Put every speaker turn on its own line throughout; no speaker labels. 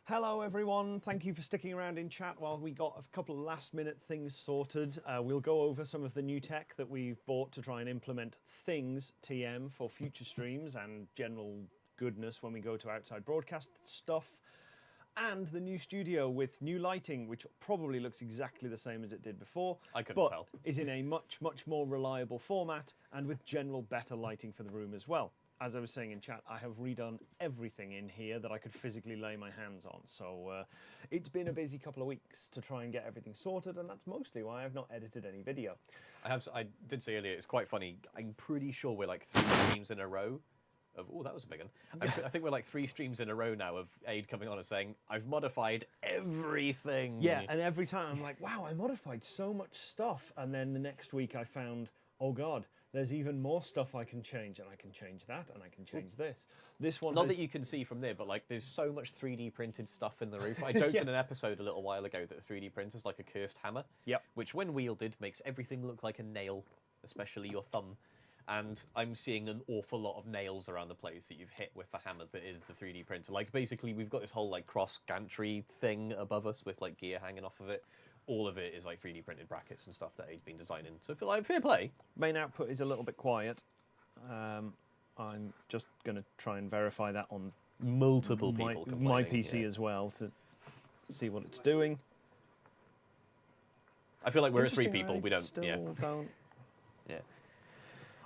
Hello everyone, thank you for sticking around in chat while we got a couple of last minute things sorted. We'll go over some of the new tech that we've bought to try and implement things TM for future streams and general goodness when we go to outside broadcast stuff. And the new studio with new lighting, which probably looks exactly the same as it did before.
I couldn't tell.
Is in a much more reliable format and with general better lighting for the room as well. As I was saying in chat, I have redone everything in here that I could physically lay my hands on. So it's been a busy couple of weeks to try and get everything sorted, and that's mostly why I've not edited any video.
I did say earlier, it's quite funny. I'm pretty sure we're like 3 streams in a row of, oh, that was a big one. I think we're like 3 streams in a row now of Aid coming on and saying, I've modified everything.
Yeah, and every time I'm like, wow, I modified so much stuff. And then the next week I found, oh God, there's even more stuff I can change, and I can change that, and I can change this. This one,
not that you can see from there, but like there's so much 3D printed stuff in the roof. I joked in an episode a little while ago that a 3D printer's like a cursed hammer.
Yep.
Which, when wielded, makes everything look like a nail, especially your thumb. And I'm seeing an awful lot of nails around the place that you've hit with the hammer that is the 3D printer. Like basically, we've got this whole like cross gantry thing above us with like gear hanging off of it. All of it is like 3D printed brackets and stuff that Aid's been designing. So for like fair play.
Main output is a little bit quiet. I'm just going to try and verify that on
multiple people
my PC as well to see what it's doing.
I feel like we're 3 people. We don't.
Don't.
Yeah.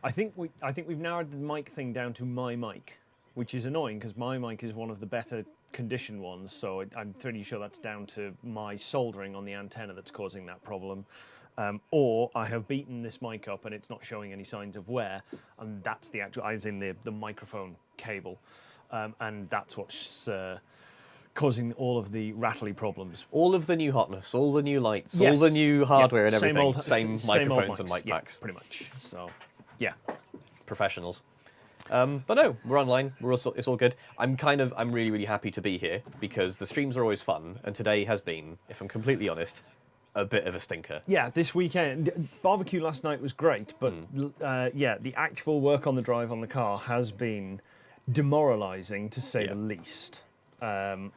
I think we've narrowed the mic thing down to my mic, which is annoying because my mic is one of the better conditioned ones, so I'm pretty sure that's down to my soldering on the antenna that's causing that problem. Or I have beaten this mic up and it's not showing any signs of wear, and that's the actual, as in the microphone cable, and that's what's causing all of the rattly problems.
All of the new hotness, all the new lights, all the new hardware and everything. Same microphones and mic packs.
Pretty much. So, yeah.
Professionals. But no, we're online. It's all good. I'm really happy to be here because the streams are always fun, and today has been, if I'm completely honest, a bit of a stinker.
Yeah, this weekend, barbecue last night was great, but yeah, the actual work on the drive on the car has been demoralising to say the least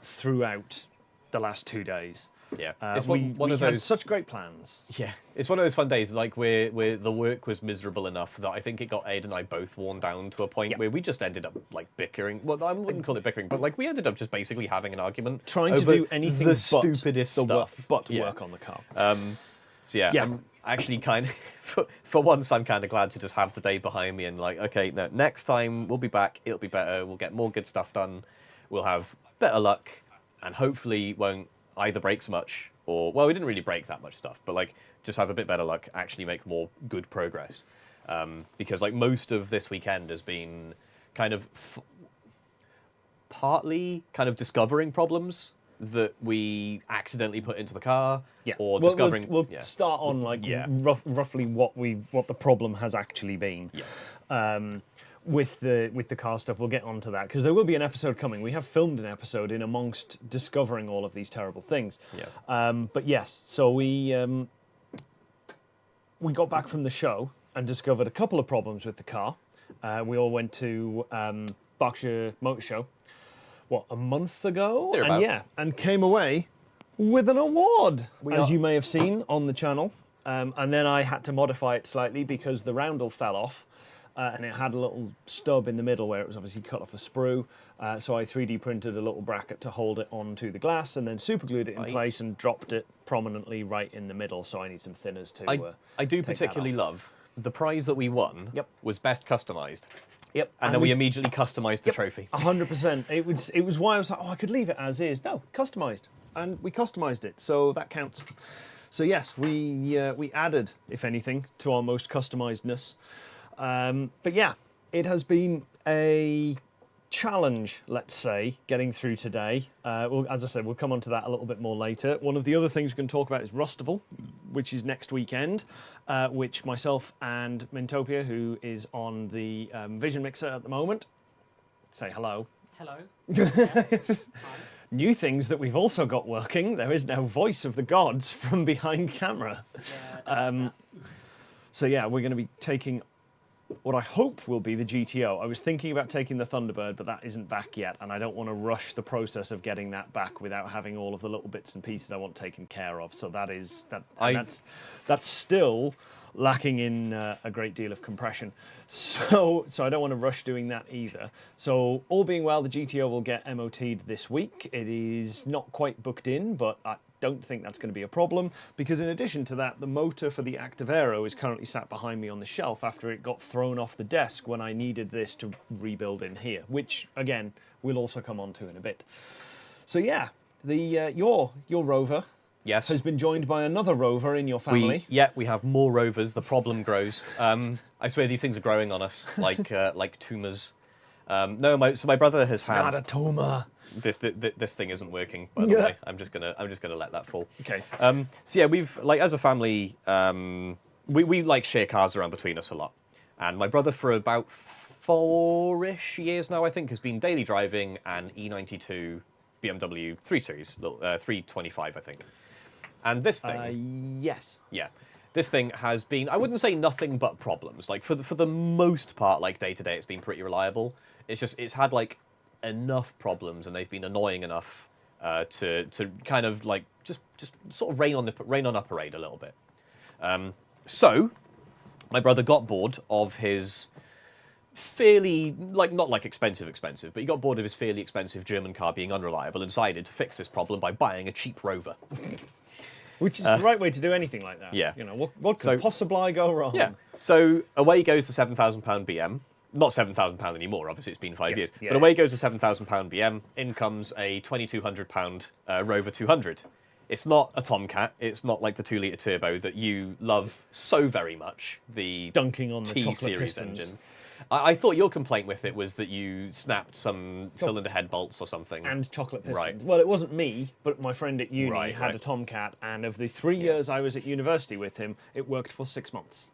throughout the last 2 days.
Yeah,
it's we had such great plans.
Yeah, it's one of those fun days, like where the work was miserable enough that I think it got Aid and I both worn down to a point where we just ended up like bickering. Well, I wouldn't call it bickering, but like we ended up just basically having an argument,
trying to do anything
the stupidest stuff,
but work on the car.
So yeah, I'm actually kind of for once I'm kind of glad to just have the day behind me and like, okay, no, next time we'll be back. It'll be better. We'll get more good stuff done. We'll have better luck, and hopefully won't either break so much, or, well, we didn't really break that much stuff, but like just have a bit better luck, actually make more good progress. Because like most of this weekend has been kind of partly kind of discovering problems that we accidentally put into the car, or discovering.
We'll start on like roughly what the problem has actually been. With the car stuff, we'll get onto that because there will be an episode coming. We have filmed an episode in amongst discovering all of these terrible things. But yes, so we got back from the show and discovered a couple of problems with the car. We all went to Berkshire Motor Show, what, a month ago? And came away with an award, as you may have seen on the channel. And then I had to modify it slightly because the roundel fell off. And it had a little stub in the middle where it was obviously cut off a sprue. So I 3D printed a little bracket to hold it onto the glass and then super glued it in place and dropped it prominently right in the middle. So I need some thinners to
I do particularly love the prize that we won was best customized. And then we immediately customized the trophy.
100%. It was why I was like, oh, I could leave it as is. No, customized. And we customized it, so that counts. So yes, we added, if anything, to our most customizedness. But yeah, it has been a challenge, let's say, getting through today. Well, as I said, we'll come on to that a little bit more later. One of the other things we can talk about is Rustival, which is next weekend, which myself and Mintopia, who is on the Vision Mixer at the moment, say hello.
Hello.
New things that we've also got working. There is now Voice of the Gods from behind camera. So yeah, we're going to be taking what I hope will be the GTO. I was thinking about taking the Thunderbird, but that isn't back yet, and I don't want to rush the process of getting that back without having all of the little bits and pieces I want taken care of. So that's still lacking in a great deal of compression. So I don't want to rush doing that either. So all being well, the GTO will get MOT'd this week. It is not quite booked in, but I don't think that's going to be a problem, because in addition to that, the motor for the Active Aero is currently sat behind me on the shelf after it got thrown off the desk when I needed this to rebuild in here, which again we'll also come on to in a bit. So yeah, the your Rover has been joined by another Rover in your family.
We have more Rovers. The problem grows. I swear these things are growing on us like tumours. So my brother has had.
Not a tumor.
This thing isn't working, by the way. I'm just gonna let that fall.
Okay.
So yeah, we've as a family, we like share cars around between us a lot, and my brother for about 4-ish years now, I think, has been daily driving an E92 BMW 3 Series, 325, I think. And this thing,
yes,
yeah, this thing has been, I wouldn't say nothing but problems. Like for the most part, like day to day, it's been pretty reliable. It's had like enough problems, and they've been annoying enough to kind of like just sort of rain on our parade a little bit. So my brother got bored of his fairly not like expensive, but he got bored of his fairly expensive German car being unreliable and decided to fix this problem by buying a cheap Rover.
Which is the right way to do anything like that.
Yeah.
You know, what could possibly go wrong?
Yeah. So away goes the £7,000 BM. Not £7,000 anymore, obviously it's been 5 years.
Yeah,
but away goes the £7,000 BM. In comes a £2,200 Rover 200. It's not a Tomcat. It's not like the 2-litre turbo that you love so very much. The
dunking on the chocolate
T-Series
pistons.
engine. I thought your complaint with it was that you snapped some cylinder head bolts or something.
And chocolate pistons.
Right.
Well, it wasn't me, but my friend at uni had
Right.
a Tomcat, and of the 3 years I was at university with him, it worked for 6 months.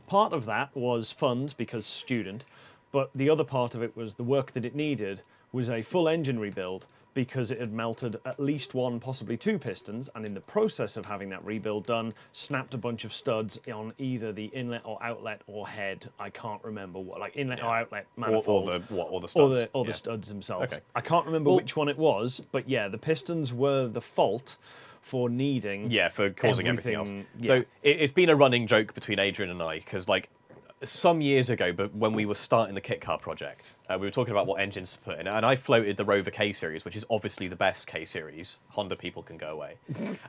Part of that was funds, because student, but the other part of it was the work that it needed was a full engine rebuild, because it had melted at least one, possibly 2 pistons, and in the process of having that rebuild done, snapped a bunch of studs on either the inlet or outlet or head. I can't remember what, like inlet or outlet manifold.
Or the studs.
Or the studs themselves.
Okay.
I can't remember which one it was, but yeah, the pistons were the fault for needing.
Yeah, for causing everything else.
Yeah.
So it's been a running joke between Adrian and I, because like some years ago, but when we were starting the kit car project, we were talking about what engines to put in, and I floated the Rover K-Series, which is obviously the best K-Series. Honda people can go away.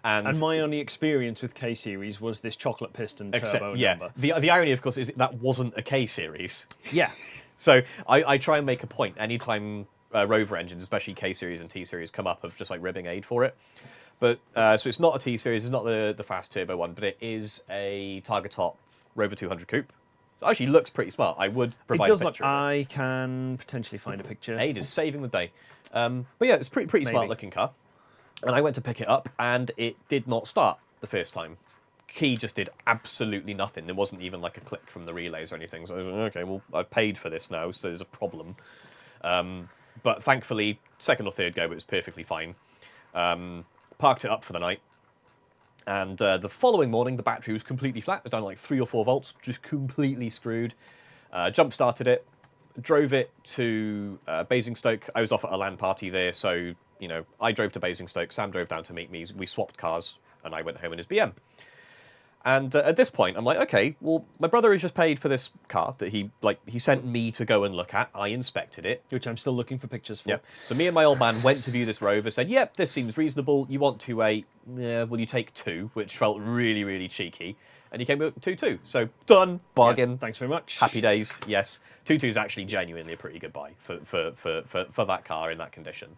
And
my only experience with K-Series was this chocolate piston turbo number.
The irony, of course, is that wasn't a K-Series.
Yeah.
So I try and make a point anytime Rover engines, especially K-Series and T-Series, come up of just like ribbing aid for it. But so it's not a T-Series, it's not the fast turbo one, but it is a Targa Top Rover 200 Coupe. So it actually looks pretty smart. I would provide a picture of it.
I can potentially find a picture.
Aid is saving the day. But yeah, it's pretty smart looking car. And I went to pick it up, and it did not start the first time. Key just did absolutely nothing. There wasn't even like a click from the relays or anything. So I was like, okay, well, I've paid for this now, so there's a problem. But thankfully, second or third go, it was perfectly fine. Parked it up for the night. And the following morning, the battery was completely flat. It was down to like 3 or 4 volts, just completely screwed. Jump-started it, drove it to Basingstoke. I was off at a LAN party there, so, you know, I drove to Basingstoke, Sam drove down to meet me, we swapped cars, and I went home in his BM. And at this point, I'm like, okay, well, my brother has just paid for this car that he sent me to go and look at. I inspected it.
Which I'm still looking for pictures for.
Yep. So me and my old man went to view this Rover, said, yep, this seems reasonable. You want 2.8? Yeah, will you take 2? Which felt really, really cheeky. And he came with 2.2. So done, bargain.
Yeah, thanks very much.
Happy days, yes. 2.2 is actually genuinely a pretty good buy for that car in that condition.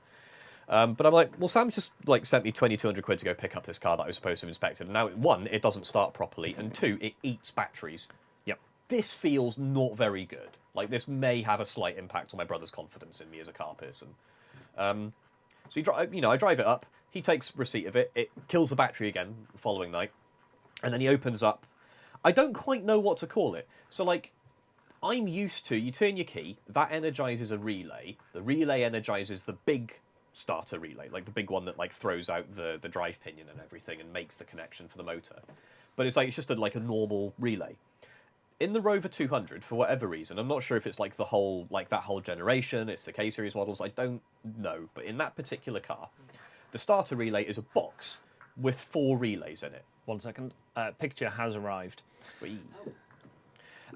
But I'm like, well, Sam's just like sent me 2,200 quid to go pick up this car that I was supposed to have inspected. And now, 1, it doesn't start properly, and 2, it eats batteries.
Yep.
This feels not very good. Like, this may have a slight impact on my brother's confidence in me as a car person. So I drive it up. He takes receipt of it. It kills the battery again the following night, and then he opens up. I don't quite know what to call it. So like, I'm used to, you turn your key, that energizes a relay. The relay energizes the big starter relay, like the big one that like throws out the drive pinion and everything and makes the connection for the motor. But it's like, it's just like a normal relay. in the Rover 200, for whatever reason, I'm not sure if it's like that whole generation, it's the K series models, I don't know, but in that particular car, the starter relay is a box with 4 relays in it.
1 second. Picture has arrived.
Whee.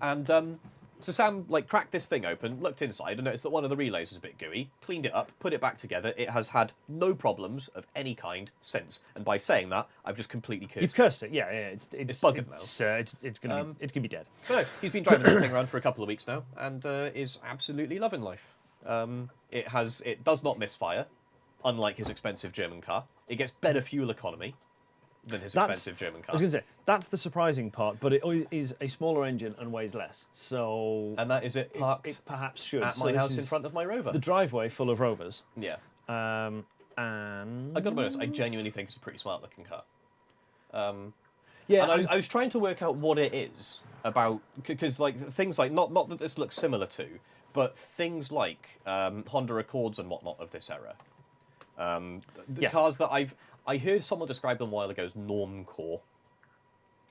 And so Sam cracked this thing open, looked inside, and noticed that one of the relays is a bit gooey. Cleaned it up, put it back together. It has had no problems of any kind since. And by saying that, I've just completely cursed it.
You've cursed it, yeah. It's
bugging now.
It's gonna be dead.
So no, he's been driving this thing around for a couple of weeks now, and is absolutely loving life. It does not misfire, unlike his expensive German car. It gets better fuel economy than his expensive German car.
I was going to say, that's the surprising part, but it is a smaller engine and weighs less. So
and that is it parked
it perhaps should.
at my house in front of my Rover.
The driveway full of Rovers.
Yeah.
And
I got to be honest, I genuinely think it's a pretty smart looking car.
Yeah,
and I was trying to work out what it is about, because things like, not that this looks similar to, but things like Honda Accords and whatnot of this era. The cars that I heard someone describe them a while ago as normcore.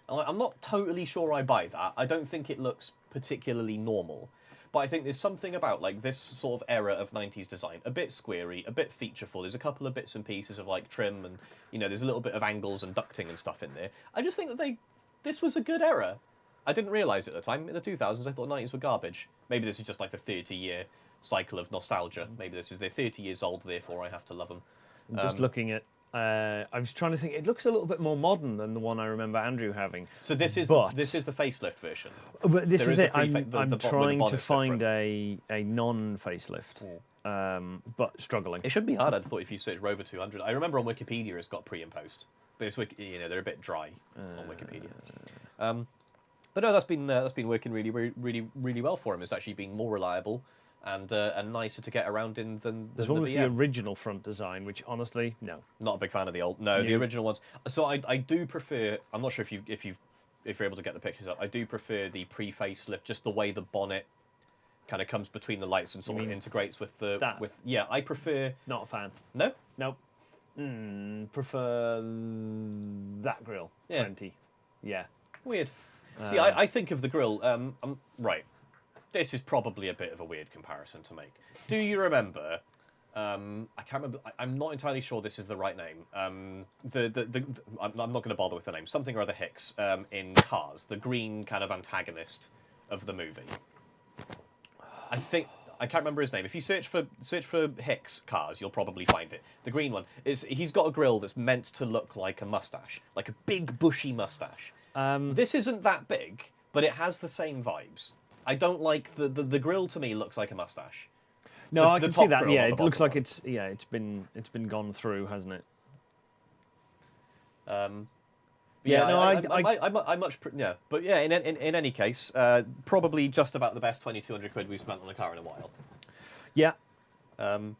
I'm not totally sure I buy that. I don't think it looks particularly normal. But I think there's something about this sort of era of 90s design. A bit squarey, a bit featureful. There's a couple of bits and pieces of trim and, there's a little bit of angles and ducting and stuff in there. I just think that this was a good era. I didn't realise at the time. In the 2000s, I thought 90s were garbage. Maybe this is just the 30-year cycle of nostalgia. Maybe this is they're 30 years old, therefore I have to love them.
Just looking at... I was trying to think. It looks a little bit more modern than the one I remember Andrew having.
So this is the facelift version.
But this is it. I'm
the
trying to
bonnet
find a non-facelift, but struggling.
It shouldn't be hard. I thought if you search Rover 200, I remember on Wikipedia it's got pre and post, but it's they're a bit dry on Wikipedia. But no, that's been working really well for him. It's actually been more reliable and nicer to get around in than
There's one with the original front design, which honestly, no.
Not a big fan of the old. No, the original ones. So I do prefer. I'm not sure if you're able to get the pictures up. I do prefer the pre-facelift, just the way the bonnet kind of comes between the lights and sort of integrates with the yeah. I prefer.
Not a fan.
No.
Nope. Prefer that grille.
Yeah.
20. Yeah.
Weird. See, I think of the grille. Right. This is probably a bit of a weird comparison to make. Do you remember? I can't remember. I'm not entirely sure this is the right name. I'm not going to bother with the name. Something or other Hicks in Cars, the green kind of antagonist of the movie. I can't remember his name. If you search for Hicks Cars, you'll probably find it. The green one he's got a grille that's meant to look like a mustache, like a big bushy mustache. This isn't that big, but it has the same vibes. I don't like the grille. To me, looks like a mustache.
No, I can see that. Yeah, it looks like it's been gone through, hasn't it?
But yeah. In any case, probably just about the best 2,200 quid we've spent on a car in a while.
Yeah.
And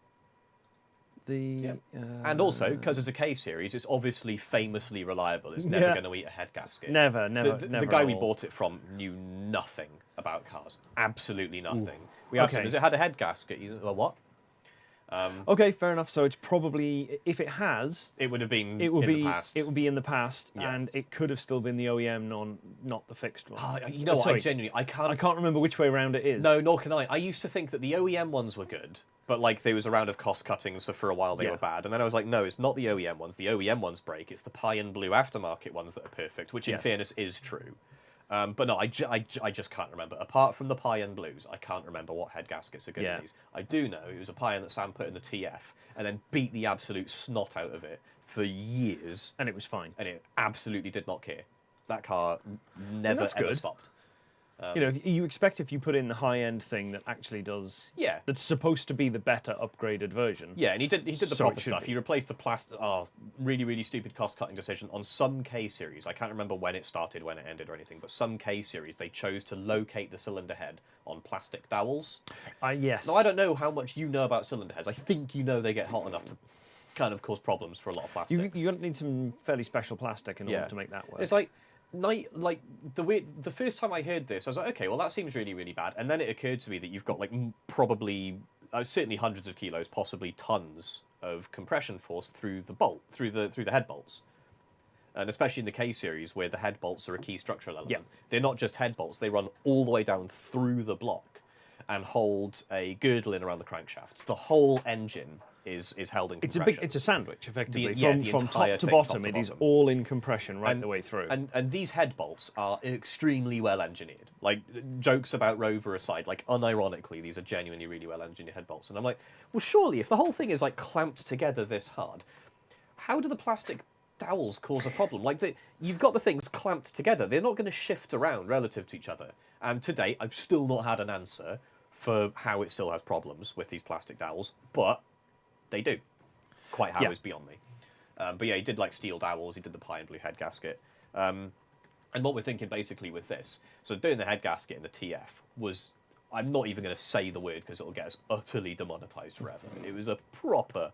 also, because it's a K series, it's obviously famously reliable. It's never going to eat a head gasket.
Never.
The guy we bought it from knew nothing about cars. Absolutely nothing. We asked him, has it had a head gasket? He's like, what?
Okay, fair enough. So it's probably, if it has...
It would have been
the
past.
It would be in the past, and it could have still been the OEM, not the fixed one.
I
can't remember which way around it is.
No, nor can I. I used to think that the OEM ones were good, but there was a round of cost cutting, so for a while they were bad. And then I was like, no, it's not the OEM ones. The OEM ones break. It's the Pie and Blue aftermarket ones that are perfect, which in fairness is true. But no, I just can't remember. Apart from the Pie and Blues, I can't remember what head gaskets are good in these. I do know it was a Pie that Sam put in the TF and then beat the absolute snot out of it for years.
And it was fine.
And it absolutely did not care. That car never ever stopped.
You expect if you put in the high-end thing that actually does...
Yeah.
That's supposed to be the better upgraded version.
Yeah, and he did the proper stuff. He replaced the plastic... Oh, really, really stupid cost-cutting decision on some K-series. I can't remember when it started, when it ended or anything, but some K-series, they chose to locate the cylinder head on plastic dowels.
Yes.
Now, I don't know how much you know about cylinder heads. I think you know they get hot enough to kind of cause problems for a lot of plastics.
You're going to need some fairly special plastic in order to make that work.
It's the first time I heard this, I was like, okay, well that seems really, really bad. And then it occurred to me that you've got probably certainly hundreds of kilos, possibly tons of compression force through the bolt, through the head bolts. And especially in the K series, where the head bolts are a key structural element.
Yeah.
They're not just head bolts; they run all the way down through the block and hold a girdle in around the crankshafts. The whole engine is held in compression.
It's a sandwich, effectively.
The
From
entire
top to
thing,
bottom, it is all in compression right the way through.
And these head bolts are extremely well engineered. Like, jokes about Rover aside, like, unironically, these are genuinely really well engineered head bolts. And I'm like, well, surely if the whole thing is like clamped together this hard, how do the plastic dowels cause a problem? Like, you've got the things clamped together. They're not going to shift around relative to each other. And to date, I've still not had an answer for how it still has problems with these plastic dowels, but they do. Quite how is beyond me. But yeah, he did like steel dowels, he did the pie and blue head gasket. And what we're thinking basically with this, so doing the head gasket and the TF was, I'm not even going to say the word because it'll get us utterly demonetized forever. It was a proper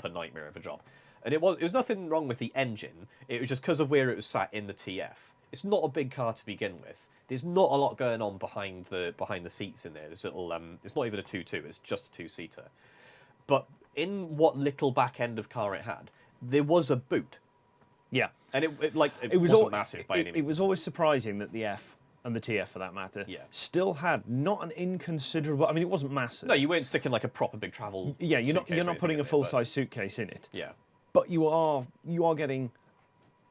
nightmare of a job. And it was nothing wrong with the engine, it was just because of where it was sat in the TF. It's not a big car to begin with. There's not a lot going on behind the seats in there. There's little, it's not even a 2.2, it's just a two-seater. But in what little back end of car it had, there was a boot.
Yeah.
And it wasn't massive by any means.
It was always surprising that the F, and the TF for that matter, still had not an inconsiderable... I mean, it wasn't massive.
No, you weren't sticking like a proper big travel
you're not putting a full-size suitcase in it.
Yeah.
But you are getting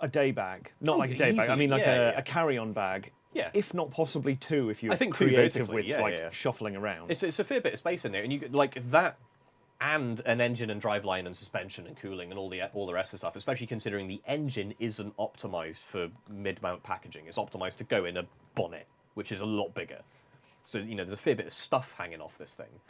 a day bag. Not like a day bag, I mean like a carry-on bag.
Yeah.
If not possibly two, if you're
two
creative
vertically,
with shuffling around.
It's a fair bit of space in there, and you like that, and an engine and driveline and suspension and cooling and all the rest of the stuff. Especially considering the engine isn't optimized for mid-mount packaging; it's optimized to go in a bonnet, which is a lot bigger. So there's a fair bit of stuff hanging off this thing,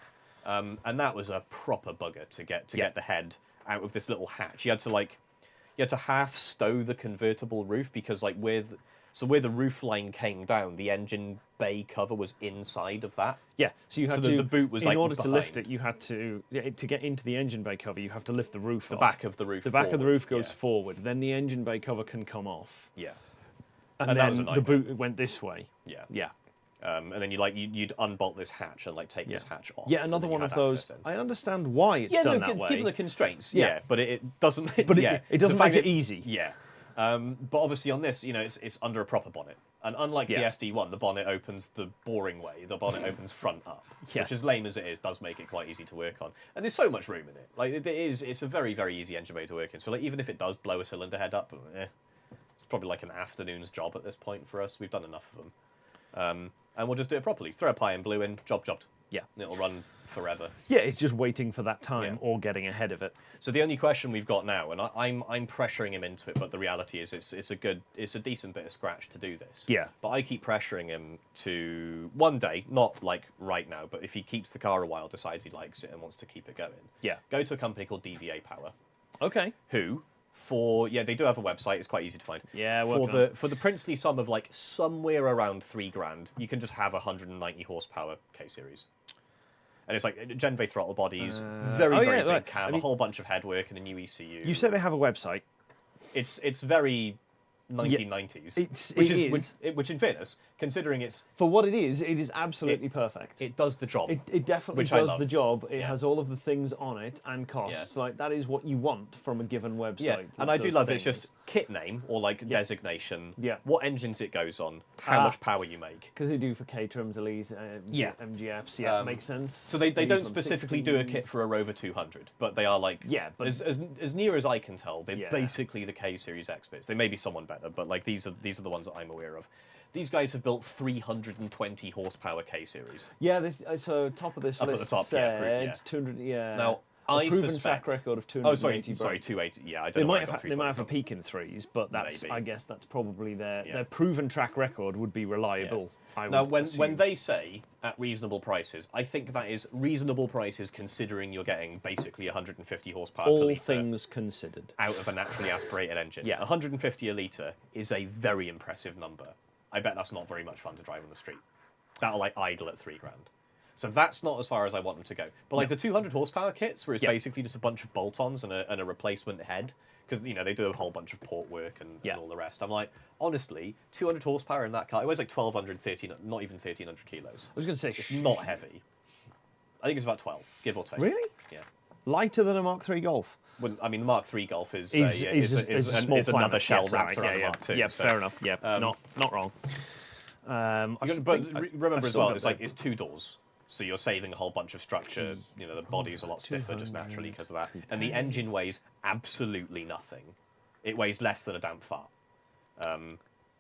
and that was a proper bugger to get the head out of this little hatch. You had to half stow the convertible roof because where the roof line came down, the engine bay cover was inside of that.
Yeah, so you had to.
The boot was
in order
behind.
to lift it, you had to get into the engine bay cover. You have to lift the roof.
The back of the roof.
The back of the roof goes forward. Then the engine bay cover can come off.
Yeah.
And then the boot went this way.
Yeah.
Yeah.
And then you'd unbolt this hatch and take this hatch off.
Yeah, another one of those. I understand why it's done that way.
Given the constraints. Yeah, but it doesn't.
But it doesn't make it easy.
Yeah. But obviously on this, it's under a proper bonnet. And unlike the SD1, the bonnet opens the boring way. The bonnet opens front up, which as lame as it is, does make it quite easy to work on. And there's so much room in it. It's a very, very easy engine bay to work in. So even if it does blow a cylinder head up, it's probably like an afternoon's job at this point for us. We've done enough of them. And we'll just do it properly. Throw a pie and blue in, jobbed.
Yeah.
And it'll run forever.
Yeah, it's just waiting for that time or getting ahead of it.
So the only question we've got now, and I'm pressuring him into it, but the reality is it's a decent bit of scratch to do this.
Yeah.
But I keep pressuring him to one day, not like right now, but if he keeps the car a while, decides he likes it and wants to keep it going. Go to a company called DVA Power.
Okay.
Who they do have a website. It's quite easy to find.
Yeah,
for the princely sum of somewhere around $3,000, you can just have a 190 horsepower K series. And it's Genve throttle bodies, very big cam, a whole bunch of headwork and a new ECU.
You said they have a website.
It's very 1990s. Which in fairness, considering it's...
For what it is absolutely perfect.
It does the job.
It definitely does the job. It has all of the things on it and costs. That is what you want from a given website.
Yeah, and I do love it. It's just kit name or designation, what engines it goes on, how much power you make.
Because they do for Caterhams, Elise, MGFs, it makes sense.
So they don't specifically do a kit for a Rover 200, but they are as near as I can tell, they're basically the K Series experts. They may be someone better, but these are the ones that I'm aware of. These guys have built 320 horsepower K Series.
Yeah, so top of this
up
list
at the top,
said 200. Yeah.
Now
I proven track record of 280.
Oh, sorry, 280. Yeah, I don't
they
know.
They might have a peak in threes, but that's
Maybe.
I guess that's probably their proven track record would be reliable.
Yeah. Now, when they say at reasonable prices, I think that is reasonable prices considering you're getting basically 150 horsepower per
all
litre
things considered
out of a naturally aspirated engine.
Yeah.
150 a litre is a very impressive number. I bet that's not very much fun to drive on the street. That'll idle at $3,000. So that's not as far as I want them to go. But the 200 horsepower kits, where it's basically just a bunch of bolt-ons and a replacement head, because they do a whole bunch of port work and all the rest. I'm honestly, 200 horsepower in that car, it weighs 1,200, 13, not even 1,300 kilos.
I was going to say
it's not heavy. I think it's about 12, give or take.
Really?
Yeah.
Lighter than a Mark III Golf.
I mean, the Mark III Golf is
a small
another
planet.
shell
Yes,
wrapped around the
yeah,
Mark II.
Yeah,
so,
fair enough. Yeah, not wrong.
Remember as well, it's 2 doors, so you're saving a whole bunch of structure. You know, the body's a lot stiffer just naturally because of that, and the engine weighs absolutely nothing. It weighs less than a damp fart.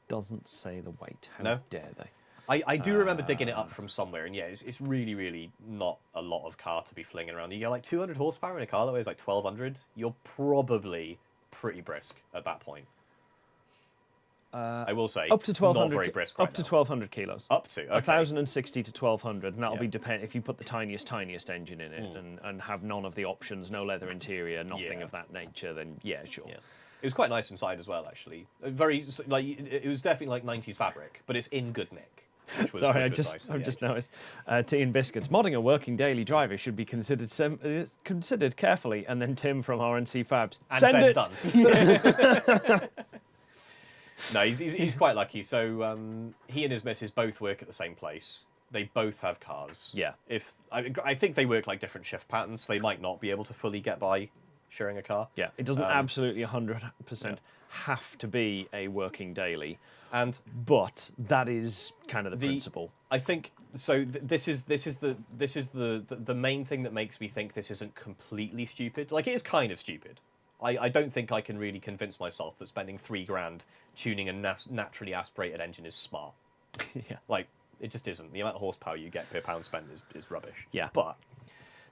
Doesn't say the weight. How
No?
dare they?
I do remember digging it up from somewhere, and yeah, it's really, really not a lot of car to be flinging around. You get like 200 horsepower in a car that weighs like 1,200. You're probably pretty brisk at that point. I will say,
Up to 1,200.
not very brisk
Up to 1,200 kilos.
Up to, okay.
1,060 to 1,200, and that'll be depend if you put the tiniest engine in it, and have none of the options, no leather interior, nothing of that nature. Then yeah, sure. Yeah.
It was quite nice inside as well, actually. Very like it was definitely like 90s fabric, but it's in good nick. Which was,
Sorry,
which was nice
I've just noticed. Tea and biscuits. Modding a working daily driver should be considered carefully, and then Tim from RNC Fabs.
And
Send
then
it.
Done. No, he's quite lucky. So he and his missus both work at the same place. They both have cars.
Yeah.
I think they work like different shift patterns. They might not be able to fully get by sharing a car.
Yeah, it doesn't absolutely 100% have to be a working daily, but that is kind of the principle.
I think so. This is the main thing that makes me think this isn't completely stupid. Like, it is kind of stupid. I don't think I can really convince myself that spending $3,000 tuning a naturally aspirated engine is smart.
Yeah,
like, it just isn't. The amount of horsepower you get per pound spent is rubbish.
Yeah,
but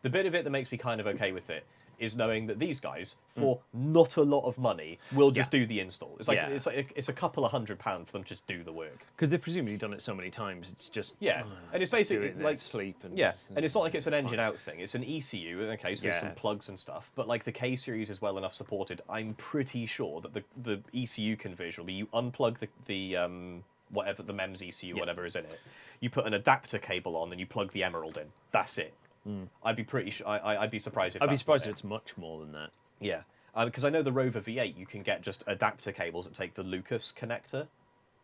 the bit of it that makes me kind of okay with it is knowing that these guys, for not a lot of money, will just do the install. It's like it's a couple of £100 for them to just do the work.
Because they've presumably done it so many times. It's just
and it's basically like
sleep and
and it's not like it's an engine out thing. It's an ECU. Okay, so there's some plugs and stuff, but like the K series is well enough supported. I'm pretty sure that the ECU conversion will be you unplug the whatever the MEMS ECU whatever is in it. You put an adapter cable on and you plug the Emerald in. That's it. I'd be pretty sure. I'd be surprised if
it's much more than that.
Yeah, because I know the Rover V8 you can get just adapter cables that take the Lucas connector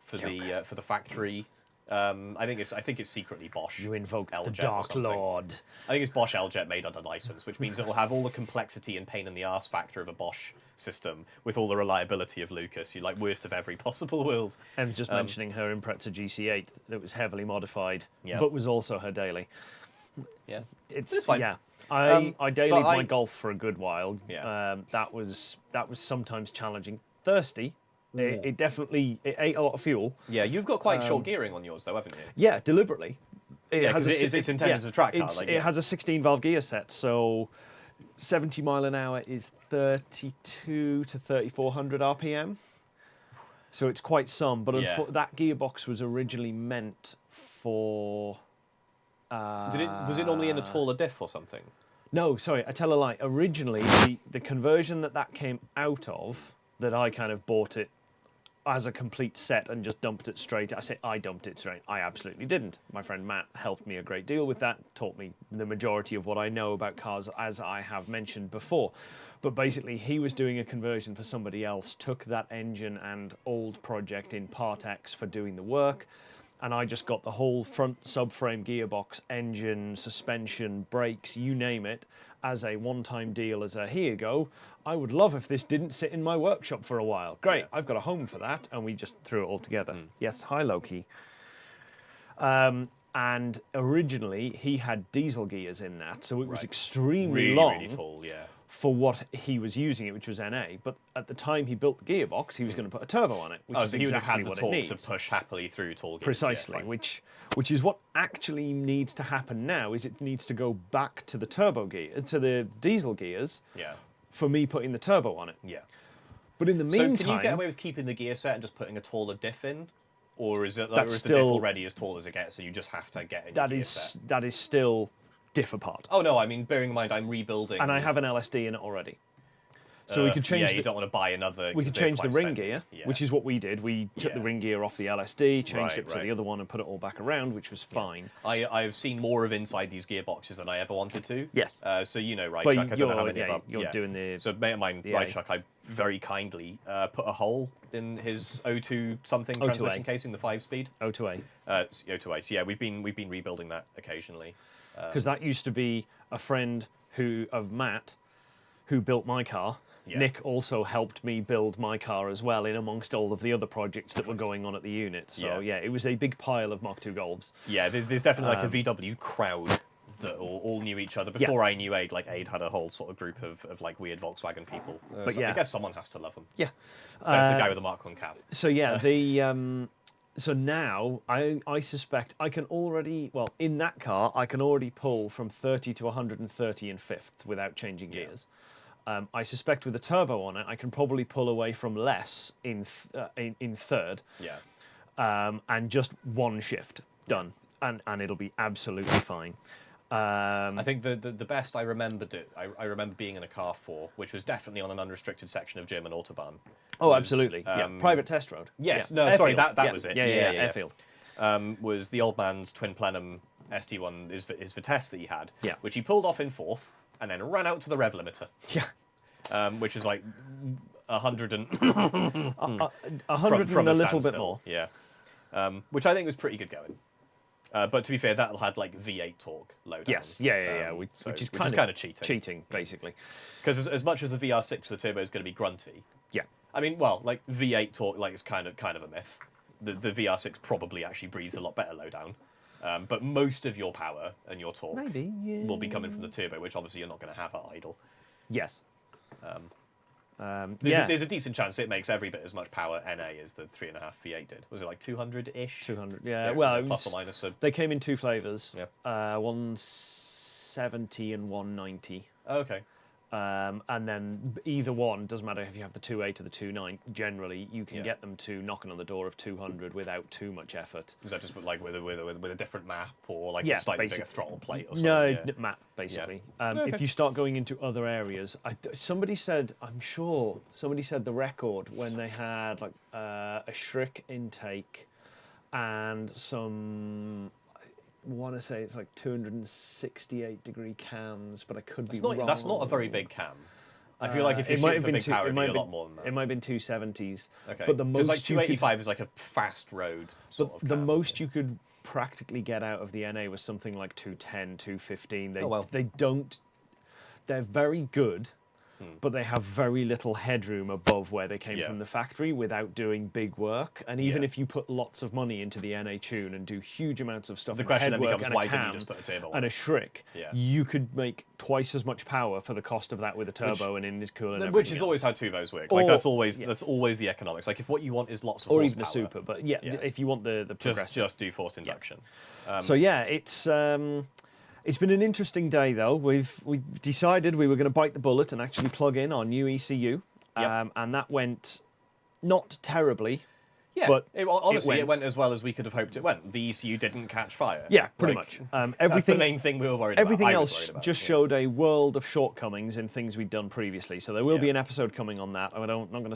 for the factory. I think it's secretly Bosch.
You invoked
L-Jet
the Dark Lord.
I think it's Bosch L-Jet made under license, which means it will have all the complexity and pain in the arse factor of a Bosch system with all the reliability of Lucas. You're like worst of every possible world.
And just mentioning her Impreza GC8 that was heavily modified, but was also her daily.
Yeah,
it's
fine.
Yeah, I dailied my Golf for a good while.
Yeah,
that was sometimes challenging. Thirsty. It definitely ate a lot of fuel.
Yeah, you've got quite short gearing on yours though, haven't you?
Yeah, deliberately.
It's intended as a track car.
It has a 16-valve gear set, so 70 mile an hour is 32 to 3,400 RPM. So it's quite some, but that gearbox was originally meant for.
Was it normally in a taller diff or something?
No, sorry, I tell a lie. Originally, the conversion that came out of, that I kind of bought it as a complete set and just dumped it straight. I say I dumped it straight. I absolutely didn't. My friend Matt helped me a great deal with that, taught me the majority of what I know about cars, as I have mentioned before. But basically, he was doing a conversion for somebody else, took that engine and old project in Part X for doing the work, and I just got the whole front subframe gearbox, engine, suspension, brakes, you name it, as a one-time deal, as a here you go. I would love if this didn't sit in my workshop for a while. Great, I've got a home for that, and we just threw it all together. Yes, hi Loki. And originally he had diesel gears in that, so it was extremely long.
Really tall, yeah.
For what he was using it, which was NA, but at the time he built the gearbox, he was going to put a turbo on it, which is
so
exactly
he would have
what
had
it
the torque
needs.
to push happily through tall gears.
Precisely, which is what actually needs to happen now. Is it needs to go back to the turbo gear, to the diesel gears, for me putting the turbo on it.
Yeah.
But in the meantime,
so can you get away with keeping the gear set and just putting a taller diff in, or is it like, the diff already as tall as it gets, so you just have to get in?
That is still diff apart.
Oh no, I mean, bearing in mind I'm rebuilding,
and I have an LSD in it already. So we could change.
You don't want to buy another.
We could change the ring gear, which is what we did. We took the ring gear off the LSD, changed it to the other one, and put it all back around, which was fine.
I've seen more of inside these gearboxes than I ever wanted to.
Yes.
So you know, right, Chuck, I don't know how many of them.
You're doing the.
So mate of mine, right, Chuck, I very kindly put a hole in his O2 something transmission casing, the 5-speed.
O2A.
O2A. So yeah, we've been rebuilding that occasionally.
Because that used to be a friend of Matt, who built my car.
Yeah.
Nick also helped me build my car as well, in amongst all of the other projects that were going on at the unit. So yeah, it was a big pile of Mark II Golfs.
Yeah, there's definitely like a VW crowd that all knew each other. Before I knew Aid, like Aid had a whole sort of group of like weird Volkswagen people.
But
so
yeah,
I guess someone has to love them.
Yeah.
So it's the guy with the Mark I cap.
So yeah, the so now I suspect I can already, well, in that car I can already pull from 30 to 130 in fifth without changing gears. I suspect with a turbo on it, I can probably pull away from less in third.
Yeah.
And just one shift done, and it'll be absolutely fine.
I think the best I remembered it. I remember being in a car for, which was definitely on an unrestricted section of German Autobahn.
Oh,
was,
absolutely. Yeah, private test road.
Yes.
Yeah.
No,
Airfield.
sorry, that was it.
Yeah, Airfield.
Was the old man's twin plenum ST1, his Vitesse that he had, which he pulled off in fourth and then ran out to the rev limiter.
Yeah.
Which is like 100 and
100
from
and a little bit more.
Yeah. Which I think was pretty good going. But to be fair, that had like V8 torque low down.
Yes, yeah. Which is kind of
cheating.
Cheating, basically.
Because as much as the VR6 for the turbo is going to be grunty.
Yeah.
I mean, well, like V8 torque, like, is kind of a myth. The VR6 probably actually breathes a lot better low down. But most of your power and your torque will be coming from the turbo, which obviously you're not going to have at idle.
Yes.
There's a decent chance it makes every bit as much power NA as the 3.5 V8 did. Was it like 200-ish?
200, yeah. Well, it
plus
was,
or minus.
they came in two flavours.
Yeah.
170 and 190.
Oh, okay.
And then either one, doesn't matter if you have the 2.8 or the 2.9, generally you can get them to knocking on the door of 200 without too much effort.
Is that just like with a different map or like a slightly bigger throttle plate or something?
No, map, basically. If you start going into other areas, somebody said the record when they had like a Schrick intake and some... want to say it's like 268-degree cams, but I could be wrong.
That's not a very big cam. I feel like if you shoot for big power, it'd be a lot more than that.
It might have been 270s.
Okay.
But the most
like 285 is like a fast road sort of cam.
The most you could practically get out of the NA was something like 210, 215. They're very good, but they have very little headroom above where they came from the factory without doing big work. And even if you put lots of money into the NA tune and do huge amounts of stuff,
the question then becomes,
and
why
a cam
didn't you just put a turbo on?
And a Schrick, you could make twice as much power for the cost of that with a turbo and intercooler and everything
which is always how turbos work. Like that's always the economics. Like if what you want is lots of
or
horsepower,
even a super, but if you want the progressive,
just do forced induction.
So it's been an interesting day, though. We decided we were going to bite the bullet and actually plug in our new ECU, and that went not terribly.
Yeah,
but
honestly, it went as well as we could have hoped it went. The ECU didn't catch fire.
Yeah, pretty much.
That's the main thing we were worried about.
Everything else just showed a world of shortcomings in things we'd done previously. So there will be an episode coming on that. I'm not going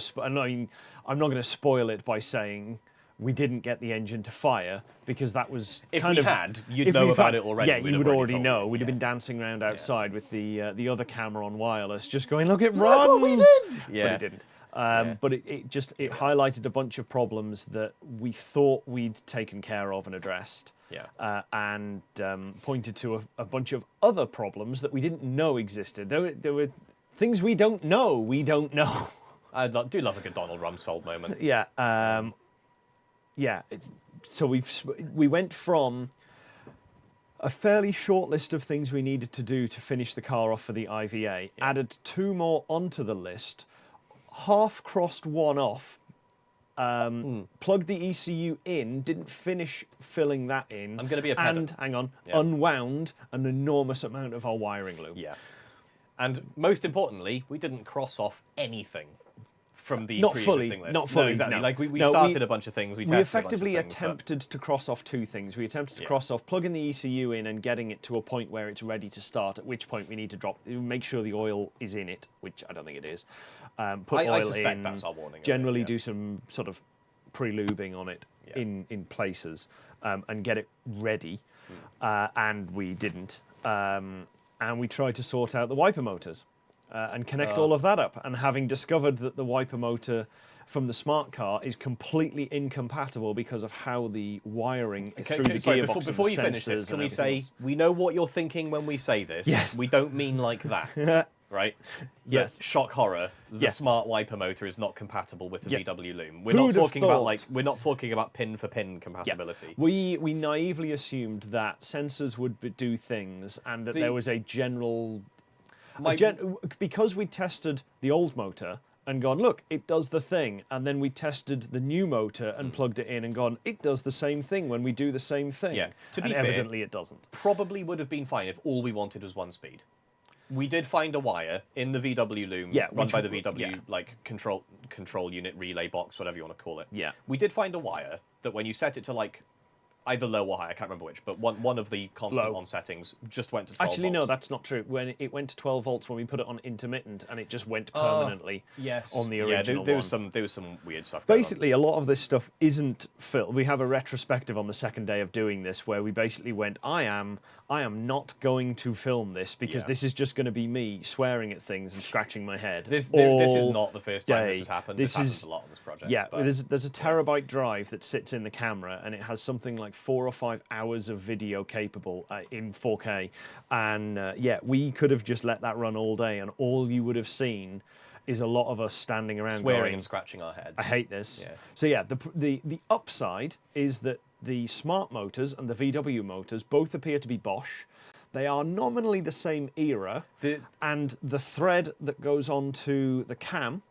to spoil it by saying we didn't get the engine to fire, because that was
you'd know about it already.
Yeah, you would already know. We'd have been dancing around outside with the other camera on wireless, just going, "Look, it runs!"
Look what we did!
But it didn't. But it highlighted a bunch of problems that we thought we'd taken care of and addressed. And pointed to a bunch of other problems that we didn't know existed. There were things we don't know. We don't know.
I do love a good Donald Rumsfeld moment.
So we went from a fairly short list of things we needed to do to finish the car off for the IVA, added 2 more onto the list, half-crossed one off, plugged the ECU in, didn't finish filling that in,
I'm going to be a pedant.
And, unwound an enormous amount of our wiring loop.
Yeah. And most importantly, we didn't cross off anything from the pre-existing list.
Not fully,
exactly.
no.
Like we started a bunch of things. We
effectively attempted to cross off 2 things. We attempted to cross off plugging the ECU in and getting it to a point where it's ready to start, at which point we need to make sure the oil is in it, which I don't think it is. Put oil
I suspect
in,
that's our warning.
generally do some sort of pre-lubing on it in places, and get it ready. And we didn't. And we tried to sort out the wiper motors. And connect all of that up. And having discovered that the wiper motor from the smart car is completely incompatible because of how the wiring through the gearbox
before
and
you finish this, can we say
else.
we know what you're thinking when we say this?
Yes.
We don't mean like that. right?
Yes.
Shock horror. The
Yeah.
smart wiper motor is not compatible with the
Yeah.
VW Loom.
Who'd have
We're not talking about pin for pin compatibility.
We naively assumed that sensors would do things, and that there was a general. Because we tested the old motor and gone, look, it does the thing, and then we tested the new motor and plugged it in and gone, it does the same thing when we do the same thing.
Yeah. To be
and
fair,
evidently it doesn't.
Probably would have been fine if all we wanted was 1 speed. We did find a wire in the VW Loom, run by the VW like control unit relay box, whatever you want to call it.
Yeah.
We did find a wire that when you set it to like either low or high, I can't remember which, but one of the constant on settings just went to 12
Actually,
volts.
no, that's not true. When it went to 12 volts when we put it on intermittent, and it just went permanently on the original
there was some weird stuff going on.
Basically, a lot of this stuff isn't filled. We have a retrospective on the second day of doing this where we basically went, I am not going to film this because this is just going to be me swearing at things and scratching my head.
This is not the first time this has happened. This happens a lot on this project.
Yeah, there's a terabyte drive that sits in the camera, and it has something like 4 or 5 hours of video capable in 4K. And we could have just let that run all day, and all you would have seen is a lot of us standing around
swearing
going,
and scratching our heads.
I hate this.
Yeah.
So the upside is that the smart motors and the VW motors both appear to be Bosch. They are nominally the same era, and the thread that goes onto the cam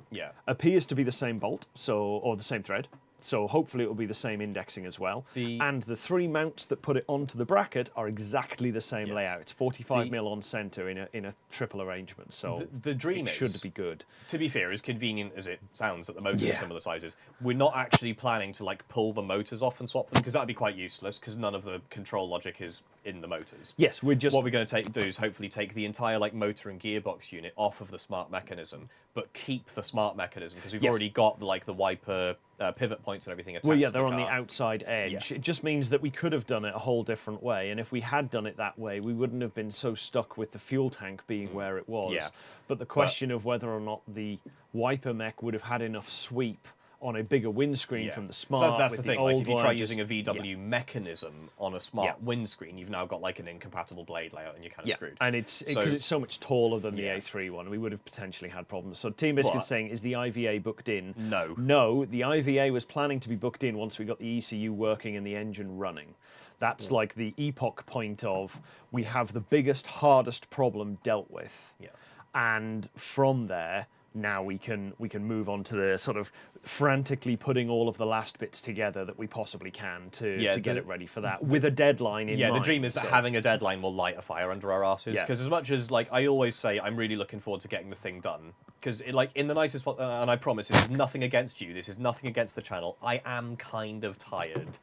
appears to be the same bolt, or the same thread. So hopefully it will be the same indexing as well. And the 3 mounts that put it onto the bracket are exactly the same layout. It's 45mm on centre in a triple arrangement. So
the dream
should be good.
To be fair, as convenient as it sounds that the motors are similar sizes, we're not actually planning to like pull the motors off and swap them, because that'd be quite useless because none of the control logic is in the motors.
Yes, what
we're going to do is hopefully take the entire like motor and gearbox unit off of the smart mechanism, but keep the smart mechanism because we've already got the wiper pivot points and everything attached.
Well, yeah,
to
they're
the
on the
car.
outside edge. It just means that we could have done it a whole different way, and if we had done it that way, we wouldn't have been so stuck with the fuel tank being where it was.
Yeah.
But the question of whether or not the wiper mech would have had enough sweep on a bigger windscreen from the smart.
So that's the thing. Like, if you try using a
just-
VW mechanism on a smart windscreen, you've now got like an incompatible blade layout, and you're kind of screwed.
And it's because it's so much taller than the A3 one, we would have potentially had problems. So Team Biscuit's saying, is the IVA booked in? No, the IVA was planning to be booked in once we got the ECU working and the engine running. That's like the epoch point of we have the biggest, hardest problem dealt with.
Yeah.
And from there, now we can move on to the sort of frantically putting all of the last bits together that we possibly can to get it ready for that with a deadline in mind.
Yeah, the dream is that having a deadline will light a fire under our asses. Because as much as like I always say, I'm really looking forward to getting the thing done. Because like in the nicest spot, and I promise this is nothing against you. This is nothing against the channel. I am kind of tired.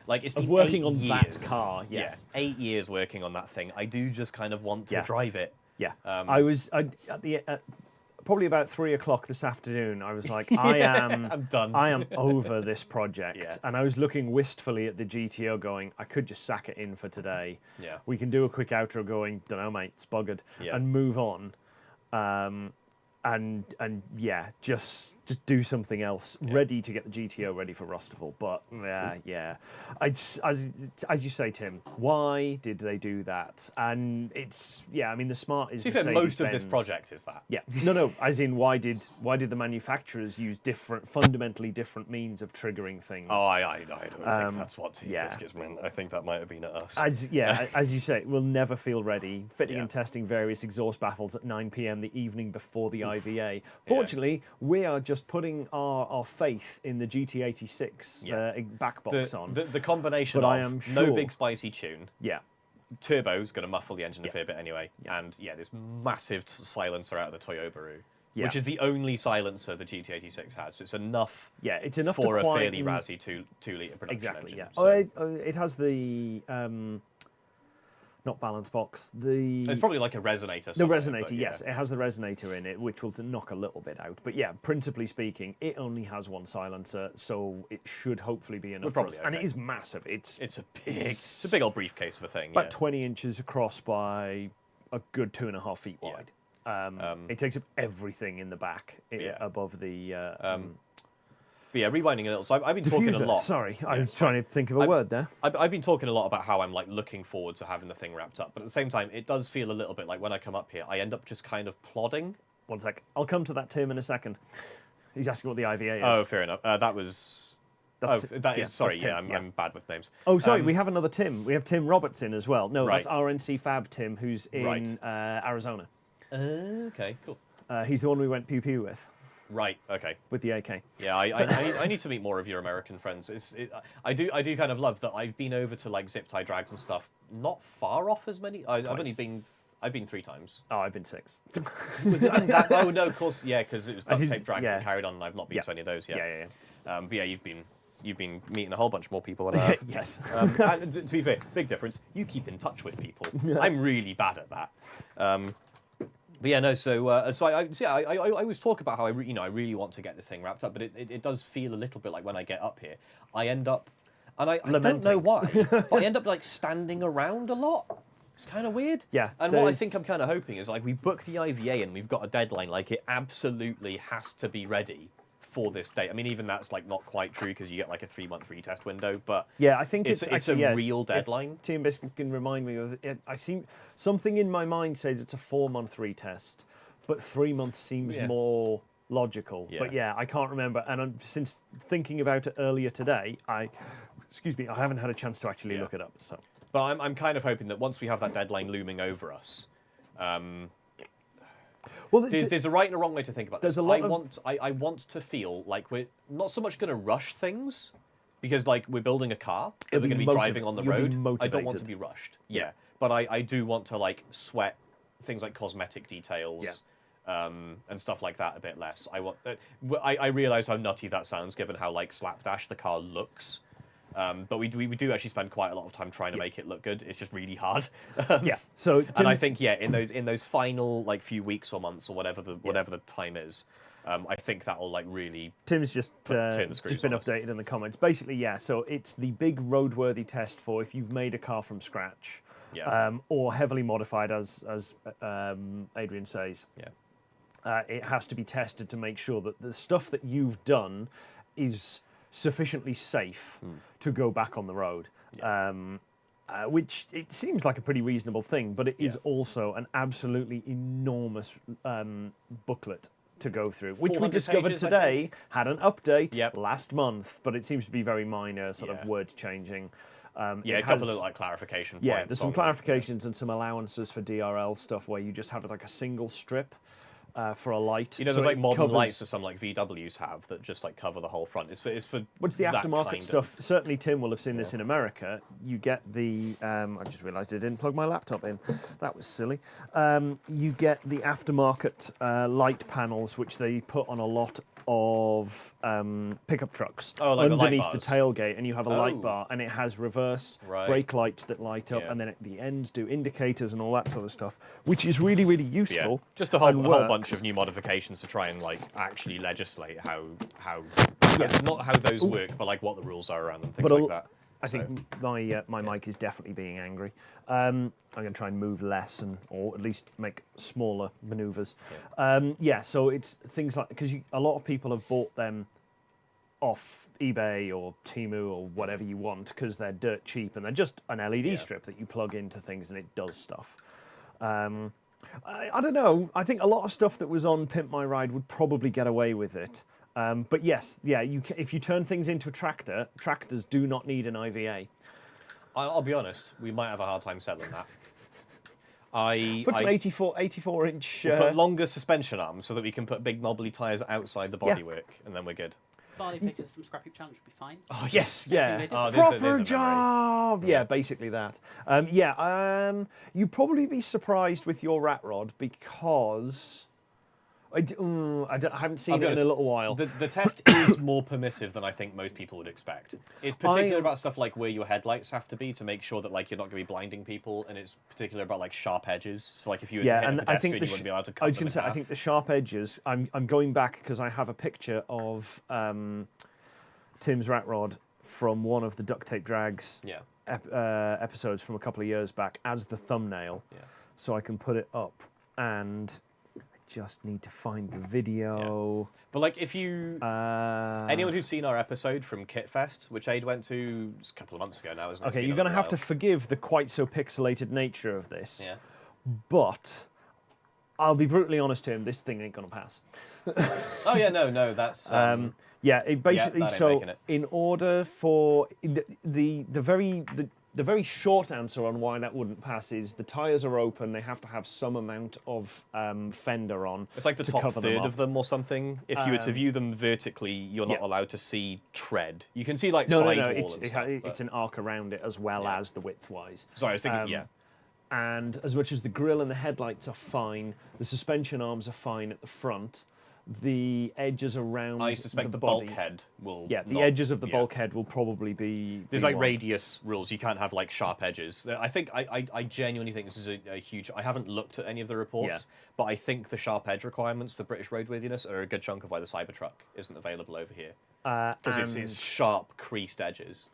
Like it's been
working
8
on
years.
that car. Yes.
Yeah, 8 years working on that thing. I do just kind of want to drive it.
Yeah. Probably about 3 o'clock this afternoon, I was like, I'm
done.
I am over this project. And I was looking wistfully at the GTO going, I could just sack it in for today.
Yeah.
We can do a quick outro going, don't know, mate, it's buggered, and move on. Just do something else, ready to get the GTO ready for Rustival. But as you say, Tim, why did they do that? And it's I mean the smart is.
To be fair, most of this project is that.
Yeah, no. As in, why did the manufacturers use fundamentally different means of triggering things?
Oh, I don't think that's what Team Biscuits meant. I think that might have been at us.
As you say, we'll never feel ready. Fitting and testing various exhaust baffles at 9 p.m. the evening before the IVA. Fortunately, we are just putting our faith in the GT86 back box on.
The combination
but
of
I am
no big spicy tune.
Yeah.
Turbo's going to muffle the engine a fair bit anyway. And this massive silencer out of the Toyobaru. Yeah. Which is the only silencer the GT86 has. So it's enough.
Yeah, it's enough
for
to
a fairly razzy 2-litre production
exactly,
engine.
Yeah. So. It has the not balance box.
It's probably like a resonator.
The resonator, yes, it has the resonator in it, which will knock a little bit out. But yeah, principally speaking, it only has one silencer, so it should hopefully be enough. For us. Okay. And it is massive. It's
a big old briefcase of a thing.
About 20 inches across by a good 2.5 feet wide. It takes up everything in the back above the
But yeah, rewinding a little. So I've been talking a lot.
Sorry, I was trying to think of a word there.
I've been talking a lot about how I'm like looking forward to having the thing wrapped up, but at the same time, it does feel a little bit like when I come up here, I end up just kind of plodding.
One sec. I'll come to that, Tim, in a second. He's asking what the IVA is.
Oh, fair enough. That was. Sorry. Yeah, I'm bad with names.
Oh, sorry. We have another Tim. We have Tim Robertson as well. No,
Right.
that's RNC Fab Tim, who's in Arizona.
Okay, cool.
He's the one we went pew pew with.
Right. Okay.
With the AK.
Yeah, I need to meet more of your American friends. I do kind of love that I've been over to like zip tie drags and stuff. Not far off as many. I've been 3 times.
Oh, I've been 6.
Oh no, of course, yeah, because it was duct tape drags that carried on, and I've not been to any of those yet.
Yeah.
But yeah, you've been meeting a whole bunch more people than I have.
Yes.
And to be fair, big difference. You keep in touch with people. I'm really bad at that. But yeah, no. So I always talk about how I really want to get this thing wrapped up, but it does feel a little bit like when I get up here, I end up, and I don't know why, but I end up like standing around a lot. It's kind of weird.
Yeah.
And what I think I'm kind of hoping is like we book the IVA and we've got a deadline, like it absolutely has to be ready for this date. I mean, even that's like not quite true because you get like a 3-month retest window, but
yeah, I think
it's
actually,
a real deadline.
Team Biscuit can remind me of it. I seem something in my mind says it's a 4-month retest, but 3 months seems more logical.
Yeah.
But yeah, I can't remember. And since thinking about it earlier today, I haven't had a chance to actually look it up. So,
but I'm kind of hoping that once we have that deadline looming over us. Well, there's a right and a wrong way to think about this. I want to feel like we're not so much going to rush things, because like we're building a car that we're going to be driving on the road. I don't want to be rushed. Yeah, but I do want to like sweat things like cosmetic details. And stuff like that a bit less. I realise how nutty that sounds, given how like slapdash the car looks. But we do actually spend quite a lot of time trying to make it look good. It's just really hard.
So
and I think in those final like few weeks or months or whatever the time is, I think that will like really.
Tim's just been updated in the comments. Basically, so it's the big roadworthy test for if you've made a car from scratch, or heavily modified, as Adrian says. It has to be tested to make sure that the stuff that you've done is sufficiently safe to go back on the road, which it seems like a pretty reasonable thing, but it is also an absolutely enormous booklet to go through, which we discovered pages, today had an update last month, but it seems to be very minor, sort of word changing.
A couple of like clarification points.
Yeah, there's some clarifications and some allowances for DRL stuff where you just have like a single strip for a light.
You know, there's like modern lights that some like VWs have that just like cover the whole front. It's for
what's the aftermarket stuff? Certainly, Tim will have seen this in America. You get the. I just realised I didn't plug my laptop in. That was silly. You get the aftermarket light panels, which they put on a lot of pickup trucks underneath the tailgate, and you have a light bar, and it has reverse brake lights that light up, and then at the ends do indicators and all that sort of stuff, which is really, really useful.
Just a whole bunch of new modifications to try and like actually legislate how not how those work, but like what the rules are around and things like that.
I think my mic is definitely being angry. I'm going to try and move less or at least make smaller manoeuvres. So it's things like, because a lot of people have bought them off eBay or Temu or whatever you want because they're dirt cheap and they're just an LED strip that you plug into things and it does stuff. I don't know. I think a lot of stuff that was on Pimp My Ride would probably get away with it. But yes, if you turn things into a tractor, tractors do not need an IVA.
I'll be honest, we might have a hard time selling that.
Put some 84-inch...
put longer suspension arms so that we can put big knobbly tyres outside the bodywork, and then we're good.
Barley pictures from Scrap Heap Challenge would be fine.
Oh, yes, yeah.
Proper
job! Yeah, basically that. You'd probably be surprised with your rat rod because... I haven't seen it in a little while.
The test is more permissive than I think most people would expect. It's particular about stuff like where your headlights have to be to make sure that like you're not going to be blinding people, and it's particular about like sharp edges. So like if you were to hit a pedestrian, you wouldn't be able to cut them in half.
I think the sharp edges. I'm going back because I have a picture of Tim's rat rod from one of the duct tape drags episodes from a couple of years back as the thumbnail. So I can put it up and. just need to find the video.
But like, if you anyone who's seen our episode from Kitfest, which Aid went to a couple of months ago now, isn't it?
Okay, you're going to have to forgive the quite so pixelated nature of this.
Yeah.
But I'll be brutally honest to him, this thing ain't going to pass.
Oh yeah, no, that's
yeah, it basically
that ain't
so
making it.
in order for the very short answer on why that wouldn't pass is the tyres are open. They have to have some amount of fender on.
It's like the
to
top
cover them
third
up.
of them or something. If you were to view them vertically, you're not
yeah.
allowed to see tread. You can see like
No,
sidewall and
it's,
stuff.
it's an arc around it as well
Yeah.
as the width-wise.
Sorry, I was thinking, yeah.
And as much as the grille and the headlights are fine, the suspension arms are fine at the front. The edges around
I suspect the
body,
bulkhead will.
Yeah, the
not-
edges of the
yeah.
bulkhead will probably be.
There's
be
like
one.
radius rules. You can't have like sharp edges. I think I genuinely think this is a huge. I haven't looked at any of the reports, but I think the sharp edge requirements for British roadworthiness are a good chunk of why the Cybertruck isn't available over here because it's sharp creased edges.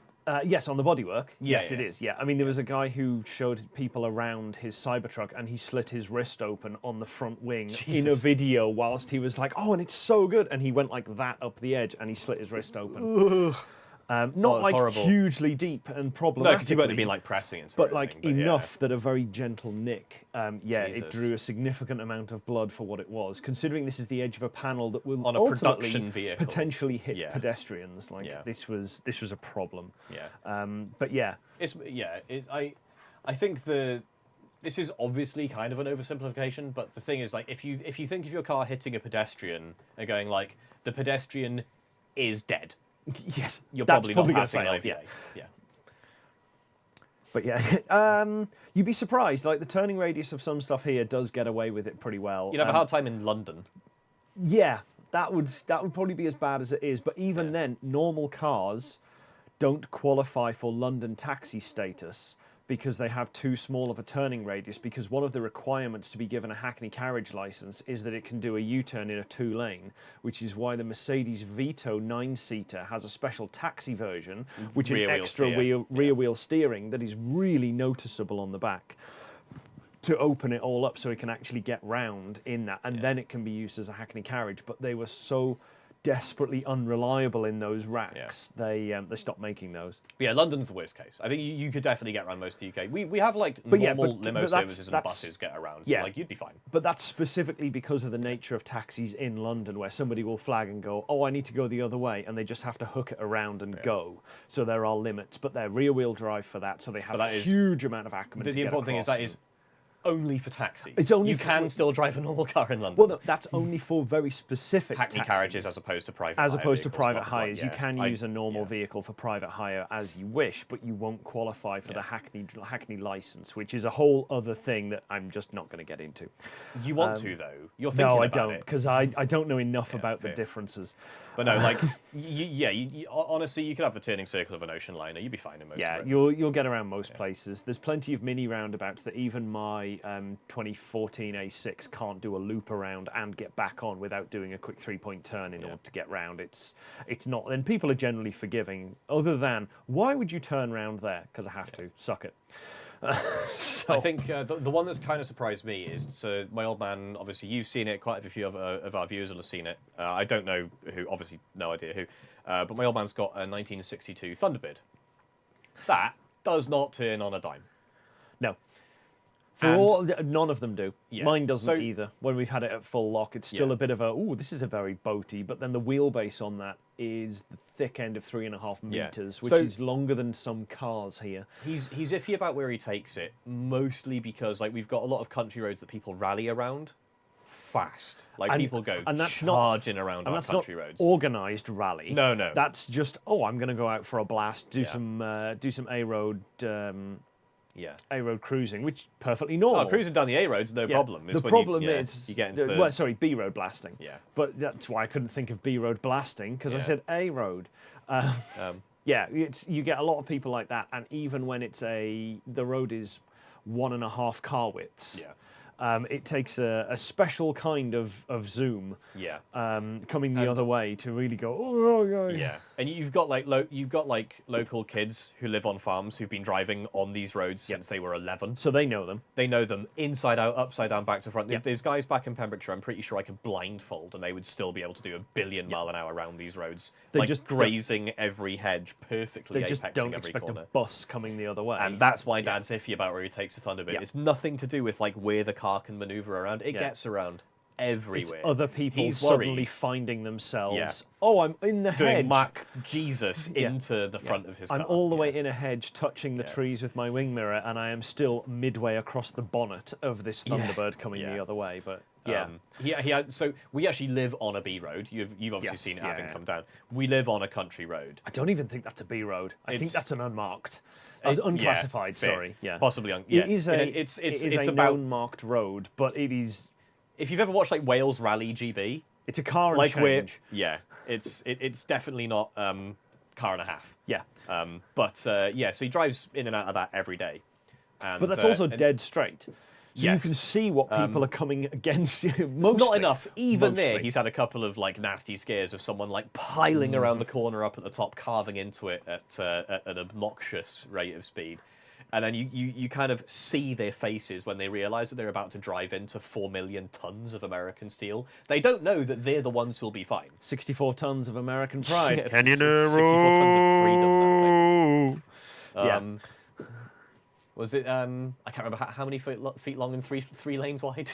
Yes, on the bodywork.
Yeah,
Yes,
yeah.
it is. Yeah, I mean, there was a guy who showed people around his Cybertruck, and he slit his wrist open on the front wing in a video whilst he was like, "Oh, and it's so good," and he went like that up the edge, and he slit his wrist open. Not like
horrible.
hugely deep and
No,
problematic.
because he wouldn't have been like pressing into
but
it or
like
anything,
enough that a very gentle nick, yeah, it
Jesus.
drew a significant amount of blood for what it was. Considering this is the edge of a panel that will
On a
ultimately
production vehicle.
potentially hit
Yeah.
pedestrians, like
Yeah.
this was a problem.
Yeah.
But yeah,
I think this is obviously kind of an oversimplification, but the thing is, like, if you think of your car hitting a pedestrian and going like, the pedestrian is dead,
yes,
you're
that's
probably
probably
not
gonna
passing an
fail,
IVA.
yeah. But yeah, you'd be surprised. Like the turning radius of some stuff here does get away with it pretty well.
You'd have a hard time in London.
Yeah, that would probably be as bad as it is. But even then, normal cars don't qualify for London taxi status because they have too small of a turning radius, because one of the requirements to be given a Hackney carriage licence is that it can do a U-turn in a 2-lane, which is why the Mercedes Vito 9-seater has a special taxi version, which
Rear
an
wheel
extra
steer.
rear wheel steering that is really noticeable on the back, to open it all up so it can actually get round in that, and then it can be used as a Hackney carriage. But they were so desperately unreliable in those racks, they stopped making those.
But yeah, London's the worst case. I think you could definitely get around most of the UK. We have like
But yeah,
normal
but
limo
that's-
services and
that's-
buses get around, so
yeah.
like you'd be fine.
But that's specifically because of the nature of taxis in London, where somebody will flag and go, "Oh, I need to go the other way," and they just have to hook it around and go. So there are limits, but they're rear-wheel drive for that, so they have
that
a
is-
huge amount of acumen.
The
to get
important thing is
across
that is only for taxis.
It's only
you
for-
can still drive a normal car in London.
Well, no, that's only for very specific
Hackney
taxis.
carriages as opposed to private
As
hire
opposed to
vehicles,
private
not-
hires, you
yeah,
can use a normal
yeah.
vehicle for private hire as you wish, but you won't qualify for the Hackney license, which is a whole other thing that I'm just not going to get into.
You want to though. You're thinking
No, I
about
don't,
it.
because I don't know enough about the
fair.
differences.
But no, like, honestly, you could have the turning circle of an ocean liner. You'd be fine in most
Yeah,
of it.
you'll get around most places. There's plenty of mini roundabouts that even my 2014 A6 can't do a loop around and get back on without doing a quick 3-point turn in order to get round. It's not, and people are generally forgiving. Other than, why would you turn round there? Because I have to. Suck it.
I think the one that's kind of surprised me is, so my old man, obviously you've seen it, quite a few of our viewers will have seen it. I don't know who, obviously no idea who, but my old man's got a 1962 Thunderbird. That does not turn on a dime.
No. None of them do.
Yeah.
Mine doesn't
So-
either. When we've had it at full lock, it's still
Yeah.
a bit of a, ooh, this is a very boaty, but then the wheelbase on that is the thick end of 3.5
Yeah.
meters, which
So-
is longer than some cars here.
He's iffy about where he takes it, mostly because like we've got a lot of country roads that people rally around fast. Like
And-
people go
and that's not-
charging around
And
our
that's
country
not
roads.
organised rally.
No, no.
That's just, oh, I'm going to go out for a blast, do
Yeah.
some A-road
Yeah.
A-road cruising, which is perfectly normal.
Oh, cruising down the A roads, no
Yeah.
problem. It's
The
when
problem
you,
is
you get into the
well, sorry, B-road blasting.
Yeah.
But that's why I couldn't think of B-road blasting, because I
Yeah.
said A-road. Yeah, you get a lot of people like that, and even when the road is 1.5 car widths.
Yeah.
It takes a special kind of zoom
Yeah.
coming the other way to really go, oh, yeah.
Yeah, And you've got like local kids who live on farms who've been driving on these roads since they were 11.
So they know them.
They know them inside out, upside down, back to front.
Yep.
There's guys back in Pembrokeshire, I'm pretty sure I could blindfold and they would still be able to do a billion mile an hour around these roads.
They
like
just
grazing every hedge, perfectly
They just
apexing
don't
every
expect
corner.
a bus coming the other way.
And that's why Dad's iffy about where he takes the Thunderbird.
Yeah.
It's nothing to do with like where the car can maneuver around. It gets around everywhere.
It's other people
He's
suddenly
worried.
finding themselves.
Yeah.
Oh, I'm in the
Doing
hedge.
Mac Jesus into the front of his car.
I'm all the way in a hedge, touching the trees with my wing mirror, and I am still midway across the bonnet of this Thunderbird coming the other way. But
So we actually live on a B road. You've obviously seen it having come down. We live on a country road.
I don't even think that's a B road. I think that's an unmarked. Unclassified,
fair.
sorry. Yeah.
Possibly
It is a,
it's
a
about
known marked road, but it is...
If you've ever watched like Wales Rally GB,
It's a car and
like
change.
it's definitely not car and a half.
Yeah.
So he drives in and out of that every day. And,
But that's also dead straight. So you
yes.
can see what people are coming against you. Mostly.
Not enough. Even there,
Mostly.
he's had a couple of like nasty scares of someone like piling around the corner up at the top, carving into it at an obnoxious rate of speed. And then you kind of see their faces when they realise that they're about to drive into 4 million tons of American steel. They don't know that they're the ones who'll be fine.
64 tons of American pride.
Yeah, 64 tons of freedom, that thing. Was it? I can't remember how many feet long and three lanes wide.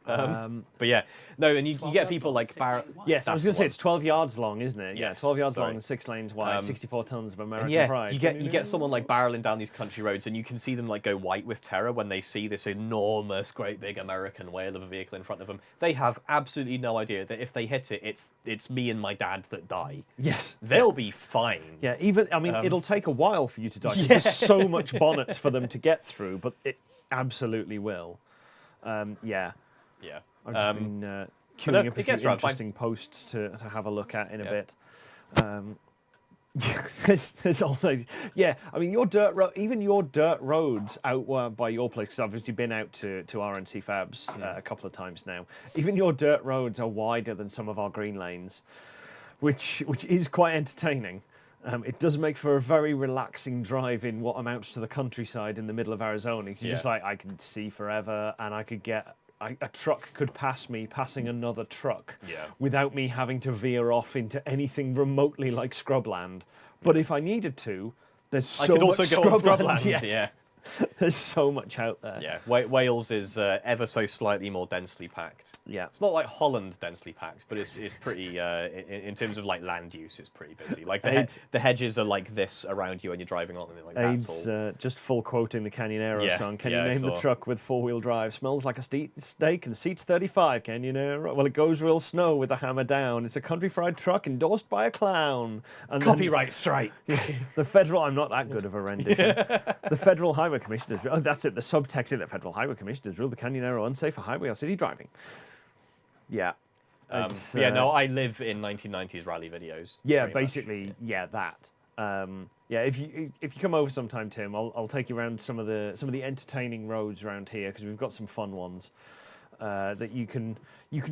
But yeah, no, and you get people like Barrett.
Yes, I was going to say it's 12 yards long, isn't it?
Yes,
12 yards
sorry.
long and 6 lanes wide, 64 tons of American
Yeah,
pride.
you get someone like barreling down these country roads, and you can see them like go white with terror when they see this enormous, great big American whale of a vehicle in front of them. They have absolutely no idea that if they hit it, it's me and my dad that die.
Yes.
They'll be fine.
Yeah, it'll take a while for you to die. There's so much bonnet for them to get through, but it absolutely will. Yeah. I've just been queuing up a few interesting posts to have a look at in a bit. There's all those, your dirt road, even your dirt roads out by your place, because I've obviously been out to RNC Fabs a couple of times now. Even your dirt roads are wider than some of our green lanes, which is quite entertaining. It does make for a very relaxing drive in what amounts to the countryside in the middle of Arizona. You're just like, I can see forever, and I could get... a truck could pass me, passing another truck, without me having to veer off into anything remotely like scrubland. But if I needed to, there's so much
I could also go on scrubland.
Yes.
Yeah.
There's so much out there.
Yeah, Wales is ever so slightly more densely packed.
Yeah.
It's not like Holland densely packed, but it's pretty, in terms of like land use, it's pretty busy. Like the hedges are like this around you when you're driving on them. Like
Aids, just full quoting the Canyonero song. Can you name the truck with four-wheel drive? Smells like a steak and seats 35. Canyonero. Well, it goes real snow with a hammer down. It's a country fried truck endorsed by a clown. And
Copyright strike.
The federal... I'm not that good of a rendition. The Federal Highway Commissioners... Oh, that's it. The subtext in the Federal Highway Commissioners ruled the Canyonero unsafe for highway or city driving. Yeah.
I live in 1990s rally videos.
Yeah, basically, that. If you come over sometime, Tim, I'll take you around some of the entertaining roads around here, because we've got some fun ones that you can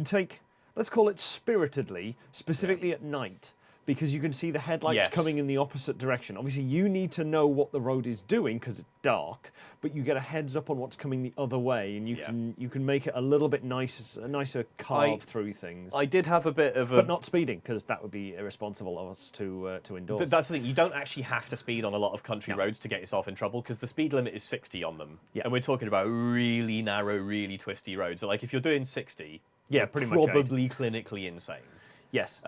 take. Let's call it spiritedly, specifically at night, because you can see the headlights coming in the opposite direction. Obviously, you need to know what the road is doing because it's dark, but you get a heads up on what's coming the other way, and you can make it a little bit nicer carve through things.
I did have a bit of
but not speeding, because that would be irresponsible of us to endorse.
That's the thing. You don't actually have to speed on a lot of country roads to get yourself in trouble, because the speed limit is 60 on them, and we're talking about really narrow, really twisty roads. So, like, if you're doing 60,
pretty much
probably clinically insane.
Yes.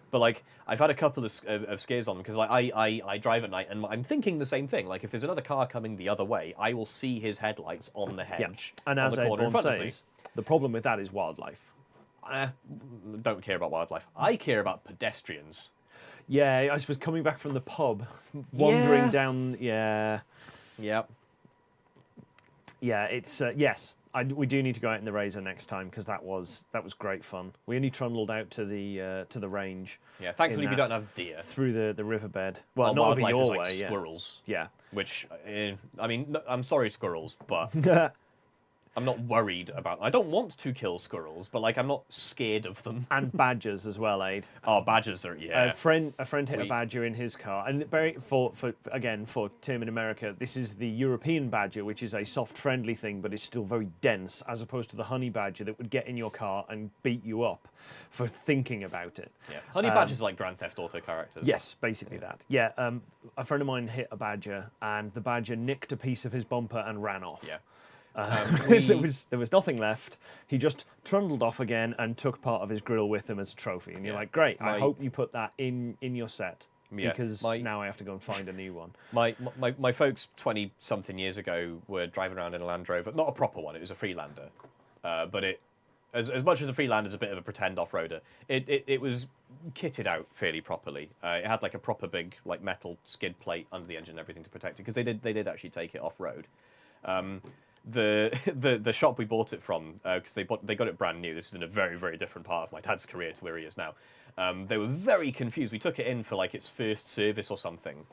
But like, I've had a couple of scares on them, because like I drive at night and I'm thinking the same thing. Like, if there's another car coming the other way, I will see his headlights on the hedge.
And
on
as
the corner in
Edborn
front of me.
says, the problem with that is wildlife.
I don't care about wildlife. I care about pedestrians.
Yeah, I suppose coming back from the pub, wandering down.
Yep.
Yeah, it's yes. We do need to go out in the Razor next time, because that was great fun. We only trundled out to the range.
Yeah, thankfully we don't have deer
through the riverbed. Well, not over your way.
Squirrels.
Yeah.
Which I mean, I'm sorry, squirrels, but I'm not worried about. I don't want to kill squirrels, but like I'm not scared of them.
And badgers as well, Aid.
Oh, badgers are
A friend hit a badger in his car, and for Tim in America, this is the European badger, which is a soft, friendly thing, but it's still very dense, as opposed to the honey badger that would get in your car and beat you up for thinking about it.
Yeah, honey badgers are like Grand Theft Auto characters.
Yes, basically that. Yeah, a friend of mine hit a badger, and the badger nicked a piece of his bumper and ran off.
Yeah.
There was nothing left. He just trundled off again and took part of his grill with him as a trophy. And you're like, great, I hope you put that in your set, because now I have to go and find a new one.
My folks 20-something years ago were driving around in a Land Rover. Not a proper one, it was a Freelander. But it, as much as a Freelander's a bit of a pretend off-roader, it was kitted out fairly properly. It had like a proper big like metal skid plate under the engine and everything to protect it, because they did actually take it off-road. The shop we bought it from, because they got it brand new. This is in a very, very different part of my dad's career to where he is now. They were very confused. We took it in for like its first service or something,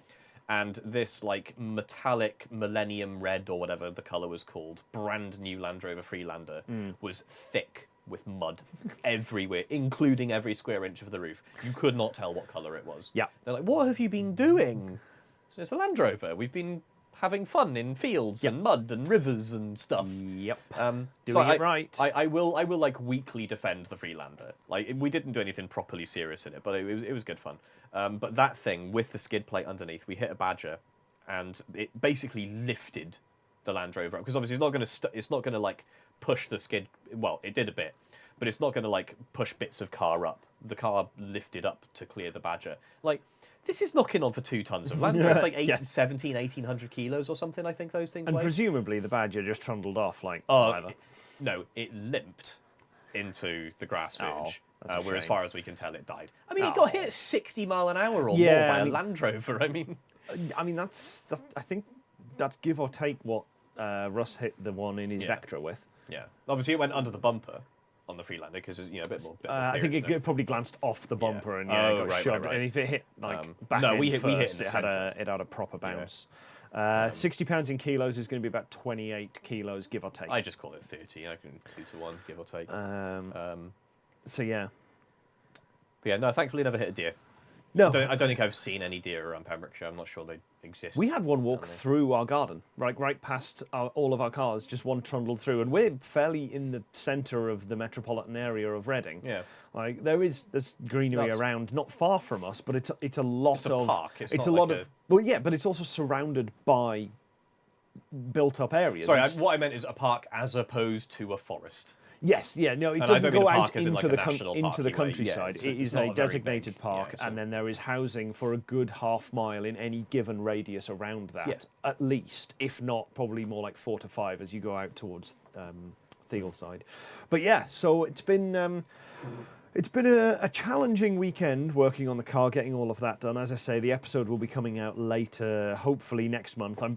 and this like metallic Millennium Red or whatever the colour was called, brand new Land Rover Freelander, was thick with mud everywhere, including every square inch of the roof. You could not tell what colour it was.
Yeah.
They're like, what have you been doing? So it's a Land Rover. We've been having fun in fields and mud and rivers and stuff.
Yep.
Doing
it right.
I will like weekly defend the Freelander. Like we didn't do anything properly serious in it, but it was good fun. But that thing with the skid plate underneath, we hit a badger, and it basically lifted the Land Rover up, because obviously it's not gonna like push the skid. Well, it did a bit, but it's not gonna like push bits of car up. The car lifted up to clear the badger. Like, this is knocking on for 2 tons of Land Rover. It's like 1,800 kilos or something, I think those things
And
weigh.
presumably the badger just trundled off like
No, it limped into the grass verge, where as
shame.
far as we can tell it died. I mean, it got hit at 60 mile an hour or more by a Land Rover. I mean,
I think that's give or take what Russ hit the one in his Vectra with.
yeah. Obviously, it went under the bumper on the Freelander because it's a bit more.
I think it probably glanced off the bumper and got shoved.
Right.
And if it hit back
no,
end
we hit
first,
in the
it had a proper bounce. 60 pounds in kilos is going to be about 28 kilos, give or take.
I just call it 30. I can 2 to 1, give or take.
So yeah.
But yeah, no, thankfully never hit a deer.
No,
I don't think I've seen any deer around Pembrokeshire. I'm not sure they exist.
we had one walk through our garden, right past all of our cars. Just one trundled through, and we're fairly in the centre of the metropolitan area of Reading.
Yeah,
like there's greenery around, not far from us, but it's a lot
it's a
of
park. It's not
a
like
lot of but it's also surrounded by built-up areas.
Sorry, what I meant is a park as opposed to a forest.
Yes, yeah, no, it
And I
doesn't
don't mean
go
a park
out
as in
into
like a national
into the
parky way.
countryside.
Yeah,
it is
it's not
a
a very
designated
big-
park,
yeah,
and then there is housing for a good half mile in any given radius around that, at least, if not probably more like 4 to 5 as you go out towards Thealside. But yeah, so it's been a challenging weekend working on the car, getting all of that done. As I say, the episode will be coming out later, hopefully next month. I'm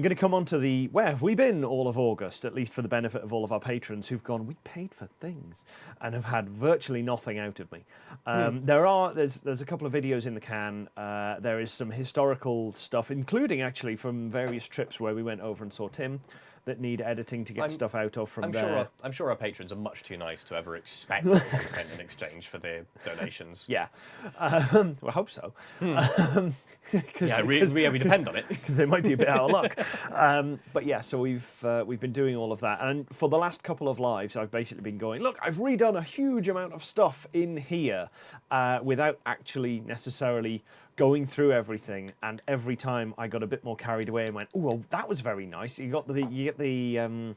going to come on to the where have we been all of August, at least for the benefit of all of our patrons who've gone, we paid for things, and have had virtually nothing out of me. There's a couple of videos in the can. There is some historical stuff, including actually from various trips where we went over and saw Tim, that need editing to get stuff out of from there.
I'm sure our patrons are much too nice to ever expect content in exchange for their donations.
Yeah, well, I hope so.
We depend on it
because they might be a bit out of luck. But yeah, so we've been doing all of that, and for the last couple of lives, I've basically been going, look, I've redone a huge amount of stuff in here without actually necessarily going through everything. And every time I got a bit more carried away and went, oh, well, that was very nice. You get the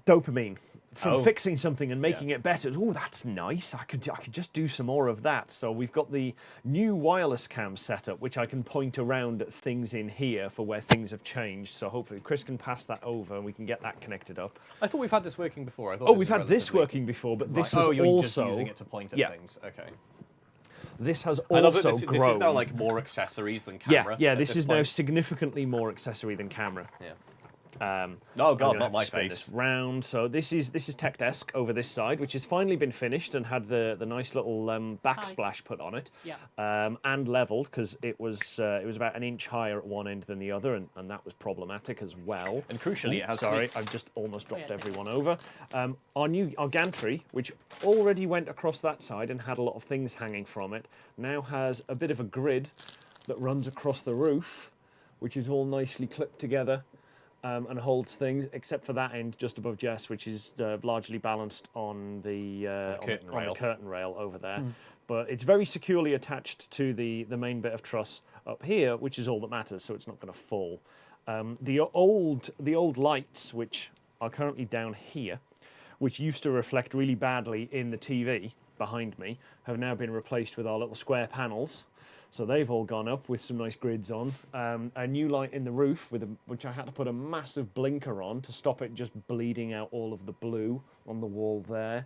dopamine from fixing something and making it better. Oh, that's nice. I could just do some more of that. So we've got the new wireless cam setup, which I can point around at things in here for where things have changed. So hopefully Chris can pass that over and we can get that connected up.
I thought we've had this working before.
We've had this working before, but this is
you're
also
just using it to point at things. Okay.
This has
I love
also
that
grown.
this is now like more accessories than camera.
Yeah, this is now significantly more accessory than camera.
Yeah. Oh God,
I'm gonna
not
have
my
to spin
face.
this round. So this is Tech Desk over this side, which has finally been finished and had the nice little backsplash put on it, and leveled because it was about an inch higher at one end than the other, and that was problematic as well.
And crucially, it has
Sorry,
slits.
I've just almost dropped
yeah,
everyone over. Our gantry, which already went across that side and had a lot of things hanging from it, now has a bit of a grid that runs across the roof, which is all nicely clipped together. And holds things, except for that end just above Jess, which is largely balanced on the curtain rail over there. But it's very securely attached to the main bit of truss up here, which is all that matters, so it's not going to fall. The old lights, which are currently down here, which used to reflect really badly in the TV behind me, have now been replaced with our little square panels. So they've all gone up with some nice grids on. A new light in the roof, which I had to put a massive blinker on to stop it just bleeding out all of the blue on the wall there.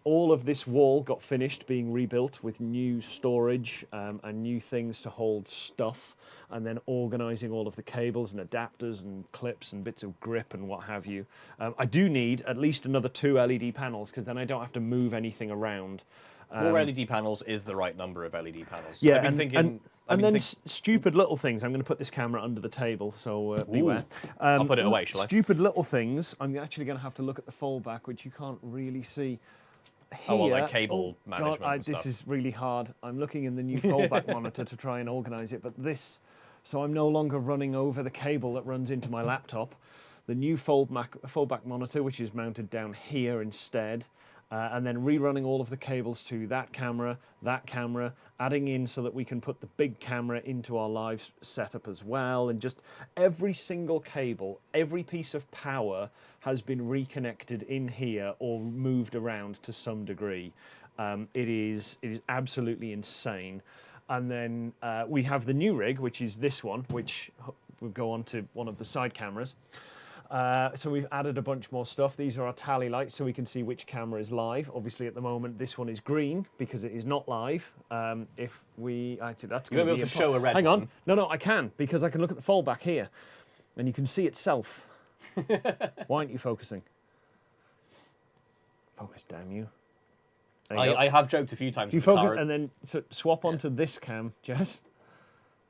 All of this wall got finished being rebuilt with new storage and new things to hold stuff, and then organising all of the cables and adapters and clips and bits of grip and what have you. I do need at least another 2 LED panels because then I don't have to move anything around.
More LED panels is the right number of LED panels.
Yeah,
I've been thinking,
stupid little things. I'm going to put this camera under the table, so beware.
I'll put it away, shall I?
Stupid little things. I'm actually going to have to look at the foldback, which you can't really see. Here,
Oh, well, like cable management
God,
and stuff.
this is really hard. I'm looking in the new foldback monitor to try and organise it, but so I'm no longer running over the cable that runs into my laptop. The new foldback monitor, which is mounted down here instead. And then rerunning all of the cables to that camera, adding in so that we can put the big camera into our live setup as well. And just every single cable, every piece of power has been reconnected in here or moved around to some degree. It is absolutely insane. And then we have the new rig, which is this one, which will go on to one of the side cameras. So we've added a bunch more stuff. These are our tally lights, so we can see which camera is live. Obviously, at the moment, this one is green because it is not live. If we actually, that's
you won't be able to show a red.
Hang
one.
on, no, I can because I can look at the foldback here, and you can see itself. Why aren't you focusing? Focus, damn you!
I have joked a few times.
If you focus and then swap onto this cam, Jess.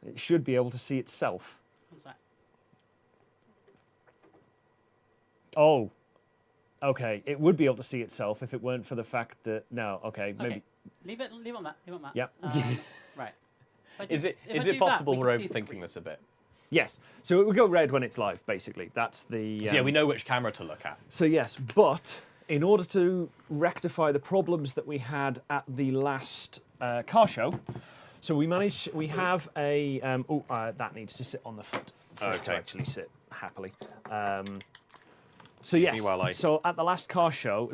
It should be able to see itself.
What's that?
Oh, okay. It would be able to see itself if it weren't for the fact that maybe.
Okay. Leave it on that.
Yep.
Right.
Is it possible we're overthinking this a bit?
Yes. So it would go red when it's live, basically. That's the.
So yeah, we know which camera to look at.
So yes, but in order to rectify the problems that we had at the last car show, so we have a. That needs to sit on the foot for it to actually sit happily. So yes, so at the last car show,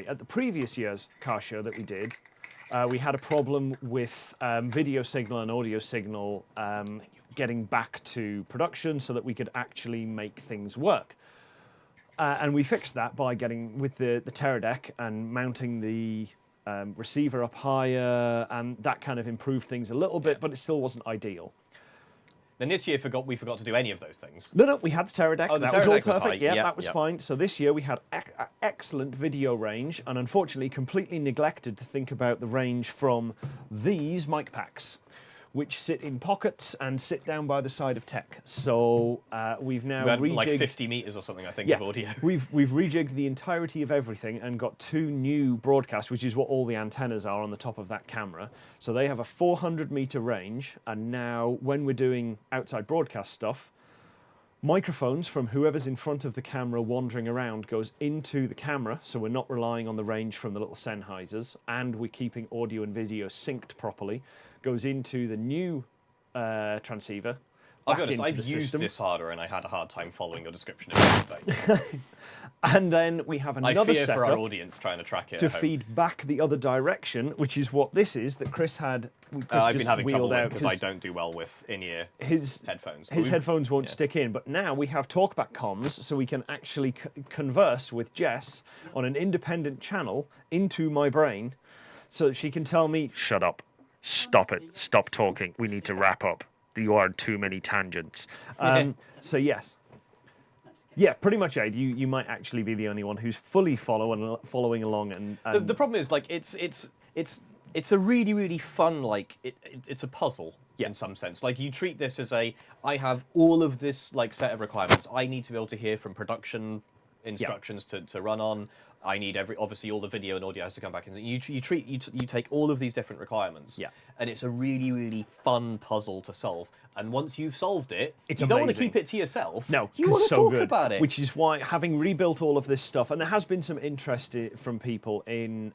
at the previous year's car show that we did, we had a problem with video signal and audio signal getting back to production so that we could actually make things work. And we fixed that by getting with the Teradek and mounting the receiver up higher, and that kind of improved things a little bit, but it still wasn't ideal.
Then this year we forgot to do any of those things.
No, we had the Teradek.
Oh, the
that was all
Teradek was
perfect.
high.
Yeah, that was fine. So this year we had excellent video range, and unfortunately completely neglected to think about the range from these mic packs, which sit in pockets and sit down by the side of tech. So we've now rejigged
like 50 meters or something, I think, of audio.
We've rejigged the entirety of everything and got 2 new broadcasts, which is what all the antennas are on the top of that camera. So they have a 400-meter range, and now when we're doing outside broadcast stuff, microphones from whoever's in front of the camera wandering around goes into the camera, so we're not relying on the range from the little Sennheisers, and we're keeping audio and video synced properly. Goes into the new transceiver.
I'll be honest, I've used this harder and I had a hard time following your description of it.
And then we have another
I fear
setup
for our audience trying to track it
to
at home.
feed back the other direction, which is what this is that Chris had.
I've been having trouble with because I don't do well with in-ear headphones.
His headphones won't stick in, but now we have talkback comms, so we can actually converse with Jess on an independent channel into my brain, so that she can tell me, "Shut up. Stop it. Stop talking. We need to wrap up. You are too many tangents." So yes. Yeah, pretty much, Aid. You might actually be the only one who's fully following along. And
The problem is, like, it's a really, really fun, like, it's a puzzle in some sense. Like, you treat this as I have all of this, like, set of requirements. I need to be able to hear from production instructions to run on. I need obviously all the video and audio has to come back. And you take all of these different requirements.
Yeah.
And it's a really, really fun puzzle to solve. And once you've solved it,
It's
you don't want to
amazing.
keep it to yourself.
No,
you
'cause
want
it's
to
so
talk
good,
about it.
which is why, having rebuilt all of this stuff, and there has been some interest from people in.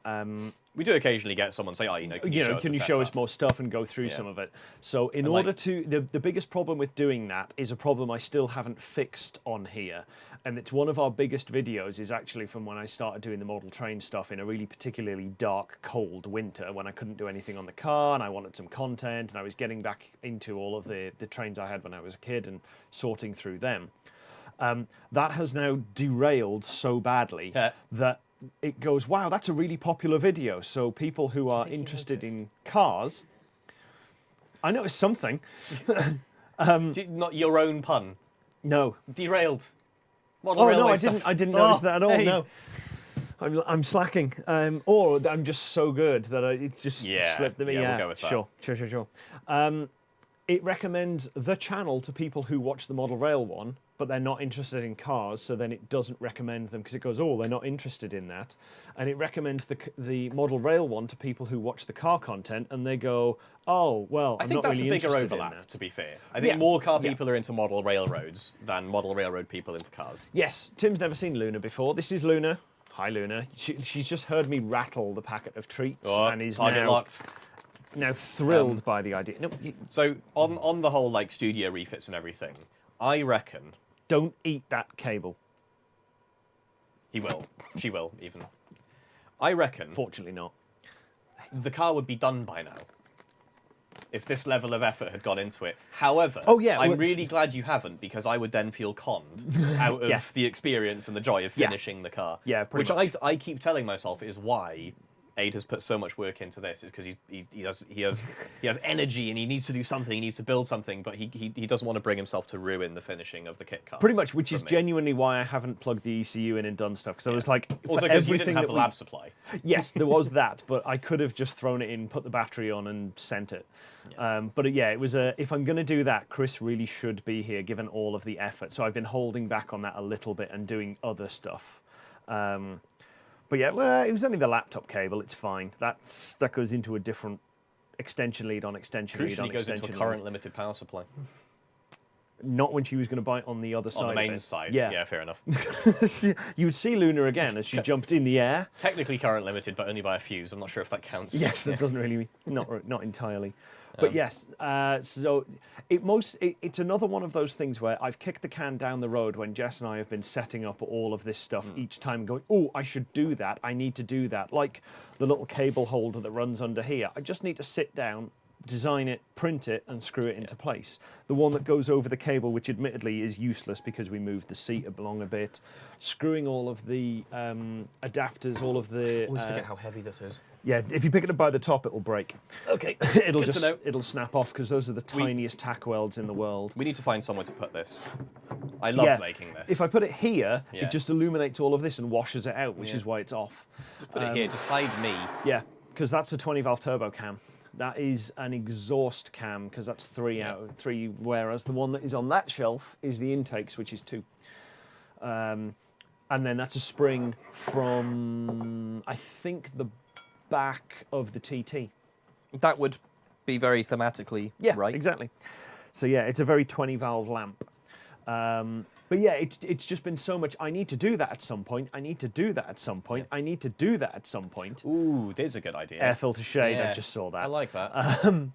We do occasionally get someone say, "Oh, can you show us
more stuff and go through some of it?" So, in order to, the biggest problem with doing that is a problem I still haven't fixed on here, and it's one of our biggest videos. Is actually from when I started doing the model train stuff in a really particularly dark, cold winter when I couldn't do anything on the car and I wanted some content, and I was getting back into all of the trains I had when I was a kid and sorting through them. That has now derailed so badly that it goes, wow, that's a really popular video. So people who are interested in cars, I noticed something.
Not your own pun.
No.
Derailed.
Oh no, I didn't notice that at all. No. I'm slacking, or I'm just so good that it's just slipped me.
Yeah, we'll go with that.
Sure. It recommends the channel to people who watch the model rail one, but they're not interested in cars, so then it doesn't recommend them because it goes, oh, they're not interested in that. And it recommends the model rail one to people who watch the car content, and they go, oh, well,
I think that's a bigger overlap, to be fair. I think more car people are into model railroads than model railroad people into cars.
Yes, Tim's never seen Luna before. This is Luna. Hi, Luna. She's just heard me rattle the packet of treats, and is now thrilled by the idea. No,
so on the whole like studio refits and everything, I reckon.
Don't eat that cable.
He will. She will even. I reckon.
Fortunately not.
The car would be done by now if this level of effort had gone into it. However, I'm really glad you haven't, because I would then feel conned out of the experience and the joy of finishing the car.
Yeah, pretty much.
I keep telling myself is why Aid has put so much work into this, is because he has energy and he needs to do something, he needs to build something, but he doesn't want to bring himself to ruin the finishing of the kit car.
Pretty much, which is genuinely why I haven't plugged the ECU in and done stuff, because I was like,
also because you didn't have the lab supply.
Yes, there was that, but I could have just thrown it in, put the battery on, and sent it. But it was if I'm going to do that, Chris really should be here, given all of the effort. So I've been holding back on that a little bit and doing other stuff. But yeah, well, it was only the laptop cable. It's fine. That goes into a different extension lead on extension lead on extension lead.
Crucially, goes into a current limited power supply.
Not when she was going to buy it on the other side.
On the mains side. Yeah, fair enough.
You would see Luna again as she jumped in the air.
Technically current limited, but only by a fuse. I'm not sure if that counts.
Yes, that doesn't really, not entirely. But yes, so it's another one of those things where I've kicked the can down the road when Jess and I have been setting up all of this stuff each time, going, oh, I should do that, I need to do that. Like the little cable holder that runs under here. I just need to sit down, design it, print it, and screw it into place. The one that goes over the cable, which admittedly is useless because we moved the seat along a bit, screwing all of the adapters, all of the...
I always forget how heavy this is.
Yeah, if you pick it up by the top, it'll break.
Okay.
It'll snap off because those are the tiniest tack welds in the world.
We need to find somewhere to put this. I love making this.
If I put it here, it just illuminates all of this and washes it out, which is why it's off.
Just put it here, just hide me.
Yeah, because that's a 20-valve turbo cam. That is an exhaust cam, because that's 3 out of 3, whereas the one that is on that shelf is the intakes, which is 2. And then that's a spring from, I think, the back of the TT.
That would be very thematically right.
Exactly. So yeah, it's a very 20-valve lamp. But yeah, it's just been so much. I need to do that at some point. I need to do that at some point. I need to do that at some point.
Ooh, there's a good idea.
Air filter shade. I just saw that.
I like that.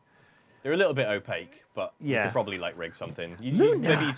They're a little bit opaque, but you could probably like rig something. Maybe you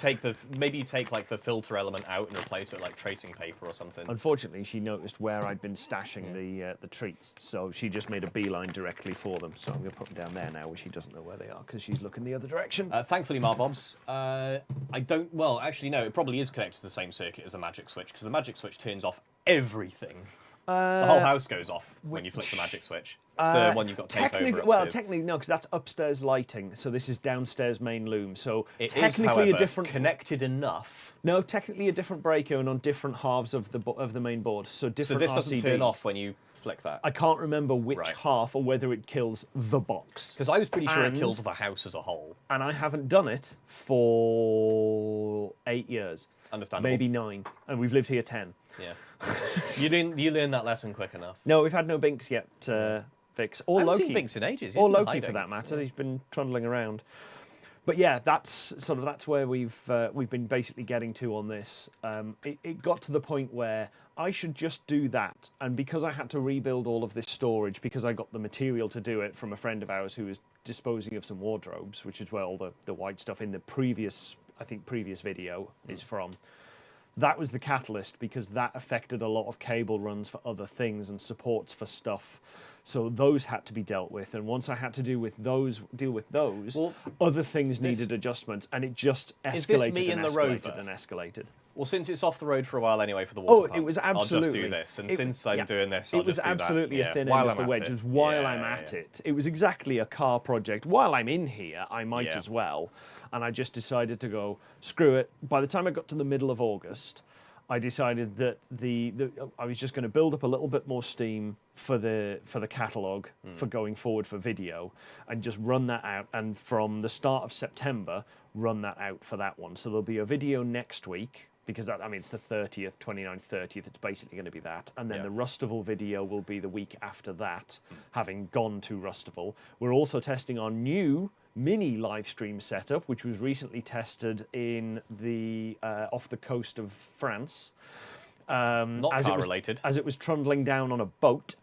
take like the filter element out and replace it with like tracing paper or something.
Unfortunately, she noticed where I'd been stashing the treats, so she just made a beeline directly for them. So I'm going to put them down there now, where she doesn't know where they are because she's looking the other direction.
Thankfully, Marbobs, I don't. Well, actually, no. It probably is connected to the same circuit as the magic switch, because the magic switch turns off everything. The whole house goes off when you flick the magic switch. The one you've got tape over upstairs.
Well, technically no, because that's upstairs lighting. So this is downstairs main loom. So
It
technically
is, however,
a different
connected enough.
No, technically a different breaker and on different halves of the main board. So different.
So this doesn't
RCDs.
turn off when you flick that.
I can't remember which
Right.
half or whether it kills the box.
Because I was pretty sure it
And-
kills the house as a whole.
And I haven't done it for 8 years.
Understandable.
Maybe 9. And we've lived here 10.
Yeah. You learn that lesson quick enough.
No, we've had no Binks yet, Vix. Or
I haven't
Loki.
seen Binks in ages. He's
Or
been
Loki
hiding.
for that matter. He's been trundling around. But yeah, that's where we've been basically getting to on this. It got to the point where I should just do that, and because I had to rebuild all of this storage because I got the material to do it from a friend of ours who was disposing of some wardrobes, which is where all the white stuff in the previous video is from. That was the catalyst because that affected a lot of cable runs for other things and supports for stuff. So those had to be dealt with, and once I had to deal with those,
Well,
other things needed adjustments, and it just
Is this
escalated
me
and
in the
escalated
Rover?
and escalated.
Well, since it's off the road for a while anyway for the water pump,
It was
I'll
absolutely.
just do this. And
it-
since I'm
yeah.
doing this, I'll
it was
just do
absolutely
that.
a thin
while
end of
I'm
the
at
wedge.
it.
It was while
Yeah,
I'm
yeah,
at
yeah.
it. It was exactly a car project. While I'm in here, I might
Yeah.
as well. And I just decided to go, screw it. By the time I got to the middle of August, I decided that I was just going to build up a little bit more steam for the catalogue for going forward for video, and just run that out. And from the start of September, run that out for that one. So there'll be a video next week. Because it's the 30th, 29th, 30th. It's basically going to be that. And then
Yeah.
the Rustival video will be the week after that, having gone to Rustival. We're also testing our new mini live stream setup, which was recently tested in off the coast of France.
Not
as it
car
was-
related.
As it was trundling down on a boat.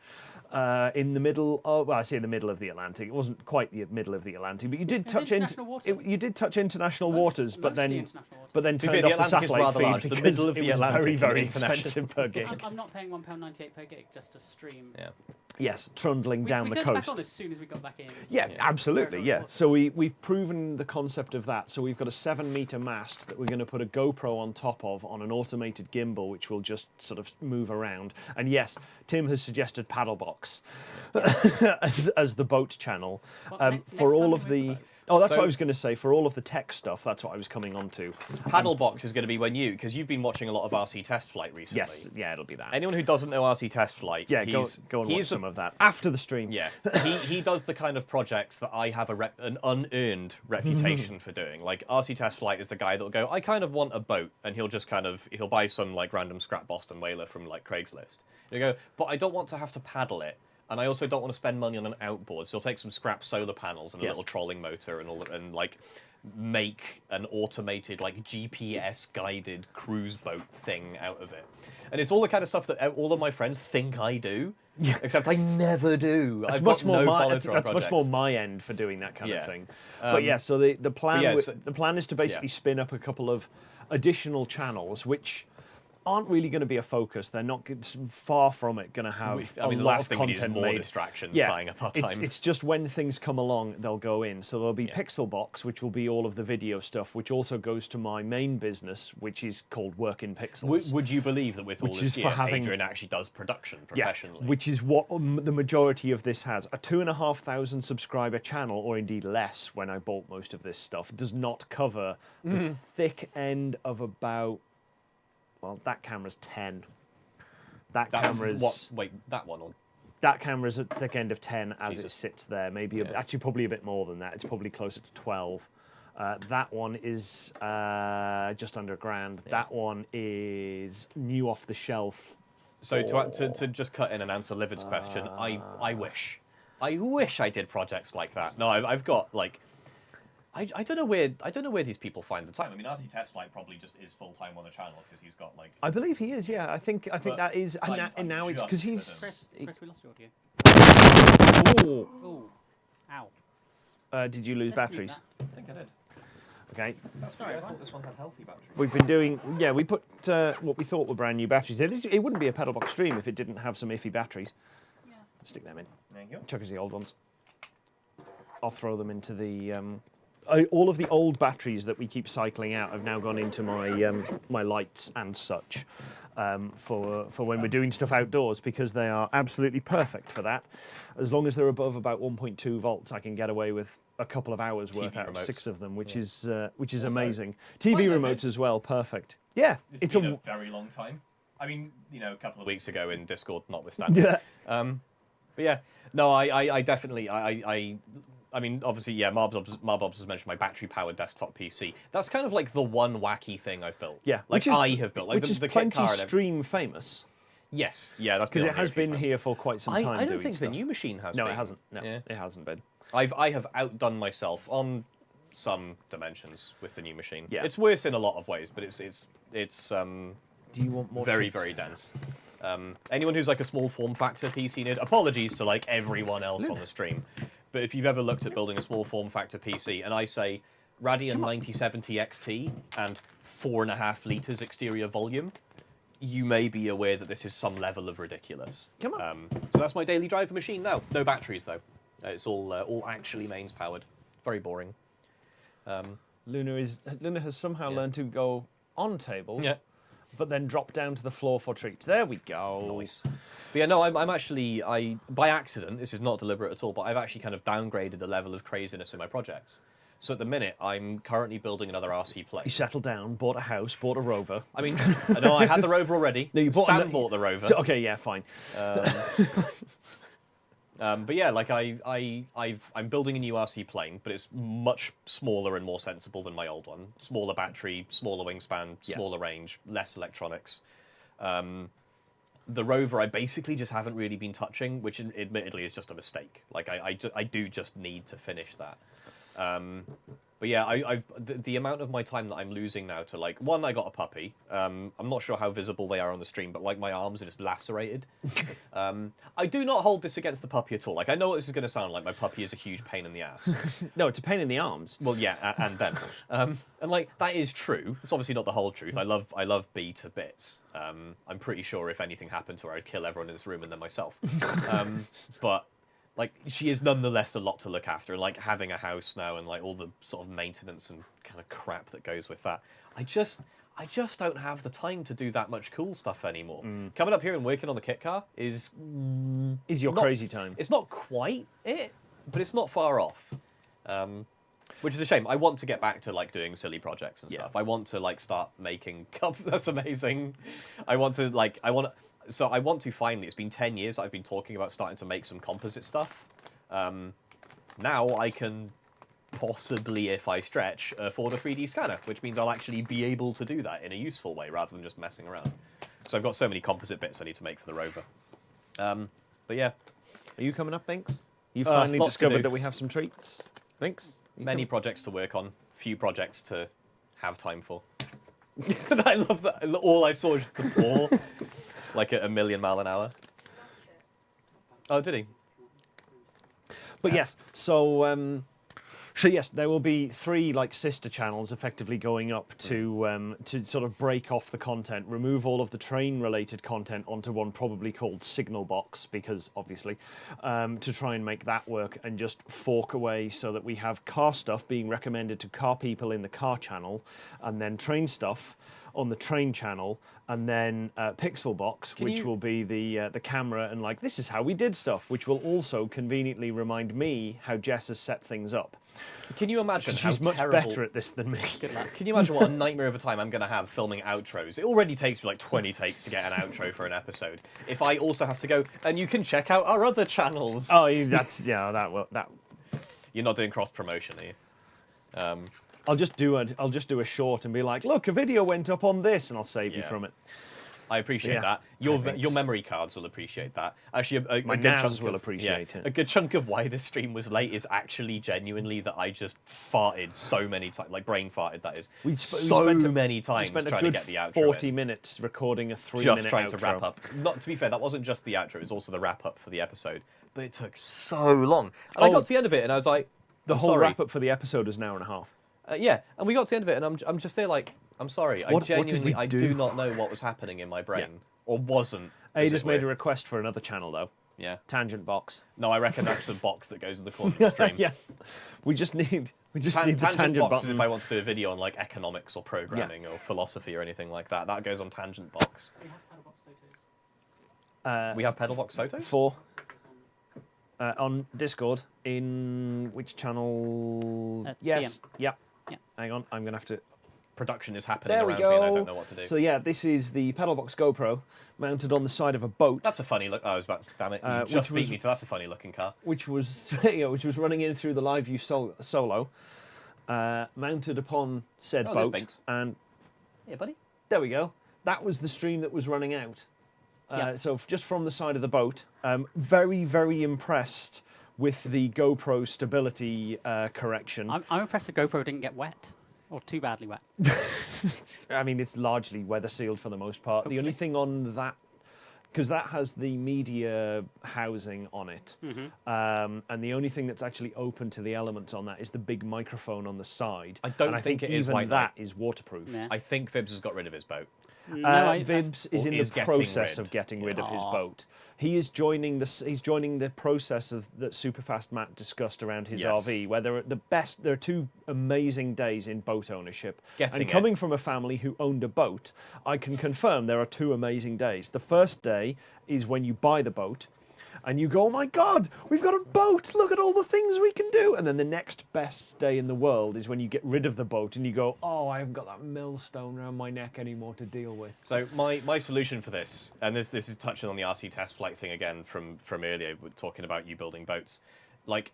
In the middle of, I say in the middle of the Atlantic. It wasn't quite the middle of the Atlantic, but you did
It's
touch
international waters.
you did touch international waters, but
Mostly
then
international waters.
turned
be
off
fair,
the
the Atlantic is
satellite
rather
feed
large. The
because
middle of
it
the
was
Atlantic
very,
and
very
international.
expensive per gig.
I'm not paying £1.98 per gig just to stream.
Yeah.
Yes, trundling down
we
the
turned back
coast.
on as soon as we got back in.
Yeah, absolutely.
Territory
Yeah.
waters.
So we've proven the concept of that. So we've got a 7-meter mast that we're going to put a GoPro on top of on an automated gimbal, which will just sort of move around. And yes, Tim has suggested PedalBox as the boat channel
Well, next
for all
time
of
we
the.
move the boat.
Oh, that's
So-
what I was going to say. For all of the tech stuff, that's what I was coming on to.
PedalBox is going to be when because you've been watching a lot of RC Test Flight recently.
Yes, yeah, it'll be that.
Anyone who doesn't know RC Test Flight,
Yeah, go and watch
he's
some of that after the stream.
Yeah, he does the kind of projects that I have an unearned reputation for doing. Like RC Test Flight is the guy that'll go, I kind of want a boat, and he'll buy some like random scrap Boston whaler from like Craigslist. He'll go, but I don't want to have to paddle it. And I also don't want to spend money on an outboard, so he'll take some scrap solar panels and a
Yes.
little trolling motor and like make an automated like GPS guided cruise boat thing out of it. And it's all the kind of stuff that all of my friends think I do, except I never do.
That's
I've
much
got
more
no
my
follow-through on
that's much
projects.
more my end for doing that kind
Yeah.
of thing. But yeah, so the plan
yeah,
the plan is to basically spin up a couple of additional channels, which aren't really going to be a focus. They're not far from it going to have
I mean,
a
the
lot
last
of
thing we need is
content
more
made.
distractions tying up our time.
It's just when things come along, they'll go in. So there'll be PixelBox, which will be all of the video stuff, which also goes to my main business, which is called Work in Pixels.
Would you believe that with all
Which
this
is for
gear,
having-
Adrian actually does production professionally?
which is what the majority of this has. A 2,500 subscriber channel, or indeed less when I bought most of this stuff, does not cover the thick end of about, well, that camera's 10. That camera's
that one on.
That camera's at the thick end of 10 as it
Jesus.
sits there. Maybe actually probably a bit more than that. It's probably closer to 12. That one is just under $1,000. That one is new off the shelf.
So to just cut in and answer Livid's question, I wish I did projects like that. No, I've got like. I don't know where these people find the time. I mean, RC Test Flight probably just is full time on the channel because he's got like.
I believe he is. Yeah, I think
But
that is. And
I'm
now it's
just
because he's.
Chris, we lost your audio.
Ooh.
Ooh. Ow.
Did you lose
Let's mute
batteries?
that.
I think I did.
Okay.
Sorry,
I
what?
thought this one had healthy batteries.
We've been doing. Yeah, we put what we thought were brand new batteries. It wouldn't be a PedalBox stream if it didn't have some iffy batteries.
Yeah.
Stick them in.
There you go.
Chuck us the old ones. I'll throw them into the. All of the old batteries that we keep cycling out have now gone into my my lights and such. for when we're doing stuff outdoors, because they are absolutely perfect for that. As long as they're above about 1.2 volts, I can get away with a couple of hours worth out of 6 of them, which is also amazing. TV remotes as well, perfect. Yeah,
it's been a very long time. I mean, a couple of weeks ago in Discord, notwithstanding.
Yeah.
But yeah, no, I definitely, I mean, obviously, yeah, Marbobs has mentioned my battery-powered desktop PC. That's kind of like the one wacky thing I've built.
Yeah.
Like, I have built. Like,
which is
the
plenty
kit car and
stream famous.
Yes, yeah, that's
because it has been here for quite some time.
I don't think the new machine has been.
No, it hasn't. No, it hasn't been.
I have outdone myself on some dimensions with the new machine.
Yeah.
It's worse in a lot of ways, but it's
Do you want more?
very dense. Anyone who's like a small form factor PC nerd, apologies to like everyone else on the stream, but if you've ever looked at building a small form factor PC, and I say Radeon 9070 XT and 4.5 liters exterior volume, you may be aware that this is some level of ridiculous.
Come on.
So that's my daily driver machine now. No batteries though. It's all actually mains powered. Very boring.
Luna has somehow learned to go on tables.
Yeah.
But then drop down to the floor for treats. There we go.
Nice. But yeah, no, I'm actually, by accident, this is not deliberate at all, but I've actually kind of downgraded the level of craziness in my projects. So at the minute, I'm currently building another RC plane.
You settled down, bought a house, bought a Rover.
I mean, no, I had the Rover already.
No, you bought
Sam bought the Rover.
So, okay, yeah, fine.
But yeah, like I'm building a new RC plane, but it's much smaller and more sensible than my old one. Smaller battery, smaller wingspan, smaller range, less electronics. The Rover I basically just haven't really been touching, which admittedly is just a mistake. Like I do just need to finish that. But yeah, the amount of my time that I'm losing now to, like, one, I got a puppy. I'm not sure how visible they are on the stream, but like my arms are just lacerated. I do not hold this against the puppy at all. Like, I know what this is going to sound like. My puppy is a huge pain in the ass.
No, it's a pain in the arms.
Well, yeah, and then, and like that is true. It's obviously not the whole truth. I love B to bits. I'm pretty sure if anything happened to her, I'd kill everyone in this room and then myself. But like, she is nonetheless a lot to look after. Like, having a house now and like all the sort of maintenance and kind of crap that goes with that. I just don't have the time to do that much cool stuff anymore. Coming up here and working on the kit car is
your crazy time.
It's not quite it, but it's not far off. Which is a shame. I want to get back to like doing silly projects and stuff. I want to like start making that's amazing. I want to finally, it's been 10 years I've been talking about starting to make some composite stuff. Now I can possibly, if I stretch, afford a 3D scanner, which means I'll actually be able to do that in a useful way rather than just messing around. So I've got so many composite bits I need to make for the Rover. But yeah.
Are you coming up, Binks? You finally discovered that we have some treats? Binks?
Many projects to work on, few projects to have time for. I love that. All I saw was the ball. Like at 1,000,000 miles an hour. Oh, did he?
But yes, so yes, there will be 3 like sister channels effectively going up to sort of break off the content, remove all of the train-related content onto one probably called Signal Box, because obviously, to try and make that work and just fork away so that we have car stuff being recommended to car people in the car channel, and then train stuff on the train channel, and then Pixel Box, which will be the camera and like, this is how we did stuff, which will also conveniently remind me how Jess has set things up.
Can you imagine how
she's much
terrible...
better at this than me?
Can you imagine what a nightmare of a time I'm going to have filming outros? It already takes me like 20 takes to get an outro for an episode. If I also have to go, and you can check out our other channels.
Oh, that's that.
You're not doing cross promotion, are you?
I'll just do a short and be like, look, a video went up on this, and I'll save you from it.
I appreciate that. Your memory cards will appreciate that. Actually,
my NAS will appreciate it.
A good chunk of why this stream was late is actually genuinely that I just farted so many times, like brain farted. That is, we spent many times trying to get the outro.
40 minutes recording a 3-minute
just trying
outro.
To wrap up. Not to be fair, that wasn't just the outro; it was also the wrap up for the episode. But it took so long, and I got to the end of it, and I was like,
the whole wrap up for the episode is an hour and a half.
Yeah, and we got to the end of it, and I'm just there like, I'm sorry, I genuinely do not know what was happening in my brain, or wasn't.
Ada's made a request for another channel though.
Yeah.
Tangent box.
No, I reckon that's the box that goes in the corner of the stream.
Yeah. We just need the tangent
box
button.
is if I want to do a video on like economics or programming or philosophy or anything like that. That goes on tangent box.
We have PedalBox photos.
We have PedalBox photos?
4 on Discord. In which channel? Yes.
DM.
Yeah.
Yeah.
Hang on, I'm gonna have to.
Production is happening
There we
around me and I
go.
don't know what to do.
So yeah, this is the PedalBox GoPro mounted on the side of a boat,
That's a funny look. Oh, I was about to, damn it. You just beat me to that's a funny looking car.
which was which was running in through the live view solo, mounted upon said
Oh, there's
boat,
Binks.
and
Yeah, buddy.
there we go. That was the stream that was running out.
Yeah.
So just from the side of the boat, very, very impressed with the GoPro stability correction.
I'm impressed the GoPro didn't get wet or too badly wet.
I mean, it's largely weather sealed for the most part. The only thing on that, because that has the media housing on it, and the only thing that's actually open to the elements on that is the big microphone on the side.
I don't
and I
think it is
even
white
that
light.
is waterproof.
Yeah.
I think Vibs has got rid of his boat.
No,
Vibs is
Or
in
is
the
getting
process
rid.
of getting rid of his
Aw.
boat. He is joining the process of that Superfast Matt discussed around his
Yes.
RV, where there are 2 amazing days in boat ownership.
Getting
and
it.
coming from a family who owned a boat, I can confirm there are 2 amazing days. The first day is when you buy the boat, and you go, "Oh my God, we've got a boat! Look at all the things we can do!" And then the next best day in the world is when you get rid of the boat and you go, "Oh, I haven't got that millstone around my neck anymore to deal with."
So my solution for this, and this is touching on the RC test flight thing again from earlier, talking about you building boats. Like,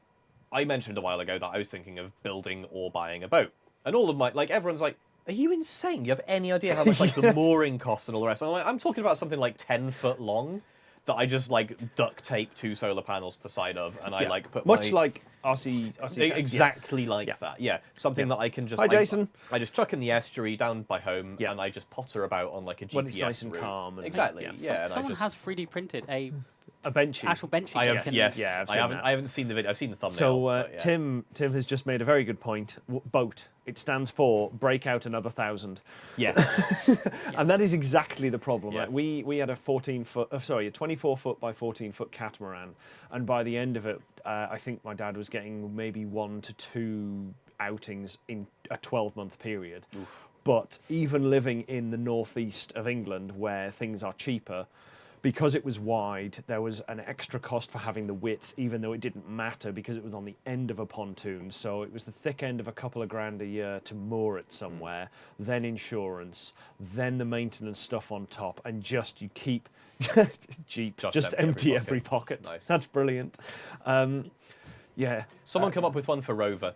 I mentioned a while ago that I was thinking of building or buying a boat. And all of my, like, everyone's like, are you insane? You have any idea how much, like, the mooring costs and all the rest? And I'm talking about something like 10 foot long that I just, like, duct tape 2 solar panels to the side of, and I, like, put
much
my...
like RC test,
Exactly like that, yeah. Something that I can just...
Hi, Jason.
I just chuck in the estuary down by home, and I just potter about on, like, a GPS
When it's nice and
route.
calm. And
Exactly,
yeah.
yeah. and I
Someone
just...
has 3D printed a
Benchy.
actual benchy.
I have,
you can-
yes.
Yeah, I've
I
seen
haven't.
that.
I haven't seen the video. I've seen the thumbnail.
So
but yeah.
Tim has just made a very good point. Boat. It stands for break out another 1,000.
Yeah.
And that is exactly the problem.
Yeah.
Like, we had a 24 foot by 14 foot catamaran, and by the end of it, I think my dad was getting maybe 1 to 2 outings in a 12-month period. Oof. But even living in the northeast of England, where things are cheaper, because it was wide, there was an extra cost for having the width, even though it didn't matter because it was on the end of a pontoon. So it was the thick end of a couple of grand a year to moor it somewhere, then insurance, then the maintenance stuff on top, and just you keep cheap, just empty every pocket.
Nice.
That's brilliant. Yeah.
Someone come up with one for Rover.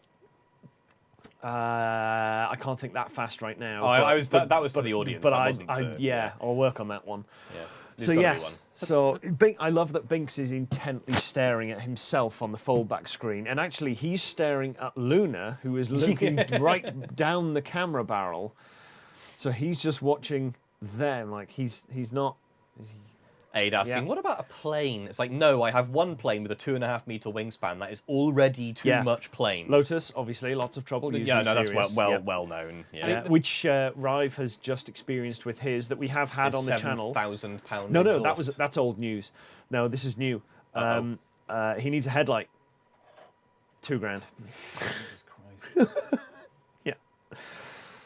I can't think that fast right now.
Oh, that was for the audience.
But
that wasn't
yeah, I'll work on that one.
Yeah.
So yes, so I love that Binks is intently staring at himself on the foldback screen, and actually he's staring at Luna, who is looking right down the camera barrel. So he's just watching them, like he's not.
Aid asking, what about a plane? It's like, no, I have one plane with a 2.5 meter wingspan. That is already too much plane.
Lotus, obviously, lots of trouble.
Yeah, no, that's
serious.
well known. Yeah.
Which Rive has just experienced with his that we have had on the channel.
£7,000
No,
exhaust.
that's old news. No, this is new. He needs a headlight. £2,000.
Jesus Christ.
Yeah.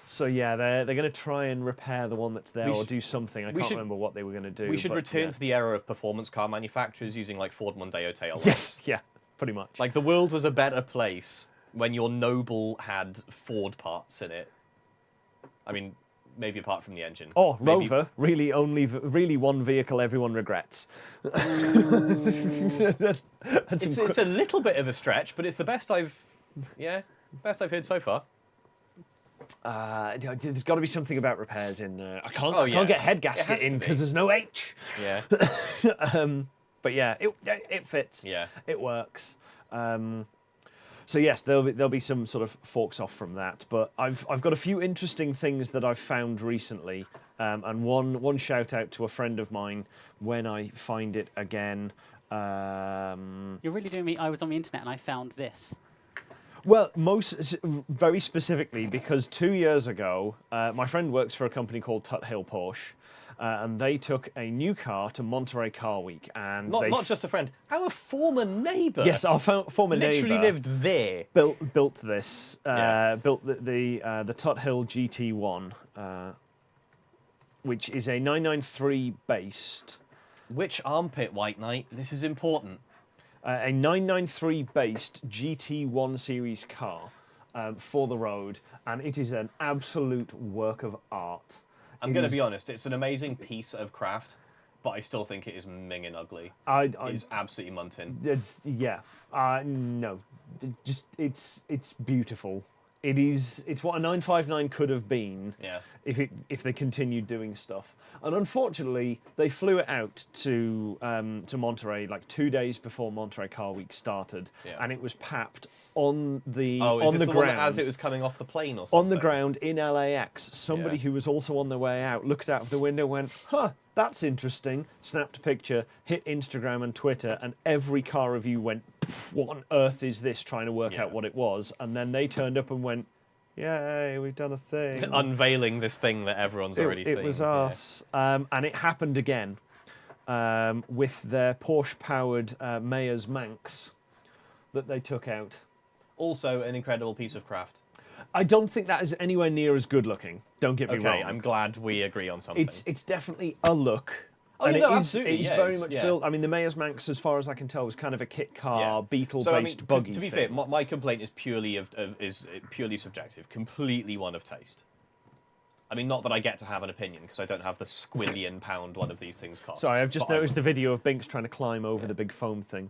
So yeah, they're going to try and repair the one that's there or do something. I can't remember what they were going to do.
We should return to the era of performance car manufacturers using like Ford Mondeo taillights.
Yes, yeah, pretty much.
Like the world was a better place when your Noble had Ford parts in it. I mean, maybe apart from the engine.
Oh,
maybe...
Rover, really one vehicle everyone regrets.
It's a little bit of a stretch, but it's the best I've heard so far.
There's got to be something about repairs in there. I can't get head gasket in because there's no H.
Yeah.
But yeah, it fits.
Yeah.
It works. So yes, there'll be some sort of forks off from that. But I've got a few interesting things that I've found recently, and one shout out to a friend of mine when I find it again.
You're really doing me. I was on the internet and I found this.
Well, very specifically because 2 years ago, my friend works for a company called Tut Hill Porsche, and they took a new car to Monterey Car Week, and
not just a friend, our former neighbour.
Yes, our former neighbour
literally lived there.
Built this, built the Tut Hill GT1, which is a 993 based.
Which armpit, White Knight? This is important.
A 993 based GT1 series car for the road, and it is an absolute work of art.
I'm going to be honest, it's an amazing piece of craft, but I still think it is minging ugly. It's absolutely muntin.
No, just it's beautiful. It's what a 959 could have been if they continued doing stuff. And unfortunately, they flew it out to Monterey like 2 days before Monterey Car Week started, and it was papped on the ground
one as it was coming off the plane or something?
On the ground in LAX. Somebody who was also on their way out looked out of the window, went, "Huh, that's interesting." Snapped a picture, hit Instagram and Twitter, and every car review went, "What on earth is this?" Trying to work out what it was, and then they turned up and went, "Yay, we've done a thing."
Unveiling this thing that everyone's already seen.
It was us. And it happened again with their Porsche-powered Mayor's Manx that they took out.
Also an incredible piece of craft.
I don't think that is anywhere near as good looking. Don't get me wrong.
Okay, I'm glad we agree on something.
It's definitely a look.
Oh,
and
absolutely.
It's very much built. I mean, the Mayor's Manx, as far as I can tell, was kind of a kit car, Beetle-based buggy.
To be fair, my complaint is purely subjective, completely one of taste. I mean, not that I get to have an opinion because I don't have the £1,000,000 one of these things costs.
Sorry, I've just noticed the video of Binks trying to climb over the big foam thing.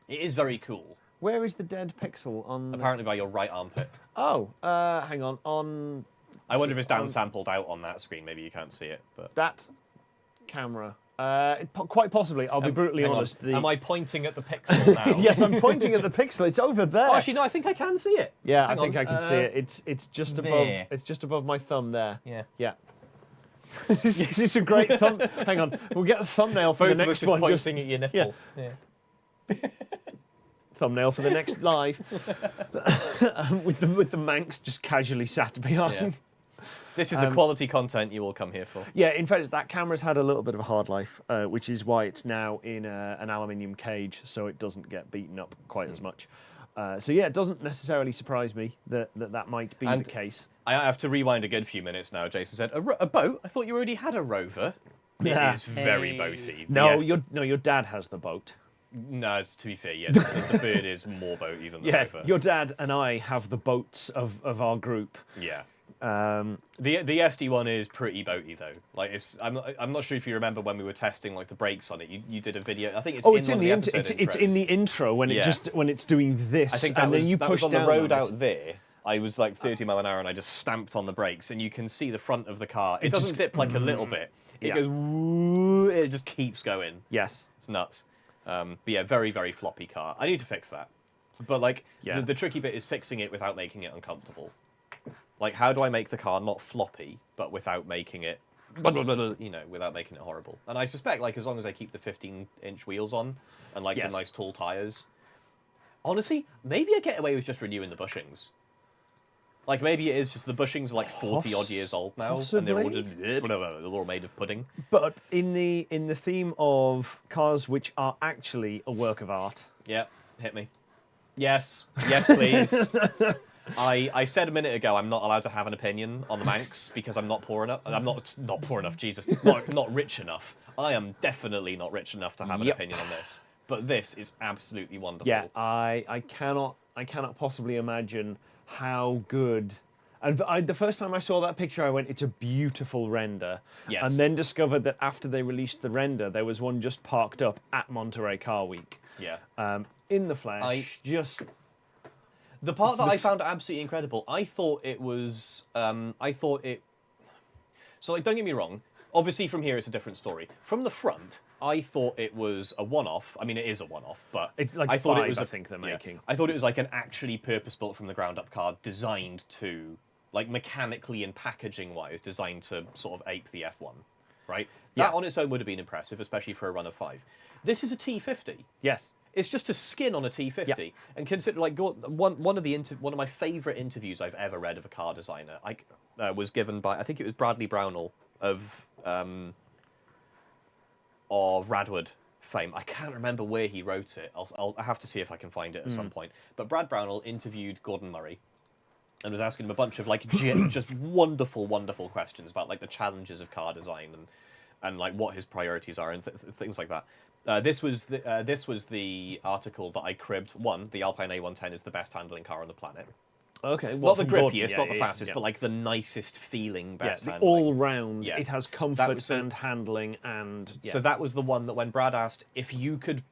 It is very cool.
Where is the dead pixel on?
Apparently by your right armpit.
Oh, hang on. On.
I wonder if it's downsampled out on that screen. Maybe you can't see it, but
that camera. Quite possibly. I'll be brutally honest.
Am I pointing at the pixel now?
Yes, I'm pointing at the pixel. It's over there.
Oh, actually, no. I think I can see it.
Yeah, I think I can see it. It's just above.
There.
It's just above my thumb there.
Yeah.
Yeah. It's a great thumb. Hang on. We'll get a thumbnail for the next one.
Pointing at your nipple.
Yeah. Thumbnail for the next live with the Manx just casually sat behind.
Yeah. This is the quality content you all come here for.
Yeah, in fact, that camera's had a little bit of a hard life, which is why it's now in an aluminium cage, so it doesn't get beaten up quite as much. So yeah, it doesn't necessarily surprise me that might be the case.
I have to rewind a good few minutes now. Jason said, "A boat? I thought you already had a Rover." It is very boaty.
Your dad has the boat.
No, to be fair, yeah, the bird is more boaty than the Rover.
Your dad and I have the boats of our group.
Yeah. The SD1 is pretty boaty though. Like I'm not sure if you remember when we were testing like the brakes on it. You did a video. I think it's in the intro.
It's in the intro when it's doing this.
I think that was on the road out there. I was like 30 mile an hour and I just stamped on the brakes and you can see the front of the car. It doesn't dip like a little bit. It goes woo, it just keeps going.
Yes.
It's nuts. But yeah, very, very floppy car. I need to fix that. But like the tricky bit is fixing it without making it uncomfortable. Like, how do I make the car not floppy, but without making it, without making it horrible? And I suspect, like, as long as I keep the 15-inch wheels on and, like, the nice tall tyres, honestly, maybe I get away with just renewing the bushings. Like, maybe it is just the bushings are, like, 40-odd years old now, and they're all just, they're all made of pudding.
But in the theme of cars which are actually a work of art.
Yeah, hit me. Yes, please. I said a minute ago I'm not allowed to have an opinion on the Manx because I'm not poor enough. I'm not poor enough, Jesus. Not rich enough. I am definitely not rich enough to have an opinion on this. But this is absolutely wonderful.
Yeah, I cannot possibly imagine how good. And the first time I saw that picture, I went, "It's a beautiful render."
Yes.
And then discovered that after they released the render, there was one just parked up at Monterey Car Week.
Yeah.
In the flesh,
The part that I found absolutely incredible, I thought it was, so like, don't get me wrong, obviously from here it's a different story. From the front, I thought it was a one-off. I mean, it is a one-off, but
it's like I thought it was. I think they're making.
I thought it was like an actually purpose-built from the ground-up car, designed to, like, mechanically and packaging-wise, designed to sort of ape the F1, right? That on its own would have been impressive, especially for a run of 5. This is a T50.
Yes.
It's just a skin on a T50, and consider like one of my favourite interviews I've ever read of a car designer. Was given by, I think it was Bradley Brownell of Radwood fame. I can't remember where he wrote it. I'll have to see if I can find it at some point. But Brad Brownell interviewed Gordon Murray and was asking him a bunch of like just wonderful questions about like the challenges of car design and like what his priorities are and things like that. This was the article that I cribbed. One, the Alpine A110 is the best handling car on the planet.
Okay,
not the grippiest, not the fastest, but like the nicest feeling best handling.
All round. It has comfort and handling and.
So that was the one that when Brad asked if you could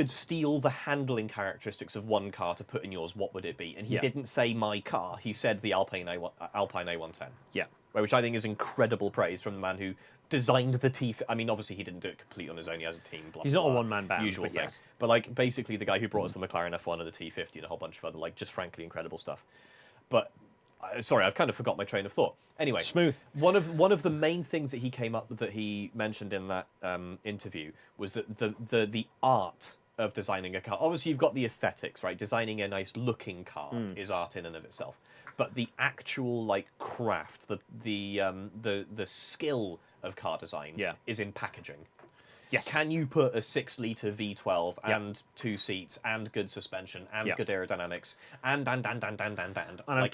steal the handling characteristics of one car to put in yours, what would it be? And he didn't say my car. He said the Alpine A110.
Yeah.
Which I think is incredible praise from the man who designed the T50. I mean, obviously he didn't do it completely on his own. He has a team. Blah,
He's
blah,
not
blah,
a one-man band.
Usual
but
thing.
yes.
But like basically the guy who brought us the McLaren F1 and the T50 and a whole bunch of other like just frankly incredible stuff. But sorry, I've kind of forgot my train of thought. Anyway,
smooth.
One of the main things that he came up that he mentioned in that interview was that the art of designing a car. Obviously, you've got the aesthetics, right? Designing a nice looking car is art in and of itself. But the actual like craft, the skill of car design is in packaging.
Yes.
Can you put a 6-litre V12 and 2 seats and good suspension and good aerodynamics and like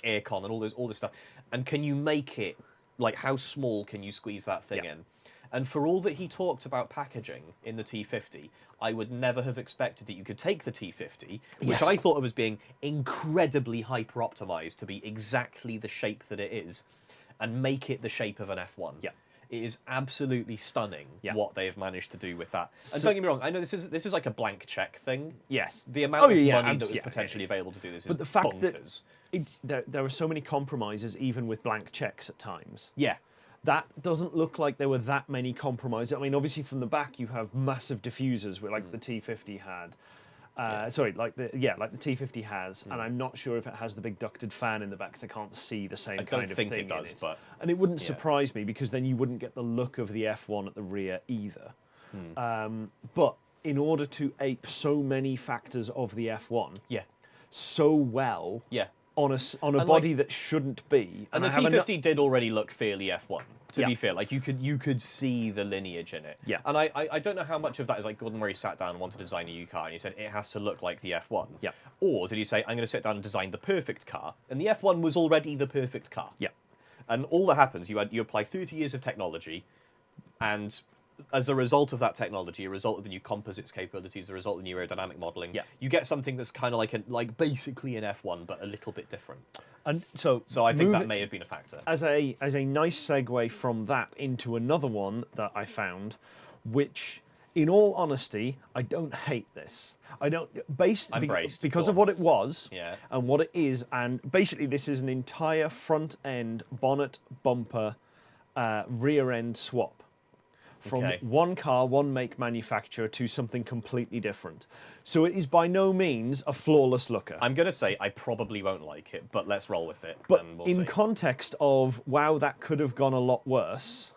aircon and all this stuff, and can you make it like how small can you squeeze that thing in? And for all that he talked about packaging in the T50, I would never have expected that you could take the T50, which I thought of as being incredibly hyper-optimized to be exactly the shape that it is, and make it the shape of an F1.
Yeah.
It is absolutely stunning what they've managed to do do with that. And don't get me wrong, I know this is like a blank check thing.
Yes.
The amount of money that was potentially available to do this is
the fact
bonkers.
That there are so many compromises, even with blank checks at times.
Yeah.
That doesn't look like there were that many compromises. I mean, obviously from the back you have massive diffusers, like the T50 had. Sorry, like the T50 has, and I'm not sure if it has the big ducted fan in the back, because I can't see the same kind of thing.
I don't think it does, but
and it wouldn't surprise me, because then you wouldn't get the look of the F1 at the rear either. But in order to ape so many factors of the F1, so well, on a body that shouldn't be,
and the T50 did already look fairly F1. To be fair, like you could see the lineage in it.
Yeah.
And I don't know how much of that is like Gordon Murray sat down and wanted to design a new car and he said it has to look like the F1.
Yeah.
Or did he say I'm going to sit down and design the perfect car, and the F1 was already the perfect car.
Yeah.
And all that happens, you apply 30 years of technology, and as a result of that technology, a result of the new composites capabilities, a result of the new aerodynamic modelling, you get something that's kind of like basically an F1 but a little bit different.
And so
I think that may have been a factor.
As a nice segue from that into another one that I found, which, in all honesty, I don't hate this. I don't because of what it was and what it is, and basically this is an entire front end bonnet bumper rear end swap. From one car, one make manufacturer to something completely different. So it is by no means a flawless looker.
I'm going to say I probably won't like it, but let's roll with it.
But
and we'll
in
see.
context of, wow, that could have gone a lot worse,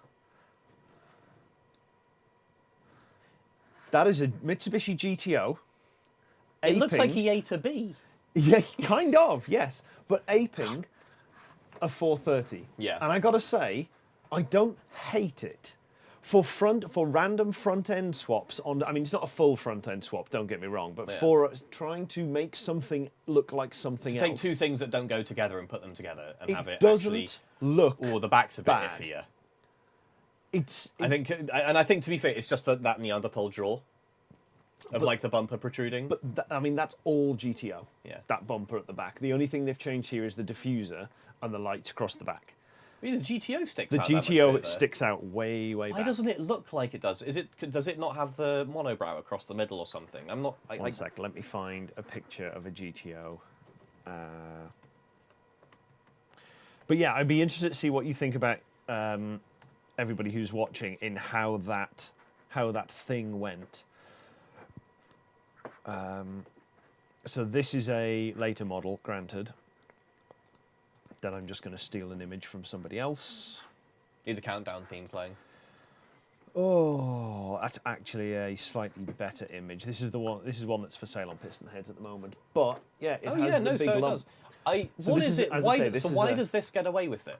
that is a Mitsubishi GTO.
It looks like he ate a bee.
Yeah, kind of, yes. But aping a 430.
Yeah.
And I got to say, I don't hate it. For random front end swaps I mean, it's not a full front end swap, don't get me wrong, but for trying to make something look like something else.
Take two things that don't go together and put them together and have it
doesn't
actually
look.
Or the back's a bit
bad.
iffier.
I
think to be fair, it's just that Neanderthal jaw of like the bumper protruding.
But I mean, that's all GTO.
Yeah.
That bumper at the back. The only thing they've changed here is the diffuser and the lights across the back.
I mean, the GTO sticks
The
out.
GTO sticks out way back.
Why doesn't it look like it does? Does it not have the monobrow across the middle or something? I'm not.
One sec. Let me find a picture of a GTO. But yeah, I'd be interested to see what you think about everybody who's watching in how that thing went. So this is a later model, granted. Then I'm just going to steal an image from somebody else.
Need the countdown theme playing.
Oh, that's actually a slightly better image. This is the one. This is one that's for sale on Piston Heads at the moment. But yeah, it has the big
so it
lump.
does.
So
What
this
is
is-
it?
as I
Why,
say, this
so
is
why
a-
does this get away with it?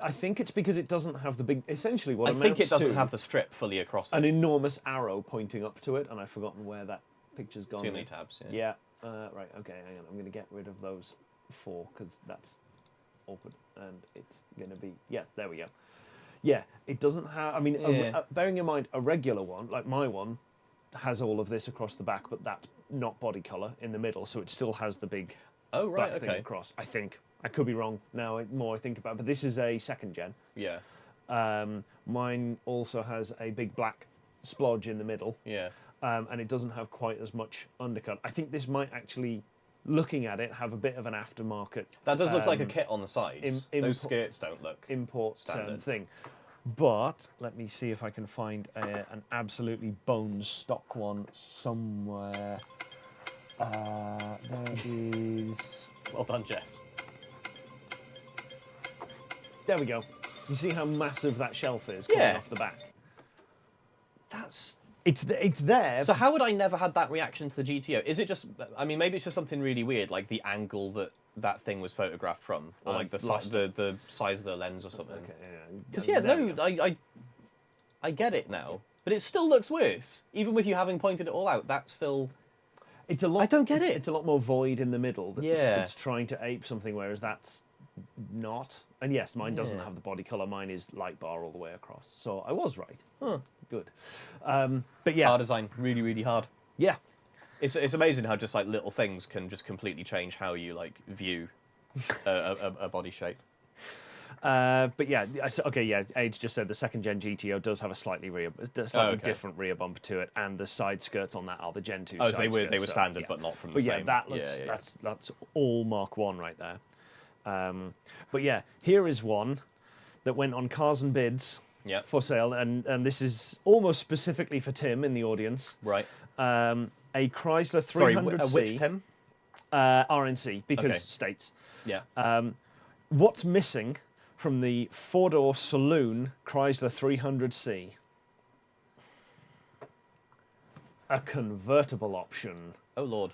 I think it's because it doesn't have the big. Essentially, what
I think it
amounts
doesn't
to
have the strip fully across it.
an enormous arrow pointing up to it, and I've forgotten where that picture's gone.
Too many
now.
tabs.
Yeah. Right. Okay. Hang on. I'm going to get rid of those 4 because that's awkward, and it's going to be. Yeah. There we go. Yeah. It doesn't have. I mean,
Yeah.
bearing in mind a regular one like my one has all of this across the back, but that's not body color in the middle, so it still has the big
Oh right,
black thing
okay.
across. I think I could be wrong now. More I think about, it, but this is a 2nd gen.
Yeah,
Mine also has a big black splodge in the middle.
yeah.
And it doesn't have quite as much undercut. I think this might actually, looking at it, have a bit of an aftermarket.
That does look like a kit on the sides. Those skirts don't look
import
standard
thing. But let me see if I can find an absolutely bone stock one somewhere. There is.
Well done, Jess.
There we go. You see how massive that shelf is coming
Yeah.
off the back?
That's.
It's there.
So how would I never had that reaction to the GTO? Is it just? I mean, maybe it's just something really weird, like the angle that thing was photographed from, or like the size of the lens or something.
Okay,
Because
there we
no,
go.
I get it now, but it still looks worse, even with you having pointed it all out. That's still.
It's a lot.
I don't get it.
It's a lot more void in the middle. That's,
Yeah.
That's trying to ape something, whereas that's not. And yes, mine doesn't
Yeah.
have the body color. Mine is light bar all the way across. So I was right.
Huh.
Good. But yeah,
Car design, really, really hard.
yeah.
It's amazing how just like little things can just completely change how you like view a body shape.
But yeah, okay, yeah. Age just said the 2nd gen GTO does have a slightly
okay.
different rear bumper to it, and the side skirts on that are the Gen 2.
Oh,
side
so they were
skirts,
standard,
yeah.
but not from the
But
same.
yeah, that looks that's all Mark 1 right there. But yeah, here is one that went on Cars and Bids
Yeah.
for sale, and this is almost specifically for Tim in the audience.
Right.
A Chrysler
Sorry,
300C.
which Tim?
RNC, because
Okay.
States.
Yeah.
What's missing from the 4-door saloon Chrysler 300C? A convertible option.
Oh Lord.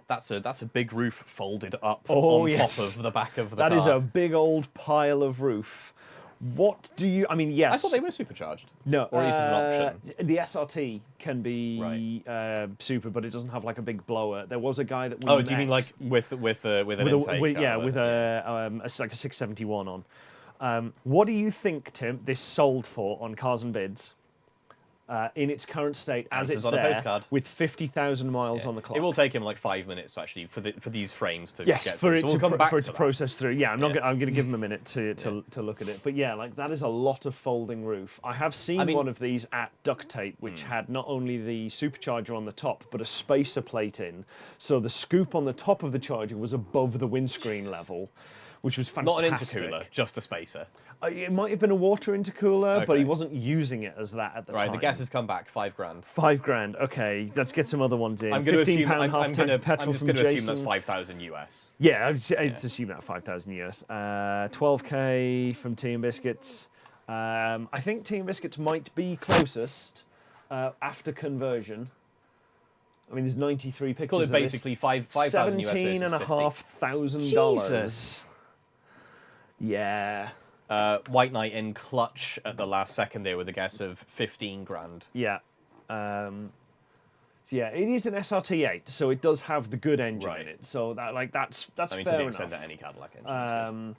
That's a big roof folded up on
yes.
top of the back of the
That
car.
is a big old pile of roof. What do you? I mean, yes.
I thought they were supercharged.
No,
or at least as an option.
The SRT can be super, but it doesn't have like a big blower. There was a guy that we
Oh, do you
met
mean like with an intake?
with like a 671 on. What do you think, Tim? This sold for on Cars and Bids? In its current state, as
Answers
it's
on a
there,
postcard.
with 50,000 miles on the clock.
It will take him like 5 minutes actually for these frames to
Yes,
get
for
through.
it
So we'll come back
for it
to
to
that.
process through. Yeah, I'm
Yeah.
going to give him a minute to look at it. But yeah, like that is a lot of folding roof. I have seen one of these at Duct Tape, which had not only the supercharger on the top, but a spacer plate in. So the scoop on the top of the charger was above the windscreen level, which was fantastic.
Not an intercooler, just a spacer.
It might have been a water intercooler, but he
Okay.
wasn't using it as that at the time.
Right, the guess has come back, $5,000.
$5,000. Okay, let's get some other ones in.
I'm going to assume
£15
I'm
half tank
gonna,
of petrol
I'm just
from
going to assume
Jason.
that's 5,000 US.
Yeah, I'd assume that 5,000 US. 12k from Tea and Biscuits. I think Tea and Biscuits might be closest after conversion. I mean, there's 93 pictures.
Call it
of
basically 5,000 US versus 50.
$17,500.
Jesus.
Yeah.
White Knight in clutch at the last second there with a guess of $15,000.
Yeah. Yeah, it is an SRT8, so it does have the good engine
Right.
in it. So that's
I mean,
fair
to the
enough.
extent that any Cadillac engine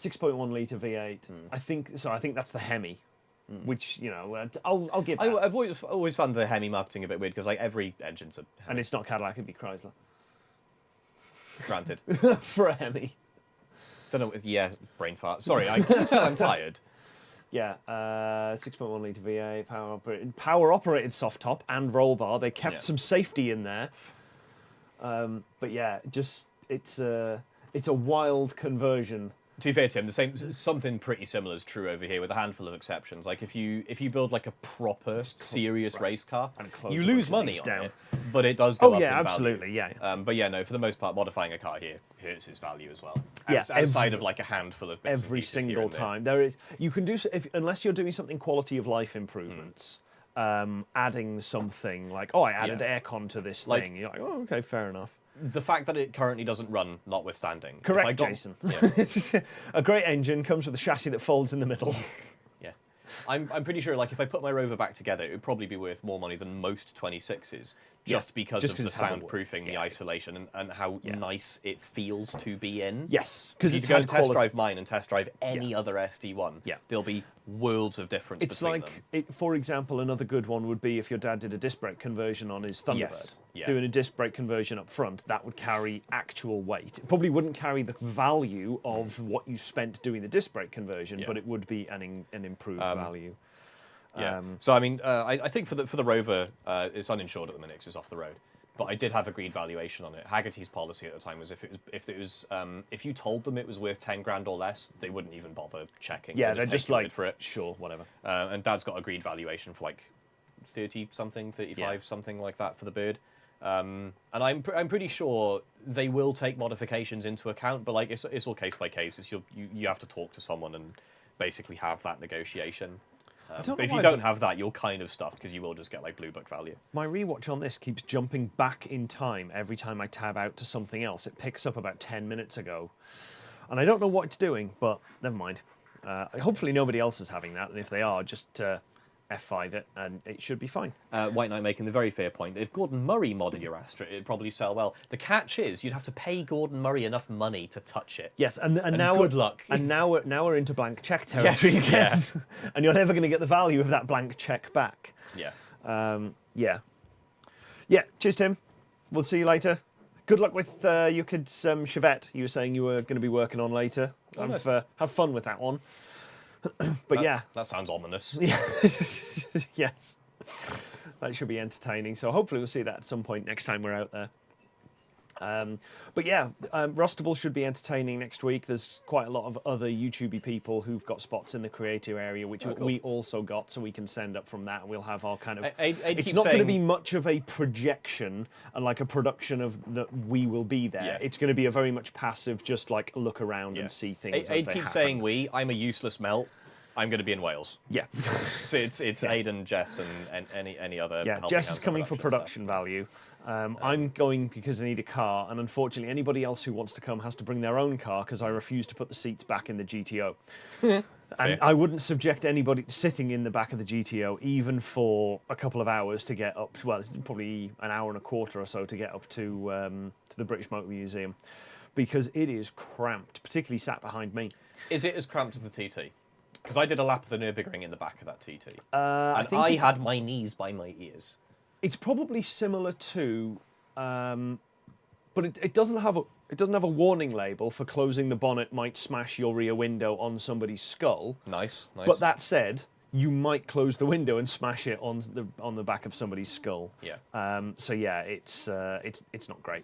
is good.
6.1 litre V8. I think that's the Hemi, which I'll give. That.
I've always found the Hemi marketing a bit weird because like every engine's a Hemi.
And it's not Cadillac; it'd be Chrysler
Granted.
for a Hemi.
Don't know. Brain fart. Sorry, I can tell I'm tired.
Yeah, 6.1 litre V8, power operated soft top and roll bar. They kept some safety in there. But yeah, just it's a wild conversion
To be fair, Tim, something pretty similar is true over here with a handful of exceptions. Like if you build like a proper serious race car, you lose money on it, but it does go up in value.
Absolutely, yeah.
But yeah, no, for the most part, modifying a car here hurts its value as well.
Yeah,
outside of like a handful of bits
every
and pieces
single
here and there.
time there is. You can do unless you're doing something quality of life improvements. Adding something like, I added aircon to this thing. You're like, okay, fair enough.
The fact that it currently doesn't run, notwithstanding.
Correct, Jason. Yeah. A great engine comes with a chassis that folds in the middle.
Yeah. I'm pretty sure, like, if I put my Rover back together, it would probably be worth more money than most 26s. Just because of the soundproofing, the isolation, and how nice it feels to be in.
Yes.
Because if you go and test drive mine and test drive any other SD1, there'll be worlds of difference between them.
For example, another good one would be if your dad did a disc brake conversion on his Thunderbird.
Yes. Yeah.
Doing a disc brake conversion up front, that would carry actual weight. It probably wouldn't carry the value of what you spent doing the disc brake conversion, but it would be an improved value.
Yeah. So I mean, I think for the Rover, it's uninsured at the minute 'cause it's off the road. But I did have agreed valuation on it. Haggerty's policy at the time was if you told them it was worth 10 grand or less, they wouldn't even bother checking.
Yeah, they're just like,
for it.
Sure, whatever.
And Dad's got agreed valuation for like 30 something, 35 something like that for the Bird. And I'm pretty sure they will take modifications into account, but like it's all case by case. You have to talk to someone and basically have that negotiation. But if you don't have that, you're kind of stuffed because you will just get like blue book value.
My rewatch on this keeps jumping back in time every time I tab out to something else. It picks up about 10 minutes ago. And I don't know what it's doing, but never mind. Hopefully nobody else is having that, and if they are, just F5 it, and it should be fine.
White Knight making the very fair point. If Gordon Murray modded your Astra, it'd probably sell well. The catch is you'd have to pay Gordon Murray enough money to touch it.
Yes, and now
good luck.
And now we're into blank check territory again. And you're never going to get the value of that blank check back.
Yeah.
Yeah. Cheers, Tim. We'll see you later. Good luck with your kids' Chevette. You were saying you were going to be working on later. Have fun with that one. But
that sounds ominous.
Yeah. Yes, that should be entertaining. So hopefully we'll see that at some point next time we're out there. Rustable should be entertaining next week. There's quite a lot of other YouTubey people who've got spots in the creator area, which we also got, so we can send up from that, and we'll have our kind of... It's not going to be much of a projection and like a production of that we will be there. Yeah. It's going to be a very much passive, just like look around and see things as they happen.
Saying I'm a useless melt. I'm going to be in Wales.
Yeah.
So it's Aidan, Jess, and any other...
Yeah, Jess is coming for production value. I'm going because I need a car, and unfortunately anybody else who wants to come has to bring their own car because I refuse to put the seats back in the GTO. And I wouldn't subject anybody sitting in the back of the GTO even for a couple of hours to get up to, well, it's probably an hour and a quarter or so to get up to the British Motor Museum, because it is cramped, particularly sat behind me.
Is it as cramped as the TT? Because I did a lap of the Nürburgring in the back of that TT.
I
had my knees by my ears.
It's probably similar to, but it doesn't have a warning label for closing the bonnet might smash your rear window on somebody's skull.
Nice.
But that said, you might close the window and smash it on the back of somebody's skull.
Yeah.
So yeah, it's not great.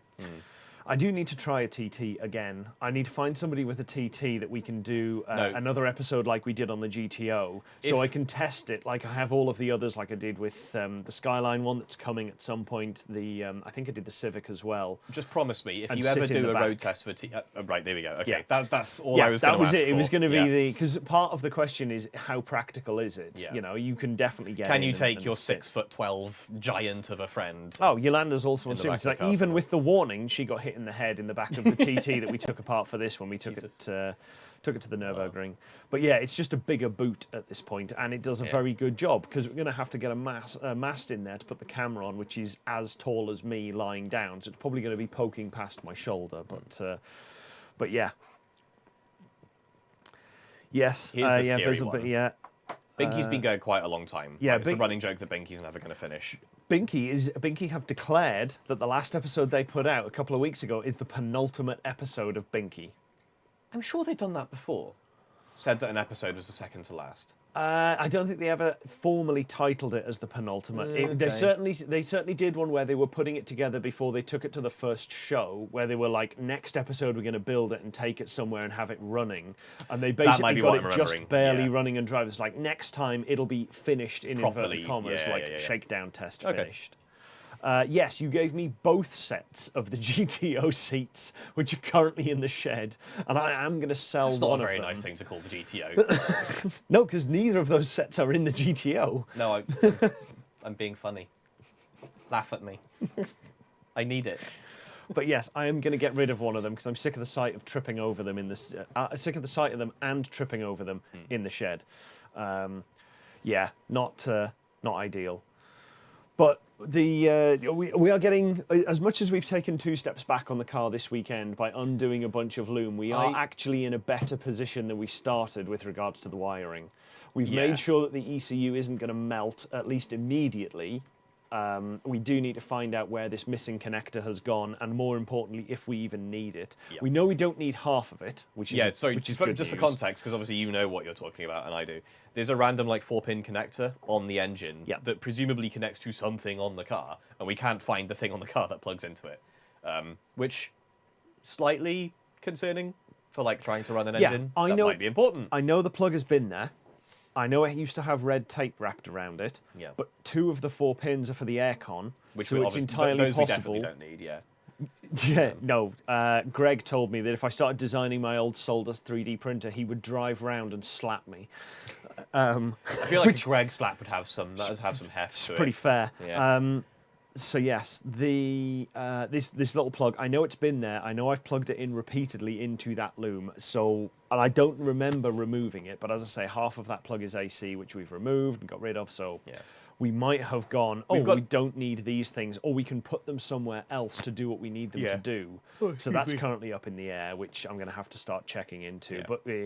I do need to try a TT again. I need to find somebody with a TT that we can do another episode like we did on the GTO, so I can test it like I have all of the others, like I did with the Skyline one that's coming at some point. I think I did the Civic as well.
Just promise me, if you ever do a road test for right, there we go. Okay, that's all I was
going
to ask
for.
It
was going to be because part of the question is how practical is it?
Yeah.
You know, you can definitely get.
Can you take your 6'12" giant of a friend?
Oh, Yolanda's also on Civic. Like, even with the warning, she got hit in the head in the back of the TT that we took apart for this when we took it to the Nürburgring. But yeah, it's just a bigger boot at this point, and it does a very good job because we're going to have to get a mast in there to put the camera on, which is as tall as me lying down, so it's probably going to be poking past my shoulder. But yeah, yes,
here's the scary one. Binky's been going quite a long time.
Yeah,
it's a running joke that Binky's never going to finish.
Binky have declared that the last episode they put out a couple of weeks ago is the penultimate episode of Binky.
I'm sure they've done that before. said that an episode was the second to last.
I don't think they ever formally titled it as the penultimate. They certainly did one where they were putting it together before they took it to the first show, where they were like, next episode we're going to build it and take it somewhere and have it running. And they basically got it just barely running and driving. It's like, next time it'll be finished in inverted commas, shakedown test finished. Yes, you gave me both sets of the GTO seats, which are currently in the shed, and I am going to sell one of them.
It's not a very nice thing to call the GTO.
No, because neither of those sets are in the GTO.
No, I'm being funny. Laugh at me. I need it.
But yes, I am going to get rid of one of them because I'm sick of the sight of tripping over them in this. Sick of the sight of them and tripping over them in the shed. Yeah, not ideal. But we are getting, as much as we've taken 2 steps back on the car this weekend by undoing a bunch of loom, we are actually in a better position than we started with regards to the wiring. We've made sure that the ECU isn't going to melt, at least immediately. We do need to find out where this missing connector has gone, and more importantly, if we even need it. Yep. We know we don't need half of it, which is
just for context, because obviously you know what you're talking about, and I do. There's a random 4-pin connector on the engine that presumably connects to something on the car, and we can't find the thing on the car that plugs into it, which slightly concerning for trying to run an engine. That might be important.
I know the plug has been there. I know it used to have red tape wrapped around it, but 2 of the 4 pins are for the aircon,
which
so it's entirely
those
possible.
We definitely don't need,
Yeah, no. Greg told me that if I started designing my old solder 3D printer, he would drive round and slap me.
I feel like a Greg slap would have some heft to it.
Pretty fair.
Yeah.
So yes, this little plug, I know it's been there. I know I've plugged it in repeatedly into that loom. And I don't remember removing it, but as I say, half of that plug is AC, which we've removed and got rid of. So we might have gone, we don't need these things, or we can put them somewhere else to do what we need them to do. So that's currently up in the air, which I'm going to have to start checking into.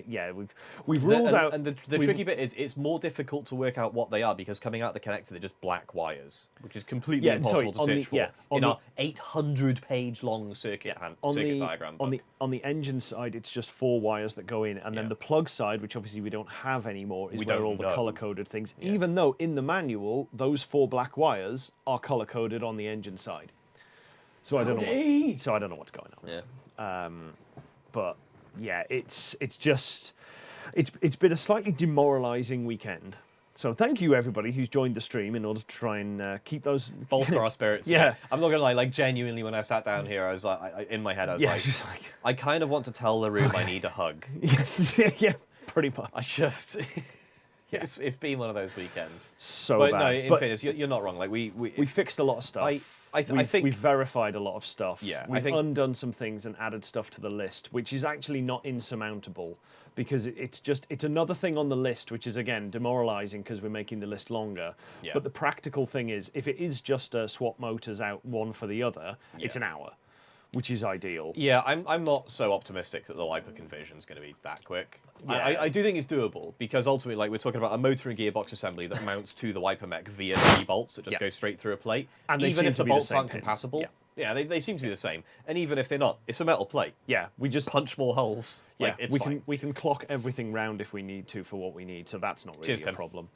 Yeah.
But we've ruled out.
And the tricky bit is it's more difficult to work out what they are, because coming out the connector, they're just black wires, which is completely impossible to search for in our 800-page long circuit diagram book.
On the engine side, it's just 4 wires that go in, and then the plug side, which obviously we don't have anymore, is where all the color-coded things. Even though in the manual, those 4 black wires are color-coded on the engine side. So I don't know what's going on.
Yeah.
But yeah, it's been a slightly demoralizing weekend. So thank you everybody who's joined the stream in order to try and keep those
bolster our spirits.
Yeah,
I'm not gonna lie. Genuinely, when I sat down here, I was in my head, I was I kind of want to tell the room I need a hug.
Yes, yeah, pretty much.
I just. It's been one of those weekends.
But
no, in fairness, you're not wrong. We
fixed a lot of stuff. I think we've verified a lot of stuff.
Yeah,
we've undone some things and added stuff to the list, which is actually not insurmountable, because it's another thing on the list, which is again demoralizing because we're making the list longer. Yeah. But the practical thing is, if it is just a swap motors out one for the other, it's an hour, which is ideal.
Yeah, I'm not so optimistic that the wiper conversion is going to be that quick. Yeah. I do think it's doable, because ultimately, we're talking about a motor and gearbox assembly that mounts to the wiper mech via 3 bolts that just go straight through a plate. And even if the bolts aren't compatible, they seem to be the same. And even if they're not, it's a metal plate.
Yeah, we just
punch more holes. It's fine.
We can clock everything round if we need to for what we need, so that's not really a problem.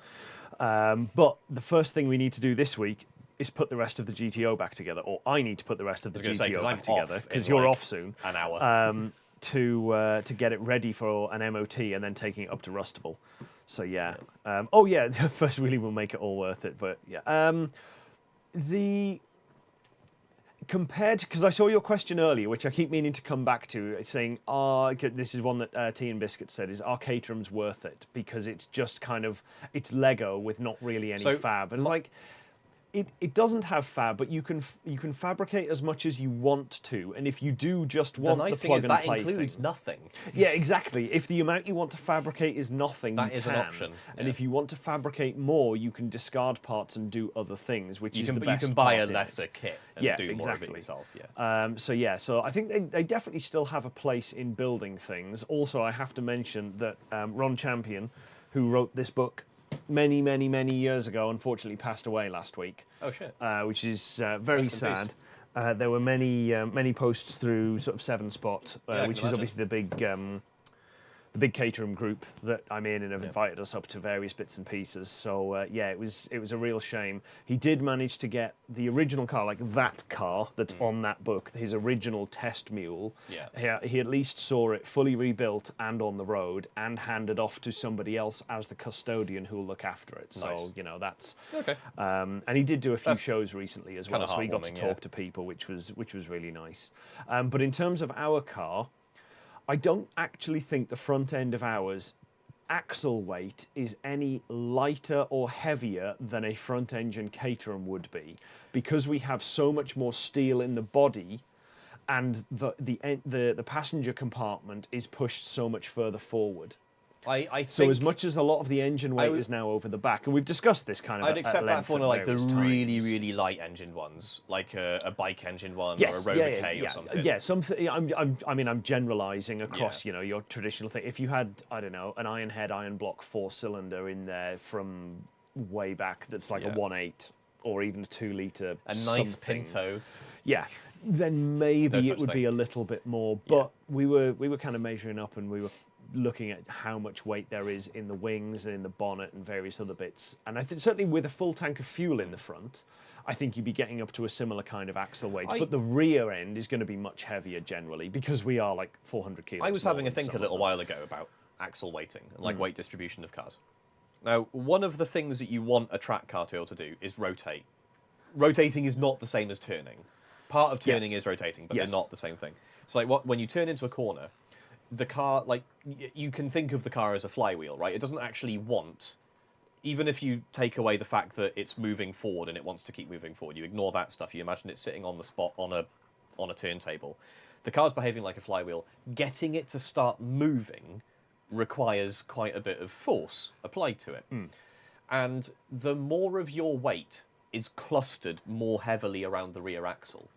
But the first thing we need to do this week is put the rest of the GTO back together, or I need to put the rest of the GTO back together, because you're off soon.
An hour.
To get it ready for an MOT and then taking it up to Rustival. So the first wheelie will make it all worth it. But because I saw your question earlier, which I keep meaning to come back to, saying, this is one that Tea and Biscuit said, is are Caterhams worth it? Because it's just it's Lego with not really any fab. And it doesn't have fab, but you can fabricate as much as you want to, and if you do just want the plug and play thing,
that includes nothing.
Yeah, exactly. If the amount you want to fabricate is nothing,
that is an option.
And if you want to fabricate more, you can discard parts and do other things, which is the best.
You can buy a lesser kit and do more of it yourself.
So I think they definitely still have a place in building things. Also, I have to mention that Ron Champion, who wrote this book many, many, many years ago, unfortunately passed away last week.
Oh shit!
Which is very sad. There were many posts through sort of 7 Spot, which is obviously the the big catering group that I'm in and have invited us up to various bits and pieces. So yeah, it was a real shame. He did manage to get the original car, like that car that's on that book, his original test mule.
Yeah.
He at least saw it fully rebuilt and on the road and handed off to somebody else as the custodian who will look after it.
Nice.
So, you know, that's...
Okay.
And he did do a few shows recently as well, so we got to
heartwarming,
talk to people, which was really nice. But in terms of our car, I don't actually think the front end of ours axle weight is any lighter or heavier than a front engine Caterham would be, because we have so much more steel in the body, and the passenger compartment is pushed so much further forward.
I think
so as much as a lot of the engine weight is now over the back, and we've discussed this kind of
I'd accept that for one of like the really,
times.
really light engined ones, like a bike engine one
Yes,
or a Rover K or something.
Yeah, something. I mean, I'm generalising across, you know, your traditional thing. If you had, I don't know, an iron head, iron block 4-cylinder in there from way back, that's like a 1.8 or even a 2 litre,
a nice Pinto.
Yeah, then maybe it would be a little bit more. But we were kind of measuring up, and we were looking at how much weight there is in the wings and in the bonnet and various other bits. And I think certainly with a full tank of fuel in the front, I think you'd be getting up to a similar kind of axle weight. But the rear end is going to be much heavier generally, because we are like 400 kilos.
I was having a think a little while ago about axle weighting and like weight distribution of cars. Now, one of the things that you want a track car to be able to do is rotate. Rotating is not the same as turning. Part of turning is rotating, but they're not the same thing. So like when you turn into a corner, the car, like, you can think of the car as a flywheel, right? It doesn't actually want, even if you take away the fact that it's moving forward and it wants to keep moving forward, you ignore that stuff, you imagine it sitting on the spot on a turntable. The car's behaving like a flywheel. Getting it to start moving requires quite a bit of force applied to it. And the more of your weight is clustered more heavily around the rear axle,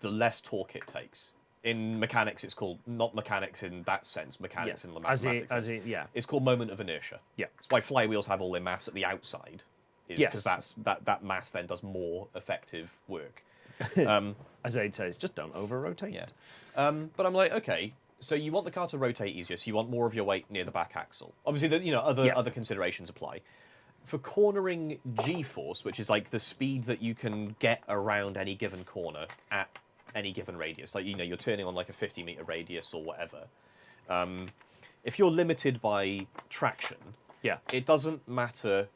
the less torque it takes. In mechanics, it's called, not mechanics in that sense, mechanics in the mathematics sense. It's called moment of inertia.
Yeah.
That's why flywheels have all their mass at the outside, is because that mass then does more effective work.
As Aid says, just don't over-rotate.
Yeah. But I'm like, okay, so you want the car to rotate easier, so you want more of your weight near the back axle. Obviously, other considerations apply. For cornering G-force, which is like the speed that you can get around any given corner at any given radius, like, you know, you're turning on like a 50-meter radius or whatever. If you're limited by traction, it doesn't matter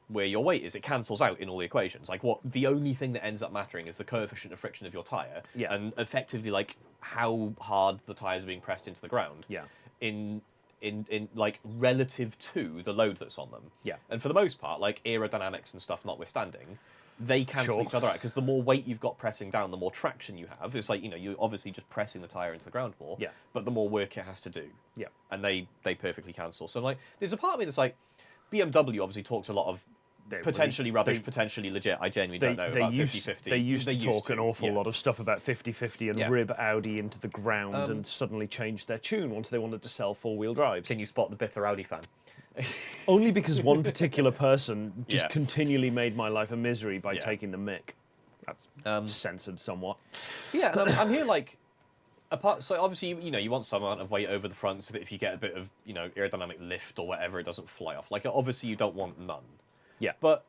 where your weight is. It cancels out in all the equations. Like, the only thing that ends up mattering is the coefficient of friction of your tire, and effectively like how hard the tires are being pressed into the ground. In like relative to the load that's on them. And for the most part, like aerodynamics and stuff notwithstanding, they cancel each other out, because the more weight you've got pressing down, the more traction you have. It's like, you know, you're obviously just pressing the tyre into the ground more, but the more work it has to do. And they perfectly cancel. So I'm like, there's a part of me that's like, BMW obviously talks a lot of potentially rubbish, potentially legit. I genuinely don't know about 50-50.
They used to talk an awful lot of stuff about 50-50 and rib Audi into the ground, and suddenly changed their tune once they wanted to sell four-wheel drives.
Can you spot the bitter Audi fan?
Only because one particular person just continually made my life a misery by taking the mick. That's censored somewhat.
Yeah, and I'm here like, so obviously, you know, you want some amount of weight over the front so that if you get a bit of, you know, aerodynamic lift or whatever, it doesn't fly off. Like, obviously you don't want none. But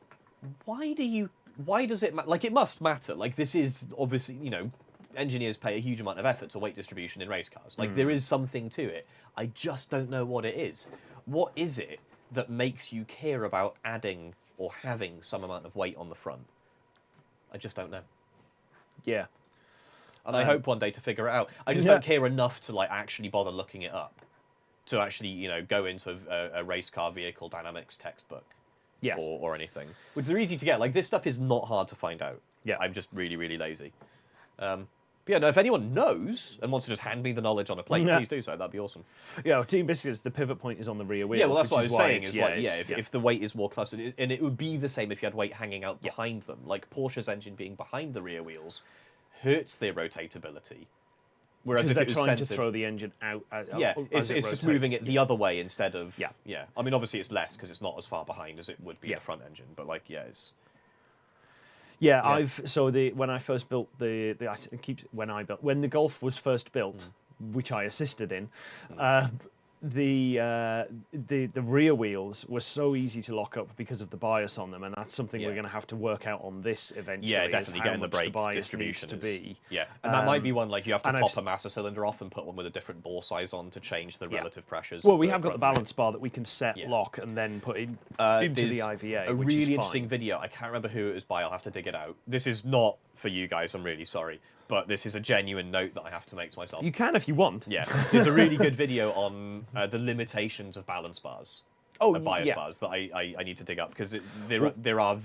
why does it matter? Like, it must matter. Like, this is obviously, you know, engineers pay a huge amount of effort to weight distribution in race cars. Like, there is something to it. I just don't know what it is. What is it that makes you care about adding or having some amount of weight on the front? I just don't know.
Yeah.
And I hope one day to figure it out. I just don't care enough to like actually bother looking it up, to actually, you know, go into a race car vehicle dynamics textbook. Or anything. Which are easy to get. Like, this stuff is not hard to find out. I'm just really, really lazy. But yeah, no, if anyone knows and wants to just hand me the knowledge on a plate, please do so. That'd be awesome.
Yeah, Team Biscuits, the pivot point is on the rear wheel.
Yeah, well, that's what I was saying. Is like, if the weight is more clustered, and it would be the same if you had weight hanging out behind them. Like, Porsche's engine being behind the rear wheels hurts their rotatability. Whereas if
they're
it was
trying
centered,
to throw the engine out.
It's just moving it the other way instead of. Yeah. I mean, obviously it's less because it's not as far behind as it would be in the front engine. But like, it's.
When I first built when the Golf was first built, which I assisted in, the rear wheels were so easy to lock up because of the bias on them, and that's something we're going to have to work out on this eventually.
Yeah, definitely getting the brake
bias
distribution
needs to be.
Yeah, and that might be one like you have to pop
I've
a master cylinder off and put one with a different bore size on to change the relative pressures.
Well, we have got the balance bar that we can set,
Yeah.
lock, and then put into the IVA.
A
which
really
is
interesting
fine.
video. I can't remember who it was by. I'll have to dig it out. This is not for you guys. I'm really sorry, but this is a genuine note that I have to make to myself.
You can if you want.
Yeah, there's a really good video on the limitations of balance bars. Bias bars that I need to dig up because there are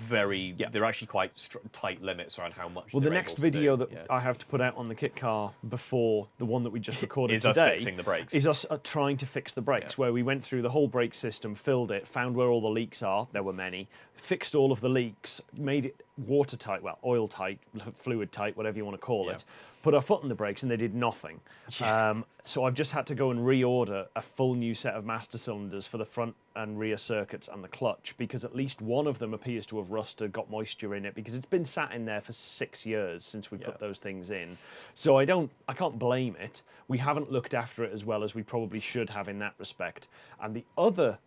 actually quite tight limits around how much.
Well, the next video that I have to put out on the kit car before the one that we just recorded
is
today
us fixing the brakes.
Is us trying to fix the brakes, where we went through the whole brake system, filled it, found where all the leaks are. There were many. Fixed all of the leaks, made it watertight, well, oil tight, fluid tight, whatever you want to call it. Put our foot on the brakes and they did nothing. So I've just had to go and reorder a full new set of master cylinders for the front and rear circuits and the clutch, because at least one of them appears to have rusted, got moisture in it, because it's been sat in there for 6 years since we put those things in. So I can't blame it. We haven't looked after it as well as we probably should have in that respect. And the other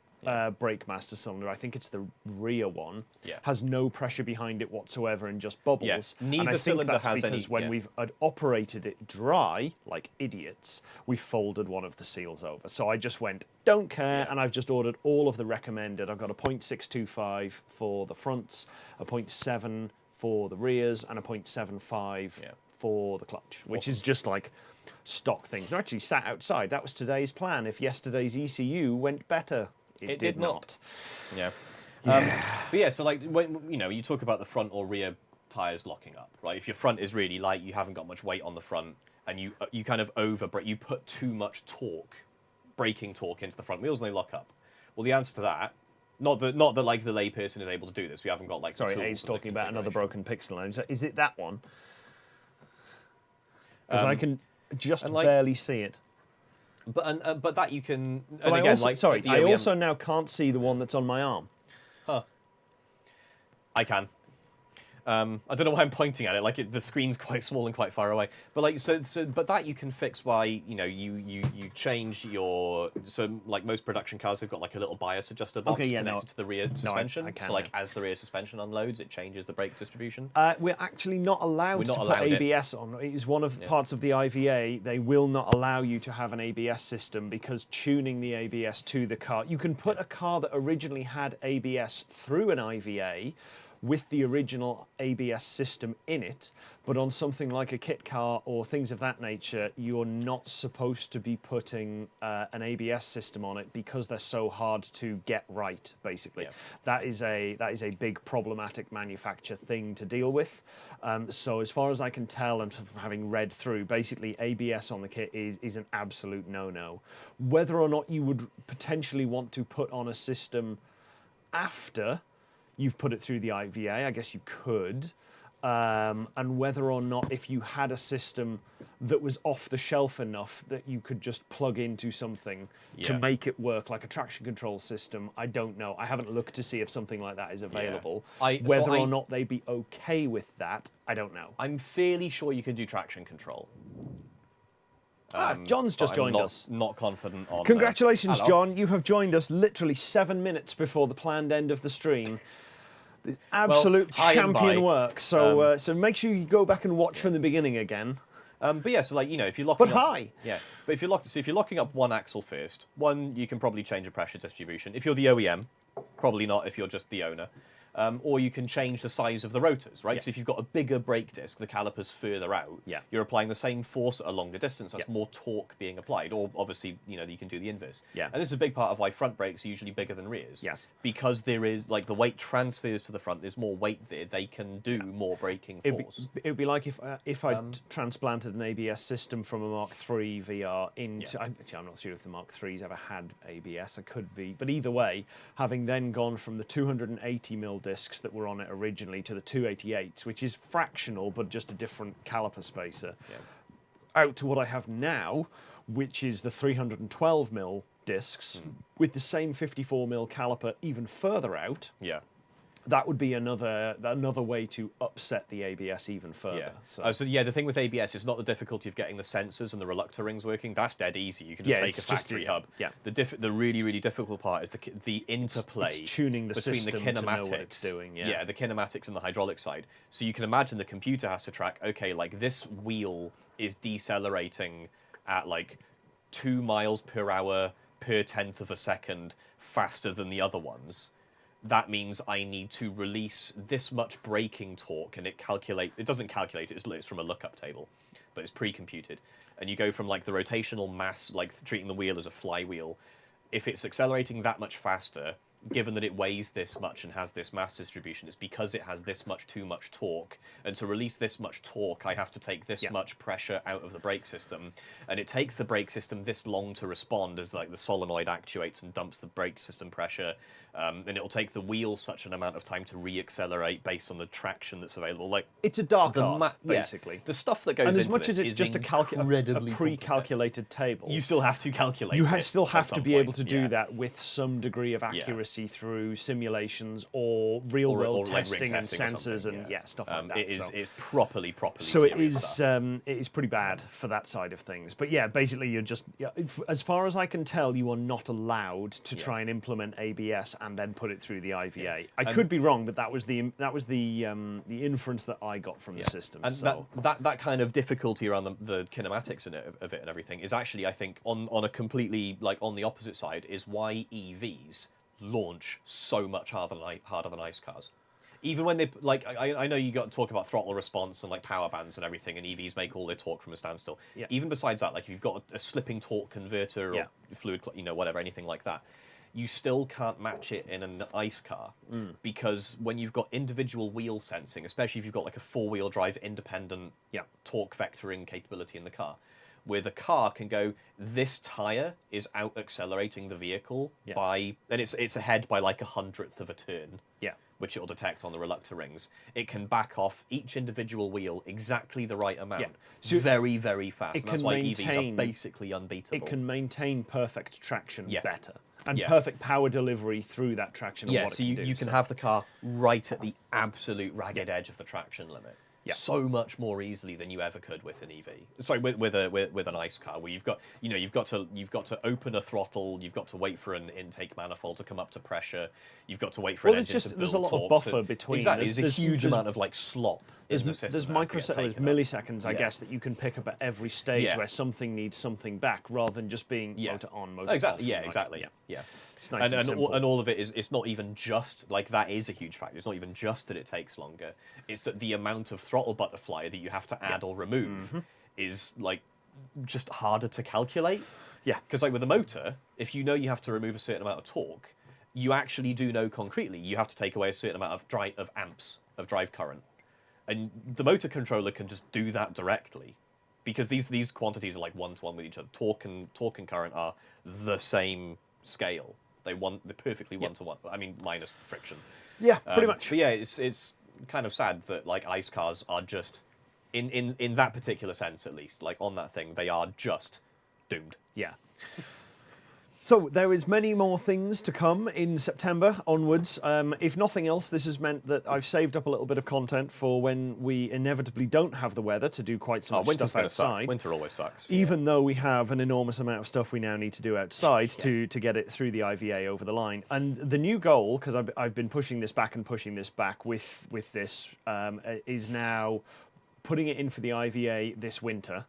brake master cylinder, I think it's the rear one, has no pressure behind it whatsoever and just bubbles.
Neither
and I think
cylinder
that's
has
because
any.
when we've operated it dry, like idiots, we folded one of the seals over. So I just went, don't care, and I've just ordered all of the recommended. I've got a 0.625 for the fronts, a 0.7 for the rears, and a 0.75 for the clutch, which is just like stock things. They're actually sat outside. That was today's plan. If yesterday's ECU went better. It did not.
Yeah. But yeah, so like when you talk about the front or rear tires locking up, right? If your front is really light, you haven't got much weight on the front, and you kind of you put too much braking torque into the front wheels, and they lock up. Well, the answer to that, not that like the layperson is able to do this. We haven't got like.
Sorry, A's talking about another broken pixel. Is it that one? Because I can just barely see it.
But that you can.
But I also now can't see the one that's on my arm.
Huh. I can. I don't know why I'm pointing at it. Like the screen's quite small and quite far away. But like but that you can fix by you change your like most production cars have got like a little bias adjuster box connected to the rear suspension.
I can
so like as the rear suspension unloads, it changes the brake distribution.
We're actually not allowed to put ABS on. It is one of the parts of the IVA. They will not allow you to have an ABS system because tuning the ABS to the car. You can put a car that originally had ABS through an IVA with the original ABS system in it, but on something like a kit car or things of that nature, you're not supposed to be putting an ABS system on it because they're so hard to get right, basically. That is a big problematic manufacturer thing to deal with. So as far as I can tell, and from having read through, basically ABS on the kit is an absolute no-no. Whether or not you would potentially want to put on a system after you've put it through the IVA, I guess you could. And whether or not, if you had a system that was off the shelf enough that you could just plug into something to make it work like a traction control system, I don't know. I haven't looked to see if something like that is available. Whether or not they'd be okay with that, I don't know.
I'm fairly sure you can do traction control.
John's just joined us.
Not confident on.
Congratulations, John. You have joined us literally 7 minutes before the planned end of the stream. Absolute champion work. So so make sure you go back and watch from the beginning again.
But yeah, so like if you're locking
up,
but if you're locking up one axle first, you can probably change the pressure distribution. If you're the OEM, probably not. If you're just the owner. Or you can change the size of the rotors, right? So if you've got a bigger brake disc, the caliper's further out, you're applying the same force at a longer distance. That's more torque being applied. Or obviously, you can do the inverse. And this is a big part of why front brakes are usually bigger than rears. Because there is, like, the weight transfers to the front. There's more weight there. They can do more braking force.
It would be like if I transplanted an ABS system from a Mark III VR into... Actually, I'm not sure if the Mark III's ever had ABS. I could be. But either way, having then gone from the 280mm discs that were on it originally to the 288s, which is fractional but just a different caliper spacer, out to what I have now, which is the 312mm discs with the same 54mm caliper even further out. that would be another way to upset the ABS even further.
Yeah. So yeah, the thing with ABS is not the difficulty of getting the sensors and the reluctor rings working. That's dead easy. You can just take a factory hub.
Yeah.
The really, really difficult part is the interplay
it's tuning the
between the
system
kinematics.
to know what it's doing. Yeah.
The kinematics and the hydraulic side. So you can imagine the computer has to track, okay, like this wheel is decelerating at like 2 miles per hour per tenth of a second faster than the other ones. That means I need to release this much braking torque, and it doesn't calculate it, it's from a lookup table, but it's pre-computed. And you go from like the rotational mass, like treating the wheel as a flywheel. If it's accelerating that much faster, given that it weighs this much and has this mass distribution, it's because it has this much too much torque. And to release this much torque, I have to take this much pressure out of the brake system. And it takes the brake system this long to respond as like the solenoid actuates and dumps the brake system pressure. And it'll take the wheel such an amount of time to re-accelerate based on the traction that's available. Like
it's a dark art, basically.
Yeah, the stuff that goes
and
into
as much
this
as it's
is
just a pre-calculated table,
you still have to calculate.
You still have to be able to do that with some degree of accuracy through simulations or real-world testing and sensors and stuff like that.
It's properly
so it
stuff.
It is pretty bad for that side of things. But yeah, basically you're just as far as I can tell, you are not allowed to try and implement ABS and then put it through the IVA. I could be wrong, but that was the inference that I got from the system.
And
so.
that kind of difficulty around the kinematics of it and everything is actually, I think, on a completely like on the opposite side, is why EVs launch so much harder than ICE cars. Even when they like, I know you got to talk about throttle response and like power bands and everything, and EVs make all their torque from a standstill.
Yeah.
Even besides that, like if you've got a slipping torque converter or fluid, whatever, anything like that, you still can't match it in an ICE car because when you've got individual wheel sensing, especially if you've got like a 4-wheel drive independent torque vectoring capability in the car, where the car can go, this tire is out accelerating the vehicle by, and it's ahead by like 1/100th of a turn, which it will detect on the reluctor rings. It can back off each individual wheel exactly the right amount, so very, very fast. And that's why EVs are basically unbeatable.
It can maintain perfect traction better. And perfect power delivery through that traction.
So you can have the car right at the absolute ragged edge of the traction limit. So much more easily than you ever could with an EV. Sorry, with an ICE car, where you've got to open a throttle, you've got to wait for an intake manifold to come up to pressure, you've got to wait for an engine to build
there's a lot of buffer between.
Exactly, there's a huge amount of like slop in the system.
There's milliseconds, I guess, that you can pick up at every stage where something needs something back, rather than just being motor on, motor off.
Exactly.
It's nice
and all of it is, it's not even just like that is a huge factor. It's not even just that it takes longer. It's that the amount of throttle butterfly that you have to add or remove is like just harder to calculate.
Yeah,
because like with a motor, if you know you have to remove a certain amount of torque, you actually do know concretely you have to take away a certain amount of amps of drive current, and the motor controller can just do that directly. Because these quantities are like 1-to-1 with each other. Torque and current are the same scale. They're perfectly 1-to-1. I mean, minus friction.
Yeah, pretty much.
But yeah, it's kind of sad that like ICE cars are just in that particular sense, at least, like on that thing, they are just doomed.
Yeah. So there is many more things to come in September onwards. If nothing else, this has meant that I've saved up a little bit of content for when we inevitably don't have the weather to do quite so much stuff outside.
Suck. Winter always sucks.
Even though we have an enormous amount of stuff we now need to do outside to get it through the IVA over the line. And the new goal, because I've been pushing this back with this, is now putting it in for the IVA this winter.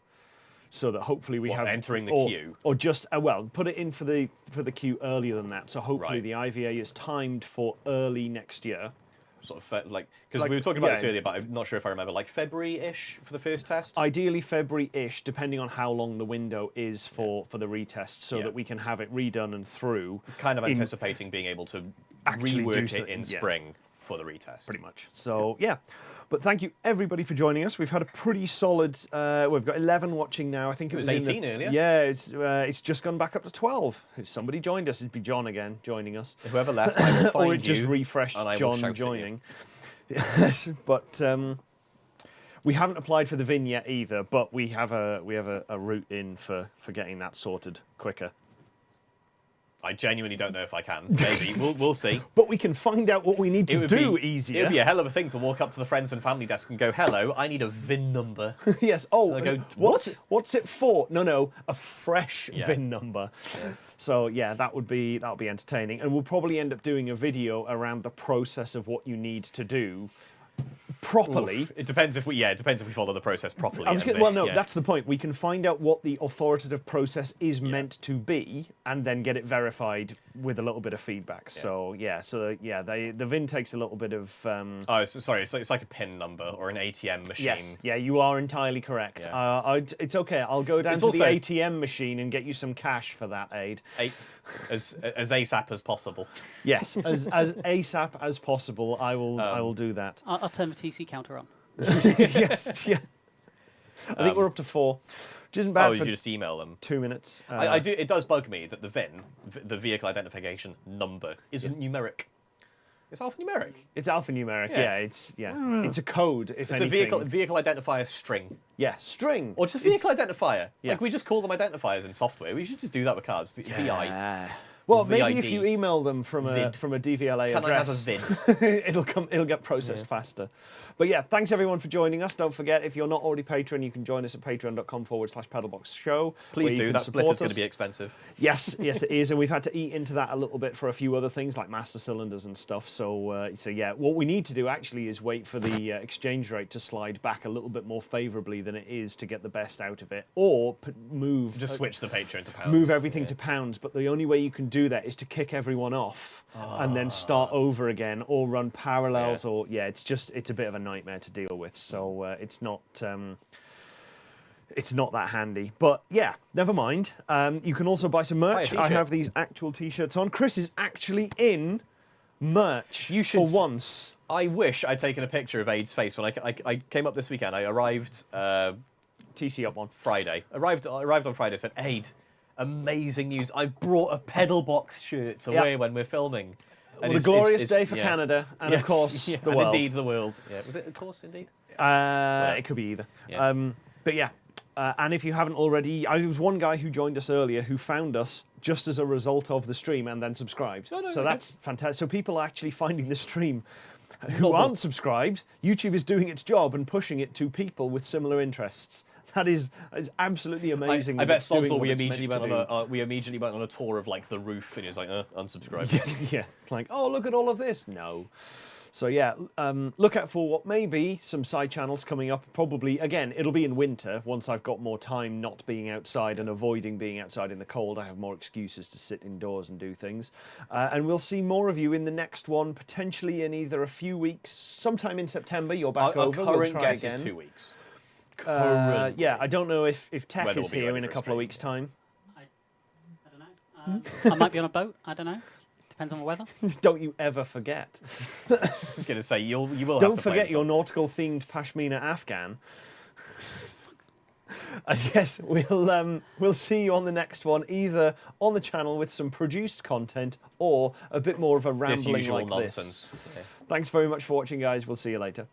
So that hopefully we have
entering the queue,
or just put it in for the queue earlier than that. So hopefully the IVA is timed for early next year.
Sort of like because we were talking about this earlier, but I'm not sure if I remember. Like February-ish for the first test.
Ideally February-ish, depending on how long the window is for the retest, so that we can have it redone and through.
Kind of anticipating being able to rework it in spring for the retest.
Pretty much. So yeah. But thank you, everybody, for joining us. We've had a pretty solid... we've got 11 watching now. I think it was
18 earlier.
Yeah, it's just gone back up to 12. Somebody joined us. It'd be John again joining us.
Whoever left, I will find
or it just refreshed John joining. But we haven't applied for the VIN yet either, but we have a route in for getting that sorted quicker.
I genuinely don't know if I can. Maybe. we'll see.
But we can find out what we need to do easier.
It would be a hell of a thing to walk up to the friends and family desk and go, hello, I need a VIN number.
Yes. Oh,
I go, what?
What's it for? No, a fresh VIN number. Yeah. So yeah, that'll be entertaining, and we'll probably end up doing a video around the process of what you need to do properly.
Oof. It depends if we follow the process properly.
That's the point. We can find out what the authoritative process is meant to be, and then get it verified with a little bit of feedback. Yeah. So the VIN takes a little bit of.
It's like a PIN number or an ATM machine.
Yes, yeah, you are entirely correct.
Yeah.
It's okay. I'll go down to the ATM machine and get you some cash for that aid.
As ASAP as possible.
Yes, as ASAP as possible. I will do that.
I'll turn the TC counter on.
Yes, yeah. I think we're up to 4. Which isn't bad.
You just email them.
2 minutes.
I do. It does bug me that the VIN, the vehicle identification number, isn't numeric. It's alphanumeric.
It's alphanumeric. Yeah. It's a code. If
it's
anything.
a vehicle identifier string.
Yeah, string.
Or just vehicle identifier.
Yeah.
Like we just call them identifiers in software. We should just do that with cars. VI.
Well,
VID.
maybe if you email them from a DVLA address,
I have a VIN?
it'll get processed faster. But yeah, thanks everyone for joining us. Don't forget, if you're not already Patreon, you can join us at patreon.com/PedalBox show.
Please do. That split is going to be expensive.
Yes, it is, and we've had to eat into that a little bit for a few other things like master cylinders and stuff. So yeah, what we need to do actually is wait for the exchange rate to slide back a little bit more favourably than it is to get the best out of it, or
just switch the Patreon to pounds.
Move everything to pounds. But the only way you can do that is to kick everyone off and then start over again, or run parallels, or it's a bit of a nightmare to deal with. So it's not that handy. But yeah, never mind. You can also buy some merch. I have these actual t-shirts on. Chris is actually in merch.
You should
for once.
I wish I'd taken a picture of Aid's face when I came up this weekend. I arrived
TC up on
Friday. Arrived on Friday. Said, Aid, amazing news! I brought a PedalBox shirt to wear when we're filming.
And a glorious day for Canada, and of course the world.
And indeed the world. Yeah. Was it of course indeed?
It could be either.
Yeah.
But yeah, and if you haven't already, there was one guy who joined us earlier who found us just as a result of the stream and then subscribed. So that's fantastic. So people are actually finding the stream who aren't subscribed. YouTube is doing its job and pushing it to people with similar interests. That is absolutely amazing.
I bet Sonsel, we immediately went on a tour of like the roof, and he was like, unsubscribe.
Yeah, it's like, oh, look at all of this. No. So yeah, look out for what may be some side channels coming up. Probably, again, it'll be in winter once I've got more time not being outside and avoiding being outside in the cold. I have more excuses to sit indoors and do things. And we'll see more of you in the next one, potentially in either a few weeks, sometime in September. You're back over.
Our
we'll
current guess is 2 weeks.
Yeah, I don't know if Tech is here in a couple of weeks' time.
I don't know. I might be on a boat. I don't know. Depends on the weather.
Don't you ever forget.
I was going to say, you will
Don't
have to
forget your nautical-themed Pashmina Afghan. And yes, we'll see you on the next one, either on the channel with some produced content or a bit more of a rambling like
nonsense.
this. Yeah. Thanks very much for watching, guys. We'll see you later.